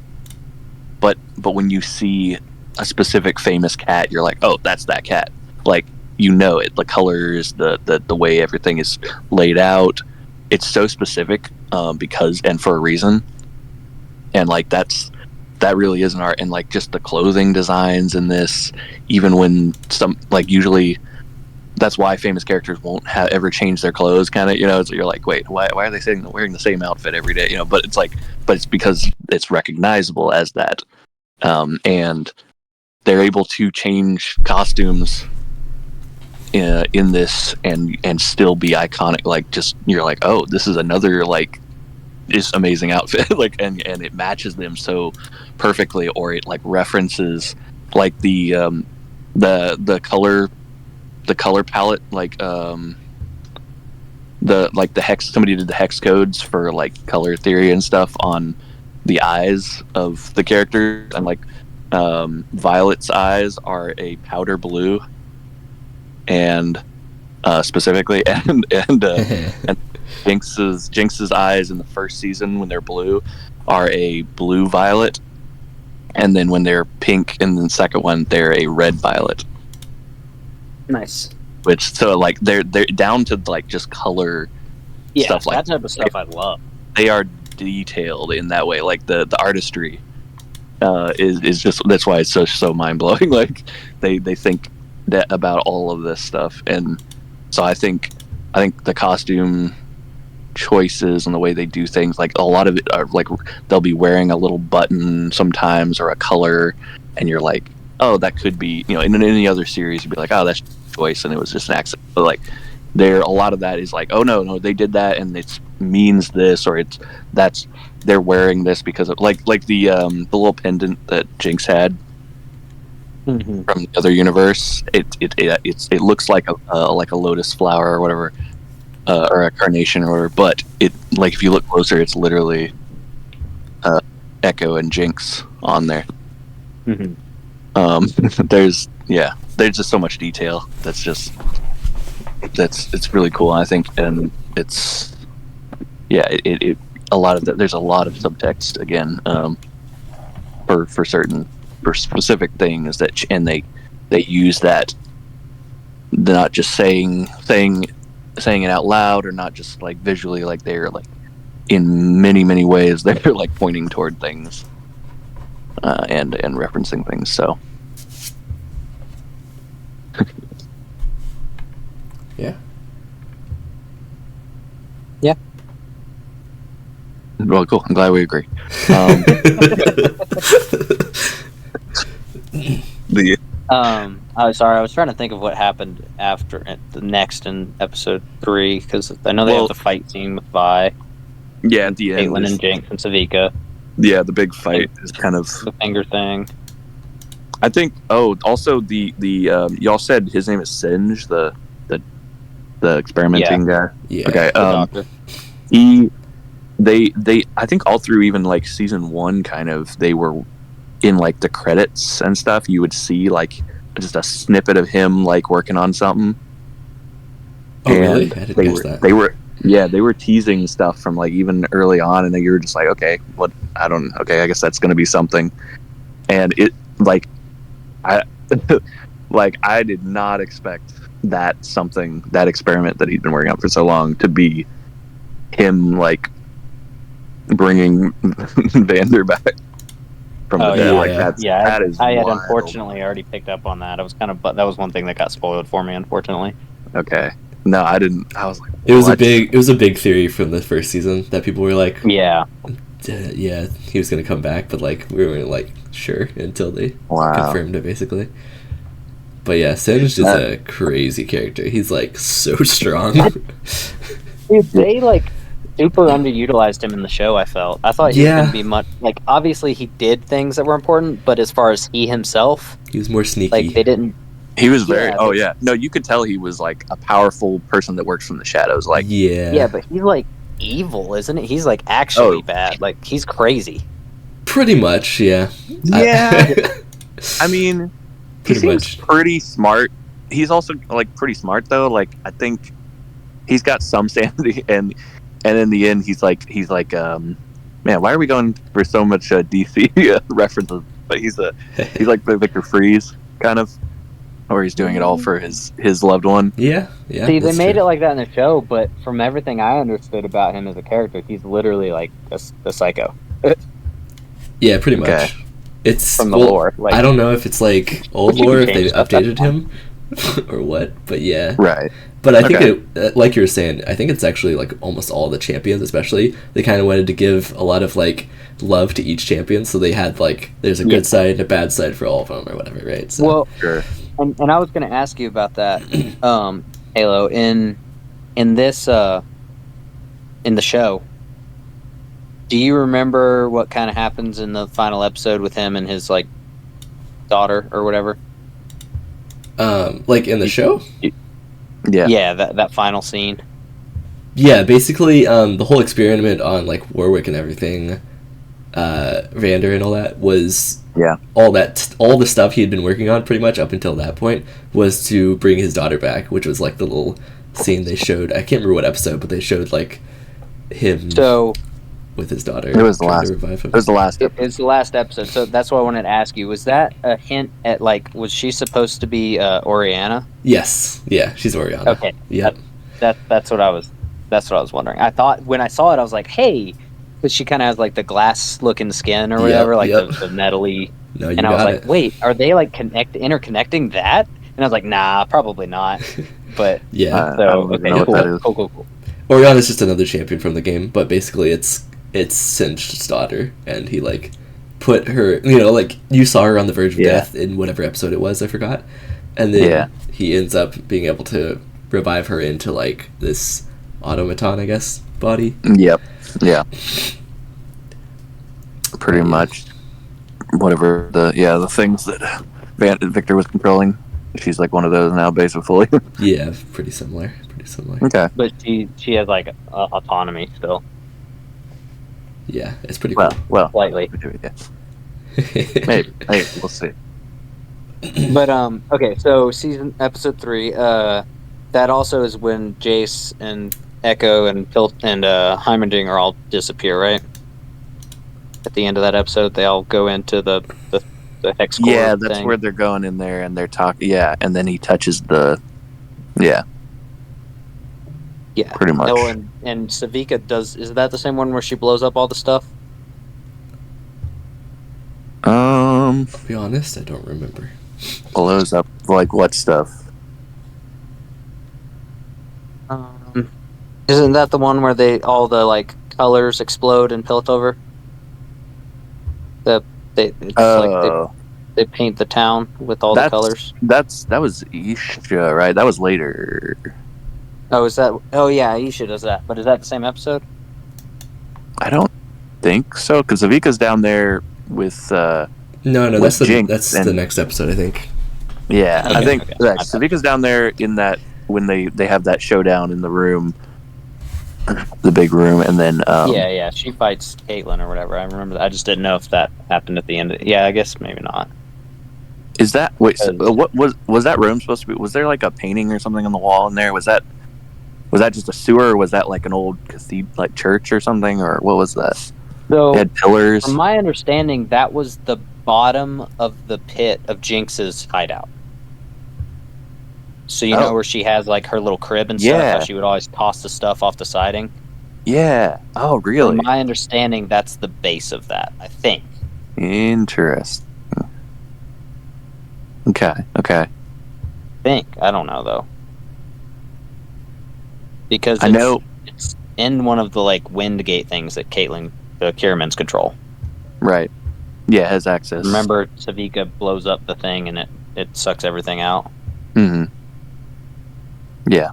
But when you see a specific famous cat, you're like, oh, that's that cat. Like, you know it. The colors, the way everything is laid out, it's so specific because and for a reason. And like that really is an art. And like just the clothing designs in this, even when some like usually that's why famous characters won't ever change their clothes, kind of, you know. So you're like, wait, why are they wearing the same outfit every day, you know? But it's because it's recognizable as that, and they're able to change costumes in this and still be iconic. Like just you're like, oh, this is another like this amazing outfit, like and it matches them so perfectly, or it like references like the color palette, like the hex, somebody did the hex codes for like color theory and stuff on the eyes of the characters, and like Violet's eyes are a powder blue, and specifically and Jinx's eyes in the first season when they're blue are a blue violet, and then when they're pink in the second one they're a red violet. Nice. Which so like they're down to like just color stuff like that type of stuff I love. they are detailed in that way. Like the artistry is just, that's why it's so mind blowing. Like they think that about all of this stuff, and so I think the costume choices and the way they do things, like a lot of it are like they'll be wearing a little button sometimes or a color, and you're like, oh, that could be, you know, in any other series you'd be like, oh, that's choice and it was just an accident. But like a lot of that is like, oh no, they did that and it's means this, or that's they're wearing this because of like the little pendant that Jinx had Mm-hmm. from the other universe. It looks like a lotus flower or whatever, or a carnation or whatever. But it, like, if you look closer, it's literally Echo and Jinx on there. Mm-hmm. There's just so much detail it's really cool. I think, and it's it a lot of there's a lot of subtext again, for specific things and they use that, not just saying it out loud, or not just like visually, like they're like in many ways they're like pointing toward things, and referencing things. So Yeah. Yeah. Well, cool. I'm glad we agree. I was sorry. I was trying to think of what happened after the next in episode 3, because I know they have the fight scene with Vi, at the end, Caitlyn and Jinx and Savika. Yeah, the big fight is kind of the finger thing. I think. Oh, also the y'all said his name is Singe, the experimenting guy. Yeah. Okay. The doctor. They I think all through even like season 1, kind of, they were in like the credits and stuff. You would see like just a snippet of him like working on something. Oh, really? I didn't guess that. They were teasing stuff from like even early on, and then you were just like, okay, I guess that's going to be something. And it, like, I I did not expect that experiment that he'd been working on for so long to be him like bringing Vander back from the dead. Yeah. Like that is I had wild. unfortunately already picked up on that. I was that was one thing that got spoiled for me, unfortunately. Okay. No, I didn't. I was like, it was a big theory from the first season that people were like, yeah, he was gonna come back, but like we were like sure until they confirmed it, basically. But yeah, Singe is a crazy character. He's like so strong. Dude, they like super underutilized him in the show. I thought he was gonna be much, like, obviously he did things that were important, but as far as he himself, he was more sneaky. like they didn't. He was very. No, you could tell he was like a powerful person that works from the shadows. Like, yeah, but he's like evil, isn't it? He's like actually bad. Like, he's crazy. Pretty much, yeah. Yeah. I mean, he seems pretty smart. He's also like pretty smart though. Like, I think he's got some sanity, and in the end, he's like, man, why are we going for so much DC references? But he's like the Victor Freeze kind of. Or he's doing it all for his loved one. Yeah. See, they made it like that in the show, but from everything I understood about him as a character, he's literally like a psycho. Yeah, pretty much. Okay. It's from the lore. Like, I don't know if it's like old lore, if they updated him, or what. But yeah, right. But I think it, like you were saying, I think it's actually like almost all the champions, especially they kind of wanted to give a lot of like love to each champion, so they had like there's a good side and a bad side for all of them or whatever, right? So. Well, sure. And I was going to ask you about that, Halo, in this in the show. Do you remember what kind of happens in the final episode with him and his like daughter or whatever? Like in the show? Yeah, that final scene. Yeah, basically, the whole experiment on like Warwick and everything, Vander and all that was all the stuff he had been working on pretty much up until that point was to bring his daughter back, which was like the little scene they showed. I can't remember what episode, but they showed like him with his daughter. It was the last. It was the last. It was the last episode. So that's what I wanted to ask you. Was that a hint at like, was she supposed to be Oriana? Yes. Yeah, she's Oriana. Okay. Yep. That's what I was. That's what I was wondering. I thought when I saw it, I was like, hey. But she kind of has like the glass-looking skin or whatever, like the metally. No, and I was like, wait, are they like interconnecting that? And I was like, nah, probably not. But yeah, so okay, cool. Oriana's just another champion from the game, but basically it's Singe's daughter, and he like put her, like you saw her on the verge of death in whatever episode it was, I forgot, and then he ends up being able to revive her into like this automaton, I guess. body. Yep. Yeah. Pretty Yeah. much. Whatever the things that Victor was controlling. She's like one of those now, basically. Yeah, pretty similar. Pretty similar. Okay. But she has like autonomy still, Yeah, it's pretty cool. Well. slightly. Yeah. Maybe. Hey, we'll see. But okay, so episode 3, that also is when Jace and Echo and Heimerdinger all disappear, right? At the end of that episode, they all go into the hex core Yeah, that's thing. where they're going in there and they're talking. Yeah, and then he touches the. Yeah. Yeah, Pretty much. Oh, and Savika is that the same one where she blows up all the stuff? To be honest, I don't remember. Blows up like what stuff? Isn't that the one where all the like colors explode in Piltover? They paint the town with all the colors. That was Isha, right? That was later. Oh, is that? Oh, yeah, Isha does that. But is that the same episode? I don't think so, because Savika's down there with. No, with that's Jinx that's and, the next episode, I think. Yeah, Okay, I think okay. Savika's down there in that when they have that showdown in the room, the big room, and then. Yeah, she fights Caitlyn or whatever. I remember that. I just didn't know if that happened at the end. Yeah, I guess maybe not. Is that so what was that room supposed to be? Was there like a painting or something on the wall in there? Was that just a sewer, or was that like an old cathedral, like church or something, or what was that? So, it had pillars. from my understanding, that was the bottom of the pit of Jinx's hideout. So you know where she has like her little crib and stuff. Yeah. How she would always toss the stuff off the siding. Yeah. Oh, really? From my understanding, that's the base of that. I think. Interesting. Okay. I don't know though. Because I know it's in one of the like wind gate things that Caitlyn, the Kiermans control. Right. Yeah, has access. Remember, Savika blows up the thing and it sucks everything out. Mm-hmm. Yeah.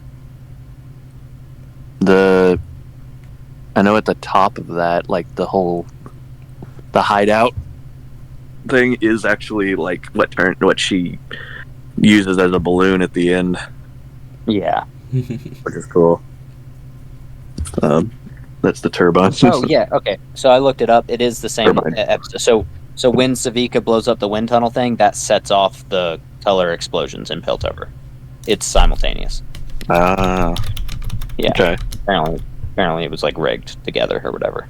I know at the top of that, like the hideout thing is actually like what she uses as a balloon at the end. Yeah. Which is cool. That's the turbine. Oh yeah, okay. So I looked it up. It is the same Turbine. episode. So when Savika blows up the wind tunnel thing, that sets off the color explosions in Piltover. It's simultaneous. Ah. Yeah. Okay. Apparently it was like rigged together or whatever.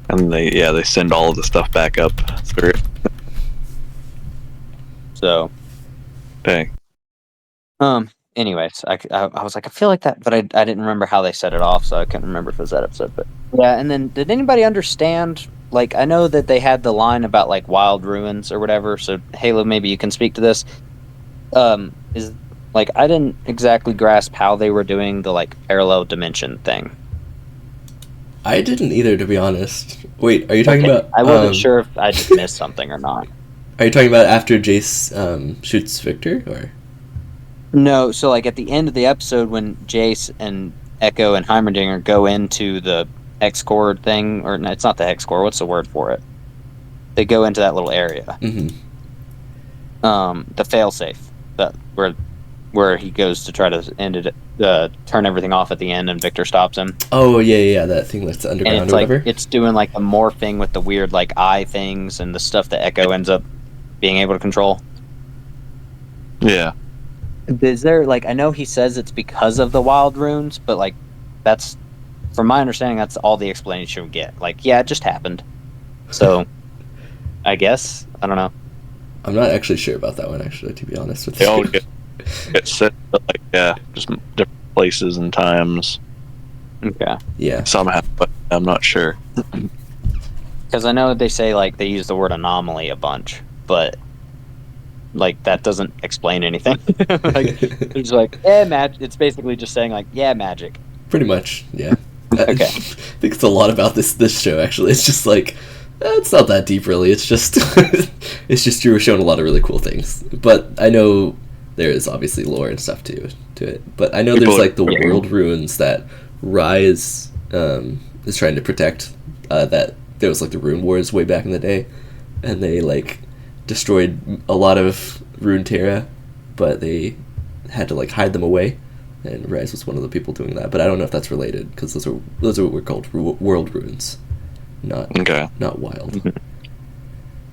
And they send all of the stuff back up through it. So. Dang. Anyways, I was like, I feel like that, but I didn't remember how they set it off, so I couldn't remember if it was that episode. But yeah, and then did anybody understand? Like, I know that they had the line about like wild ruins or whatever. So Halo, maybe you can speak to this. Is like I didn't exactly grasp how they were doing the like parallel dimension thing. I didn't either, to be honest. Wait, are you talking about? I wasn't sure if I just missed something or not. Are you talking about after Jace shoots Victor, or? No, so like at the end of the episode when Jace and Echo and Heimerdinger go into the hex core thing, or no, it's not the hex core. What's the word for it? They go into that little area. Mm-hmm. The failsafe, that where he goes to try to turn everything off at the end, and Victor stops him. Oh yeah, that thing that's underground And it's or like whatever. it's doing like the morphing with the weird like eye things and the stuff that Echo ends up being able to control. Yeah. Is there like I know he says it's because of the wild runes, but like that's from my understanding that's all the explanation we get. Like yeah, it just happened. So I guess I don't know. I'm not actually sure about that one, actually, to be honest with They all you. get set to, like just different places and times Okay. Yeah. somehow, but I'm not sure. Because I know they say like they use the word anomaly a bunch, but like that doesn't explain anything. Like it's like magic. It's basically just saying like magic. Pretty much, yeah. Okay. I think it's a lot about this show, actually. It's just like, it's not that deep, really. It's just it's just you were shown a lot of really cool things. But I know there is obviously lore and stuff to it. But I know there's like the world ruins that rise is trying to protect that there was like the Rune Wars way back in the day, and they like destroyed a lot of Runeterra, but they had to like hide them away, and Rise was one of the people doing that. But I don't know if that's related, because those are what were called world runes, not wild.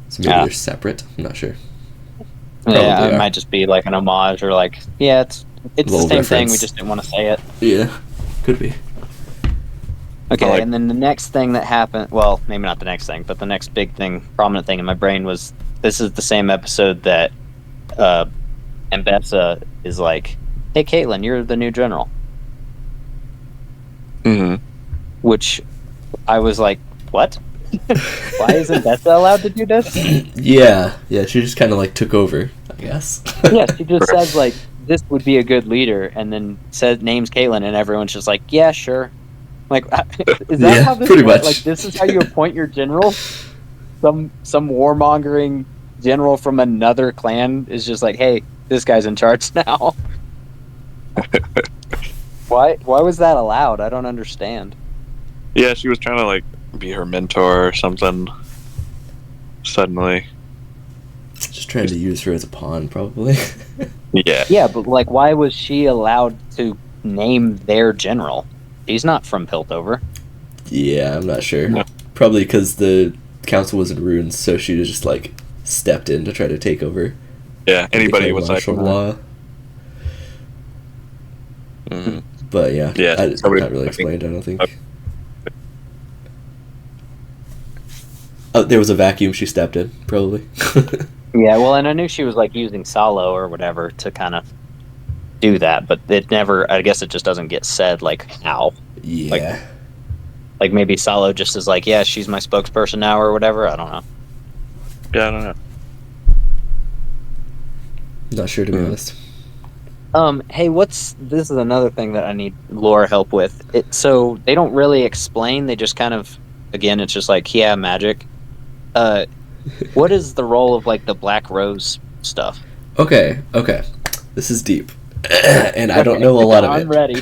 So maybe they're separate. I'm not sure. Yeah, it might just be like an homage, or like, yeah, it's the same reference. thing. We just didn't want to say it. Yeah, could be. Okay, and then the next thing that happened, well, maybe not the next thing, but the next big thing, prominent thing in my brain was, this is the same episode that Mbessa is like, hey, Caitlyn, you're the new general. Mm-hmm. Which I was like, what? Why isn't Mbessa allowed to do this? Yeah, she just kind of like took over, I guess. Yeah, she just says like, this would be a good leader, and then says names Caitlyn, and everyone's just like, yeah, sure. Like, is that how this pretty works? much. Like, this is how you appoint your general? Some warmongering general from another clan is just like, hey, this guy's in charge now. Why was that allowed? I don't understand. Yeah, she was trying to like be her mentor or something. Suddenly, Just trying to use her as a pawn, probably. yeah. Yeah, but like, why was she allowed to name their general? He's not from Piltover. Yeah, I'm not sure. No. Probably because the council was in ruins, so she just like stepped in to try to take over. Yeah, anybody Declare was like, martial law. But yeah, it's not really explained, I don't think. Oh, there was a vacuum she stepped in, probably. Yeah, well, and I knew she was like using Salo or whatever to kind of do that, but it never, I guess it just doesn't get said like how. Yeah. Like maybe Salo just is like, yeah, she's my spokesperson now or whatever. I don't know. Yeah, I don't know. Not sure, to be honest. Hey, this is another thing that I need lore help with. So they don't really explain, they just kind of, again, it's just like, yeah, magic. What is the role of like the Black Rose stuff? Okay. This is deep. And I don't know a lot of it. I'm ready.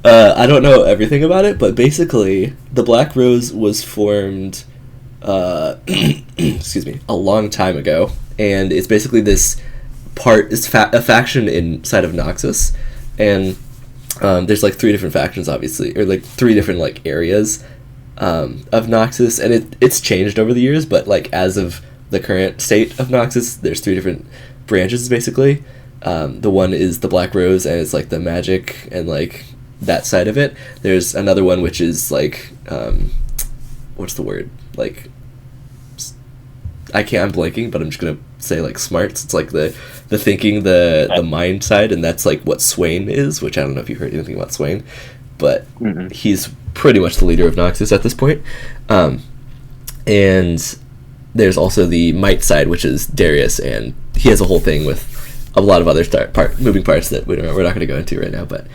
I don't know everything about it, but basically, the Black Rose was formed, excuse me, a long time ago, and it's basically this a faction inside of Noxus, and there's like 3 different factions, obviously, or like 3 different like areas of Noxus, and it's changed over the years, but like as of the current state of Noxus, there's 3 different branches basically. The one is the Black Rose, and it's like the magic and like that side of it. There's another one which is like what's the word, like I'm blanking, but I'm just gonna say like smarts. It's like the thinking, the mind side, and that's like what Swain is, which I don't know if you've heard anything about Swain, but he's pretty much the leader of Noxus at this point. And there's also the might side, which is Darius, and he has a whole thing with a lot of other moving parts that we're not going to go into right now. But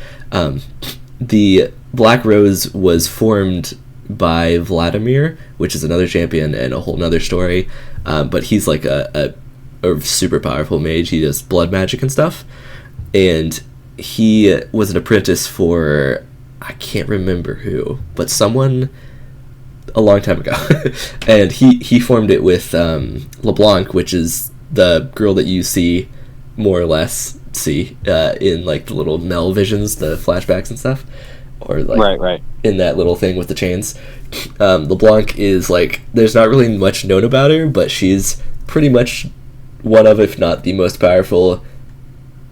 the Black Rose was formed by Vladimir, which is another champion and a whole nother story. But he's like a super powerful mage. He does blood magic and stuff. And he was an apprentice for, I can't remember who, but someone a long time ago. And he formed it with LeBlanc, which is the girl that you see, more or less see, in like the little Mel visions, the flashbacks and stuff. Or like right. In that little thing with the chains. LeBlanc is like, there's not really much known about her, but she's pretty much one of, if not the most powerful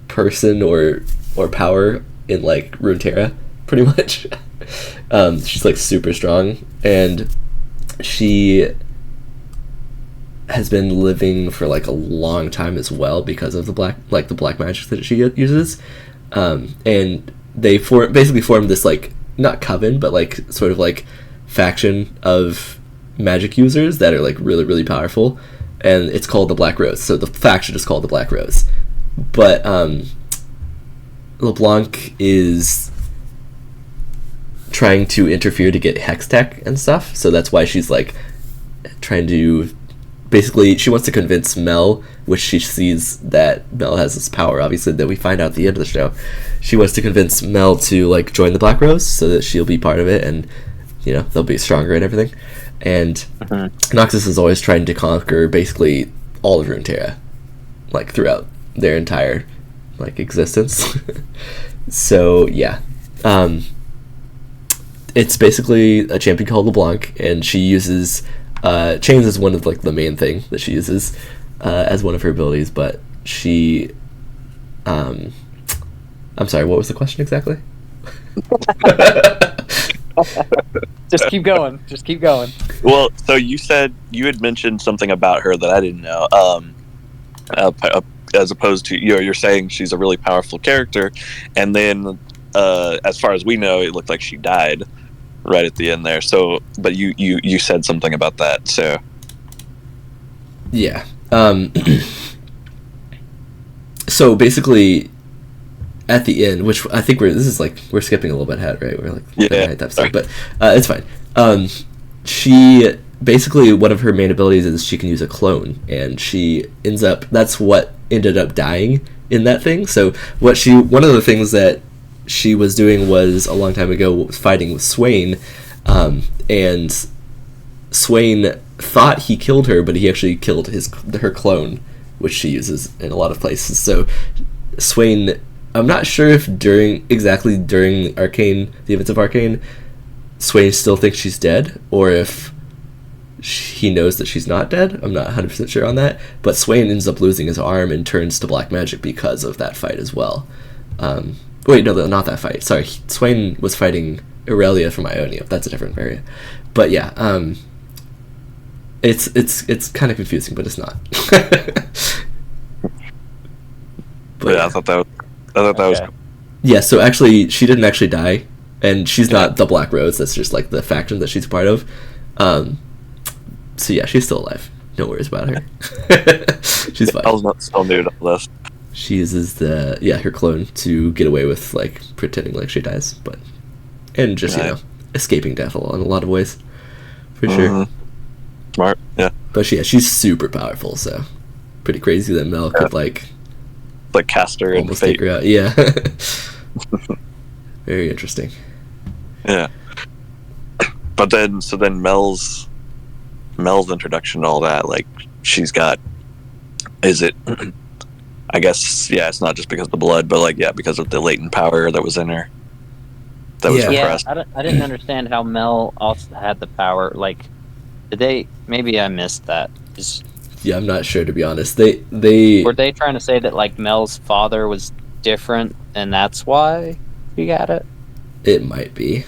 person or power in like Runeterra, pretty much. She's like super strong, and she has been living for like a long time as well because of the black magic that she uses. And they basically formed this like, not coven, but like sort of like faction of magic users that are like really, really powerful, and it's called the Black Rose. So the faction is called the Black Rose. But LeBlanc is trying to interfere to get Hex Tech and stuff, so that's why she's like trying to basically she wants to convince Mel, which she sees that Mel has this power, obviously, that we find out at the end of the show. She wants to convince Mel to like join the Black Rose so that she'll be part of it, and they'll be stronger and everything. And Noxus is always trying to conquer basically all of Runeterra, like throughout their entire like existence. So yeah, it's basically a champion called LeBlanc, and she uses chains is one of like the main thing that she uses as one of her abilities. But she, I'm sorry, what was the question exactly? Just keep going. Just keep going. Well, so you had mentioned something about her that I didn't know. As opposed to you're saying she's a really powerful character, and then as far as we know, it looked like she died right at the end there. So, but you said something about that. So, yeah. So basically, at the end, which I think we're skipping a little bit ahead, right? We're like the ninth episode, but it's fine. She basically, one of her main abilities is she can use a clone, and she ends up, that's what ended up dying in that thing. So one of the things that she was doing was a long time ago was fighting with Swain, and Swain thought he killed her, but he actually killed her clone, which she uses in a lot of places. So Swain, I'm not sure if during Arcane, the events of Arcane, Swain still thinks she's dead, or if he knows that she's not dead. I'm not 100% sure on that, but Swain ends up losing his arm and turns to black magic because of that fight as well. Wait, no, not that fight. Sorry, Swain was fighting Aurelia from Ionia. That's a different area. But yeah, it's kind of confusing, but it's not. But yeah, I thought that was cool. Yeah, so actually, she didn't actually die, and she's not the Black Rose. That's just like the faction that she's a part of. So yeah, she's still alive. No worries about her. She's fine. I was not so new to this. She uses her clone to get away with like pretending like she dies, and just escaping death in a lot of ways, for sure. Smart, yeah. But she's super powerful, so pretty crazy that Mel could like cast her and take her out. Yeah. Very interesting. Yeah. But then Mel's introduction to all that, like, she's got, is it, I guess, yeah, it's not just because of the blood, but like, yeah, because of the latent power that was in her, that was repressed. I didn't understand how Mel also had the power. Like, maybe I missed that. Yeah, I'm not sure, to be honest. They were they trying to say that like Mel's father was different and that's why he got it? It might be.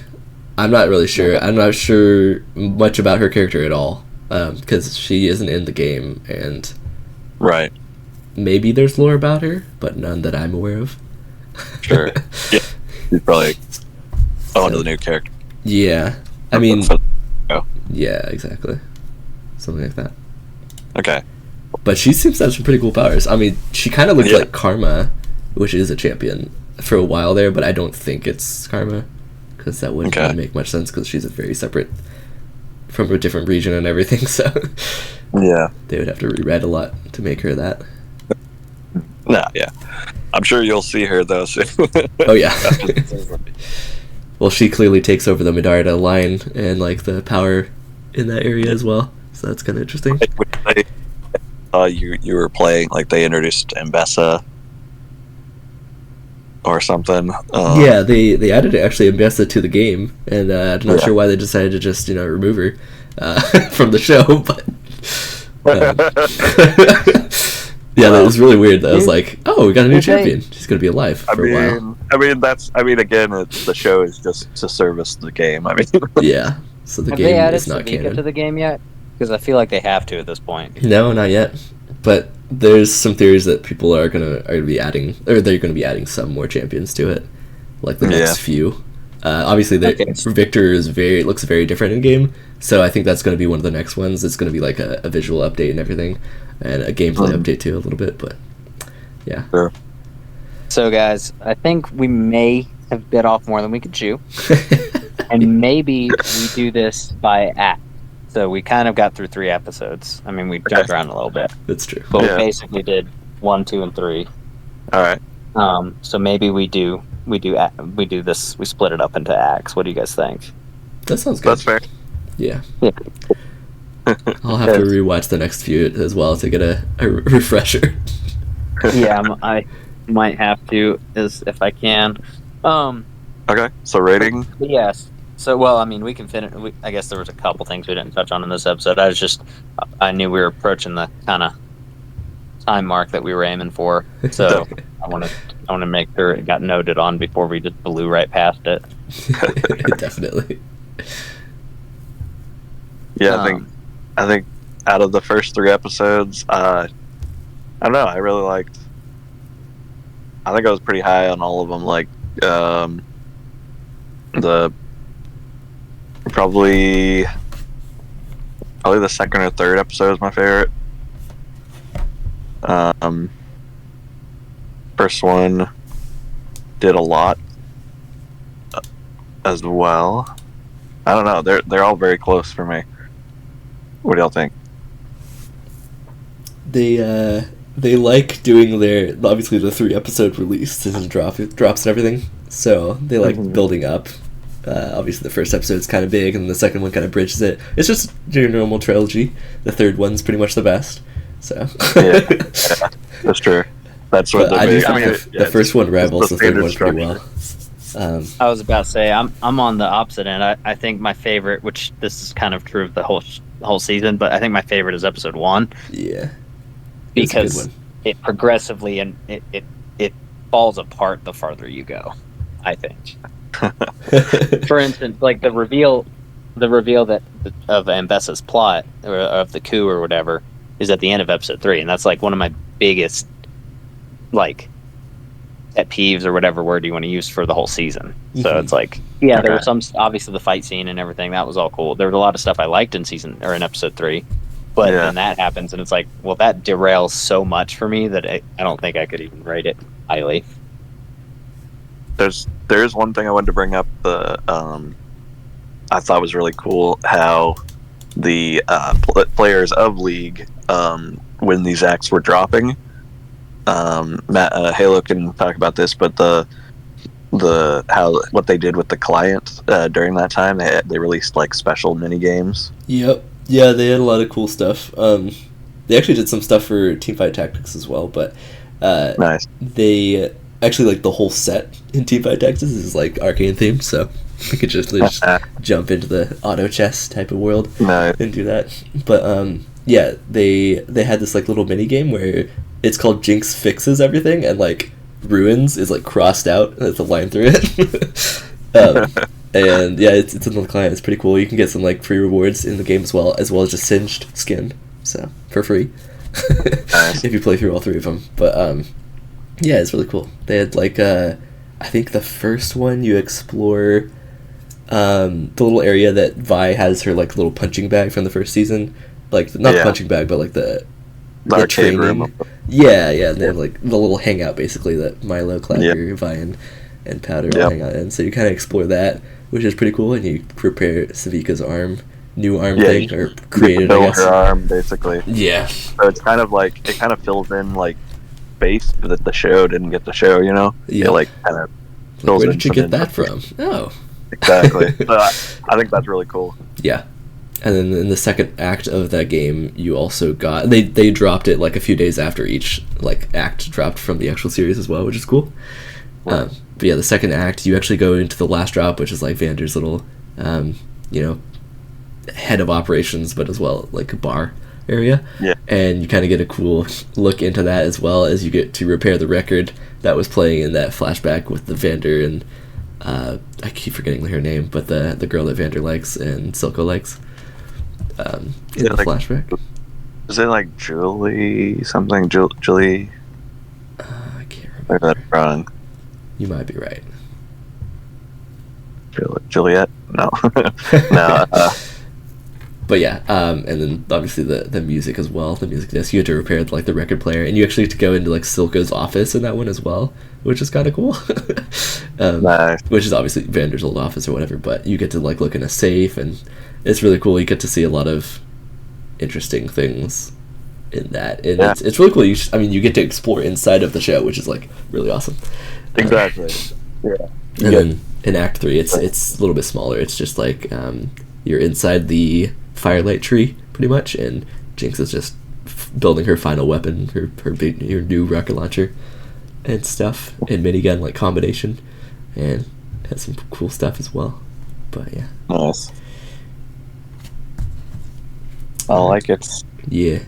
I'm not really sure. I'm not sure much about her character at all, because she isn't in the game, and right. Maybe there's lore about her, but none that I'm aware of. Sure. Yeah. She's probably onto the new character. Yeah. I mean, yeah, exactly. Something like that. Okay. But she seems to have some pretty cool powers. I mean, she kind of looks like Karma, which is a champion for a while there, but I don't think it's Karma, because that wouldn't really make much sense, because she's very separate from a different region and everything, so yeah, they would have to rewrite a lot to make her that. Nah, yeah. I'm sure you'll see her, though, soon. Oh, yeah. Well, she clearly takes over the Medarda line and, like, the power in that area as well, so that's kind of interesting. You were playing, like, they introduced Mbessa or something. Yeah, they added actually Mbessa to the game, and I'm not sure why they decided to just remove her from the show, but yeah, that was really weird. That was like, oh, we got a new champion. She's gonna be alive for a while. Again, the show is just to service the game. I mean, yeah. So the have game they added is not Savika canon to the game yet? Because I feel like they have to at this point. No, not yet. But there's some theories that people are gonna be adding, or they're gonna be adding some more champions to it, like the next few. Obviously, Victor looks very different in game, so I think that's gonna be one of the next ones. It's gonna be like a visual update and everything, and a gameplay update too a little bit. But yeah. Sure. So guys, I think we may have bit off more than we could chew, and maybe we do this by act. So we kind of got through 3 episodes. I mean, we jumped around a little bit, That's true. but Yeah. we basically did 1, 2, and 3. All right. So maybe we do this. We split it up into acts. What do you guys think? That sounds good. That's fair. Yeah. Yeah. I'll have to rewatch the next few as well to get a refresher. Yeah, I might have to, if I can. Okay. So rating. Yes. So, well, I mean, we can finish. I guess there was a couple things we didn't touch on in this episode. I knew we were approaching the kind of time mark that we were aiming for. So I want to make sure it got noted on before we just blew right past it. Definitely. Yeah, I think out of the first 3 episodes, I don't know. I really liked. I think I was pretty high on all of them. Like the probably the second or third episode is my favorite. First one did a lot as well. I don't know. They're all very close for me. What do y'all think? They like doing their, obviously the 3 episode release and drops and everything. So they like building up. Obviously the first episode's kind of big and the second one kind of bridges it. It's just your normal trilogy. The third one's pretty much the best. So Yeah, that's true. That's what I do big. think the first one rivals the third one pretty well. I was about to say I'm on the opposite end. I think my favorite, which this is kind of true of the whole season, but I think my favorite is episode 1. Yeah, because it progressively and it falls apart the farther you go. I think. For instance, like the reveal that of Ambessa's plot or of the coup or whatever is at the end of episode 3, and that's like one of my biggest like pet peeves or whatever word you want to use for the whole season. So it's like, yeah, there was some, obviously the fight scene and everything that was all cool. There was a lot of stuff I liked in episode 3, but then that happens and it's like, well, that derails so much for me that I don't think I could even rate it highly. There's one thing I wanted to bring up. I thought was really cool how the players of League, when these acts were dropping, Halo can talk about this, but what they did with the client during that time, they released like special mini games. Yep. Yeah, they had a lot of cool stuff. They actually did some stuff for Teamfight Tactics as well, but nice. They actually, like, the whole set in Teamfight Tactics is like Arcane themed, so we could just jump into the auto chess type of world and do that. But yeah, they had this like little mini game where it's called Jinx Fixes Everything, and like Ruins is like crossed out. There's a line through it. And yeah, it's in the client. It's pretty cool. You can get some like free rewards in the game as well as just Singed skin, so for free if you play through all 3 of them. But yeah, it's really cool. They had like I think the first one you explore the little area that Vi has her like little punching bag from the first season, like not the punching bag, but like the arcade room. Yeah, and they have like the little hangout basically that Milo, Clapper, Vi, and Powder all hang out in. So you kind of explore that, which is pretty cool, and you prepare Savika's new arm thing, or created, I guess. Her arm, basically. Yeah. So it's kind of like, it kind of fills in like space that the show didn't get to show, you know? Yeah. It like kind of like, where did you get that from? Oh. Exactly. So I think that's really cool. Yeah. And then in the second act of that game, you also got... They dropped it like a few days after each like act dropped from the actual series as well, which is cool. Right. But yeah, the second act, you actually go into the last drop, which is like Vander's little, head of operations, but as well like a bar area. Yeah. And you kind of get a cool look into that, as well as you get to repair the record that was playing in that flashback with the Vander and I keep forgetting her name, but the girl that Vander likes and Silco likes in the flashback. Is it like Julie something? Julie? I can't remember. Maybe that's wrong. You might be right. Juliet? No. No. But yeah, and then obviously the music as well. The music disc, you had to repair like the record player, and you actually had to go into like Silco's office in that one as well, which is kind of cool. Nice. Which is obviously Vander's old office or whatever, but you get to like look in a safe, and it's really cool. You get to see a lot of interesting things in that, and it's really cool. I mean, you get to explore inside of the show, which is like really awesome. Exactly. Yeah. And then in Act 3, it's a little bit smaller. It's just like you're inside the Firelight Tree, pretty much, and Jinx is just building her final weapon, her new rocket launcher and stuff, and minigun like combination, and has some cool stuff as well. But yeah. Nice. I like it. Yeah.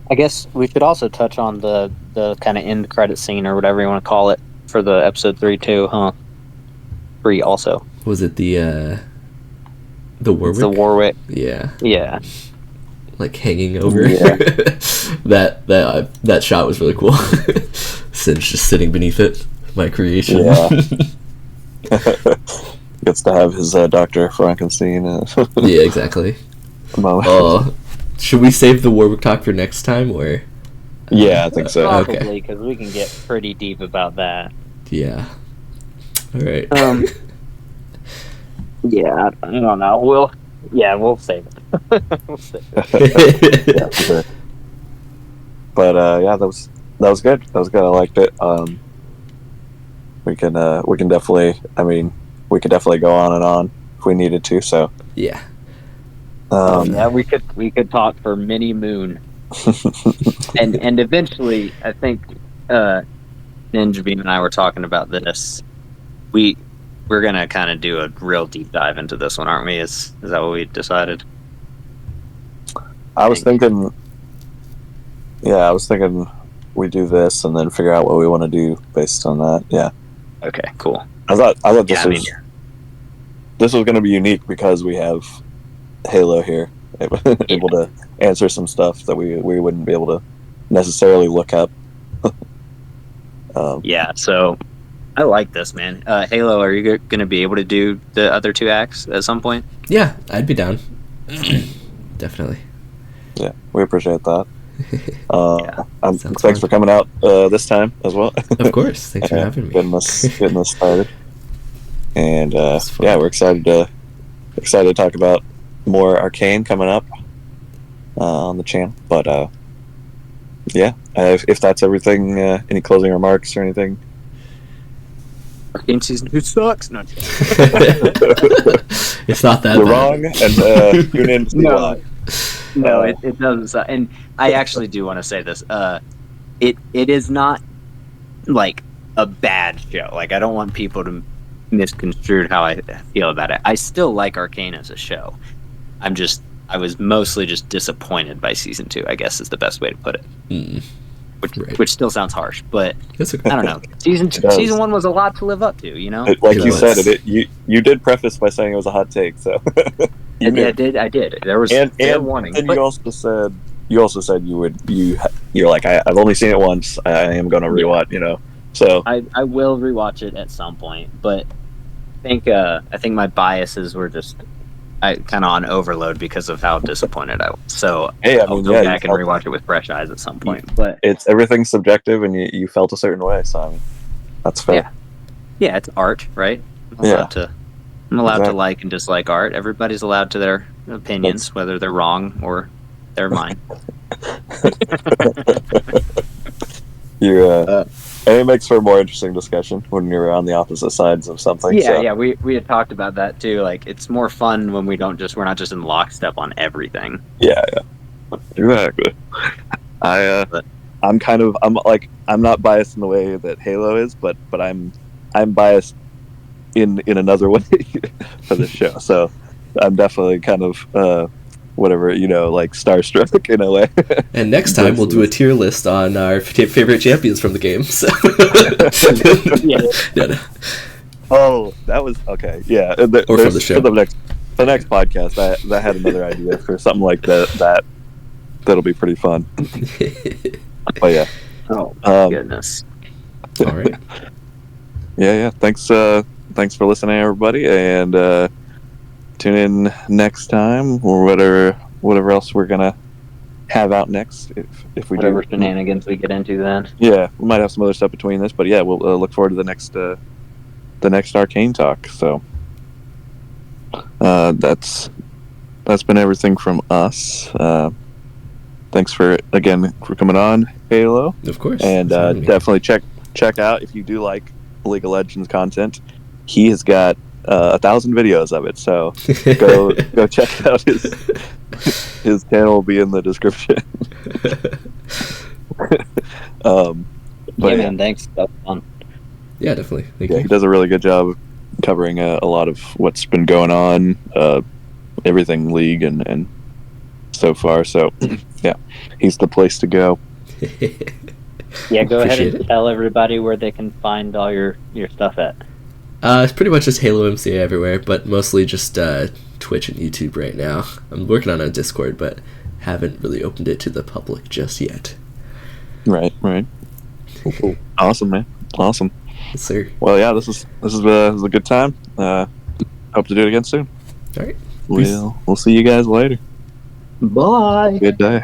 I guess we should also touch on the kind of end credit scene or whatever you want to call it for the episode 3 too, huh? 3 also. Was it the Warwick? It's the Warwick. Yeah. Yeah. Like hanging over. Yeah. that shot was really cool. Singe just sitting beneath it. My creation. Yeah. Gets to have his Dr. Frankenstein. Yeah, exactly. Moment. Should we save the Warwick talk for next time, or? Yeah, I think so. Probably, because we can get pretty deep about that. Yeah. All right. Yeah, I don't know. We'll save it. We'll save it. Yeah, for sure. But yeah, that was good. That was good. I liked it. We can definitely. I mean, we could definitely go on and on if we needed to. So Yeah. Yeah, we could talk for many moon, and eventually, I think Ninja Bean and I were talking about this. We're gonna kind of do a real deep dive into this one, aren't we? Is that what we decided? I was thinking we do this and then figure out what we want to do based on that. Yeah. Okay, cool. I thought this Yeah, was this was going to be unique because we have Halo here, able to answer some stuff that we wouldn't be able to necessarily look up. Yeah, so I like this, man. Halo, are you going to be able to do the other 2 acts at some point? Yeah, I'd be down. Definitely. Yeah, we appreciate that. Sounds Thanks fun. for coming out this time as well. Of course. Thanks for having me. Getting us started. And That's fun. yeah, we're excited to talk about more Arcane coming up on the channel. But yeah, if that's everything, any closing remarks or anything? Arcane Season 2 sucks. No, It's not that You're bad. wrong, and tune in to see why. No, it doesn't suck. And I actually do want to say this. It is not like a bad show. Like, I don't want people to misconstrue how I feel about it. I still like Arcane as a show. I was mostly just disappointed by season 2, I guess is the best way to put it. Which still sounds harsh, but That's okay. I don't know. Season 1 was a lot to live up to, you know? Like You you know, said, you did preface by saying it was a hot take, so I did. There was fair warning. And but you also said you're like I've only seen it once. I am going to rewatch, So I will rewatch it at some point, but I think my biases were just kind of on overload because of how disappointed I was. So hey, I'll go back and rewatch it with fresh eyes at some point. But it's everything's subjective, and you felt a certain way. So I mean, that's fair. yeah, it's art, right? I'm allowed to like and dislike art. Everybody's allowed to their opinions, whether they're wrong or they're mine. And it makes for a more interesting discussion when you're on the opposite sides of something. Yeah, we had talked about that too. Like, it's more fun when we're not just in lockstep on everything. Yeah, exactly. I'm not biased in the way that Halo is, but I'm biased in another way for this show. So I'm definitely kind of like starstruck in a way. And next time we'll do a tier list on our favorite champions from the game. So. No. Oh, that was okay. Yeah, Or from the show. For the next podcast, I had another idea for something like that'll be pretty fun. But yeah. Oh goodness. All right. Yeah. Thanks for listening, everybody, and tune in next time, or whatever else we're gonna have out next. If we Whatever do shenanigans we get into then. Yeah, we might have some other stuff between this, but yeah, we'll look forward to the next Arcane talk. So that's been everything from us. Thanks for coming on, Halo. Of course. And definitely check out if you do like League of Legends content. He has got 1,000 videos of it, so go check out his channel. Will be in the description. Man, thanks. That was fun. Yeah, definitely. Thank you. He does a really good job covering a lot of what's been going on, everything League and so far. So yeah, he's the place to go. Yeah, go ahead and Appreciate it. tell everybody where they can find all your stuff at. It's pretty much just Halo MCA everywhere, but mostly just Twitch and YouTube right now. I'm working on a Discord, but haven't really opened it to the public just yet. Right. Cool. Awesome, man. Awesome. Yes, sir. Well, yeah, this is a good time. Hope to do it again soon. All right. We'll see you guys later. Bye. Good day.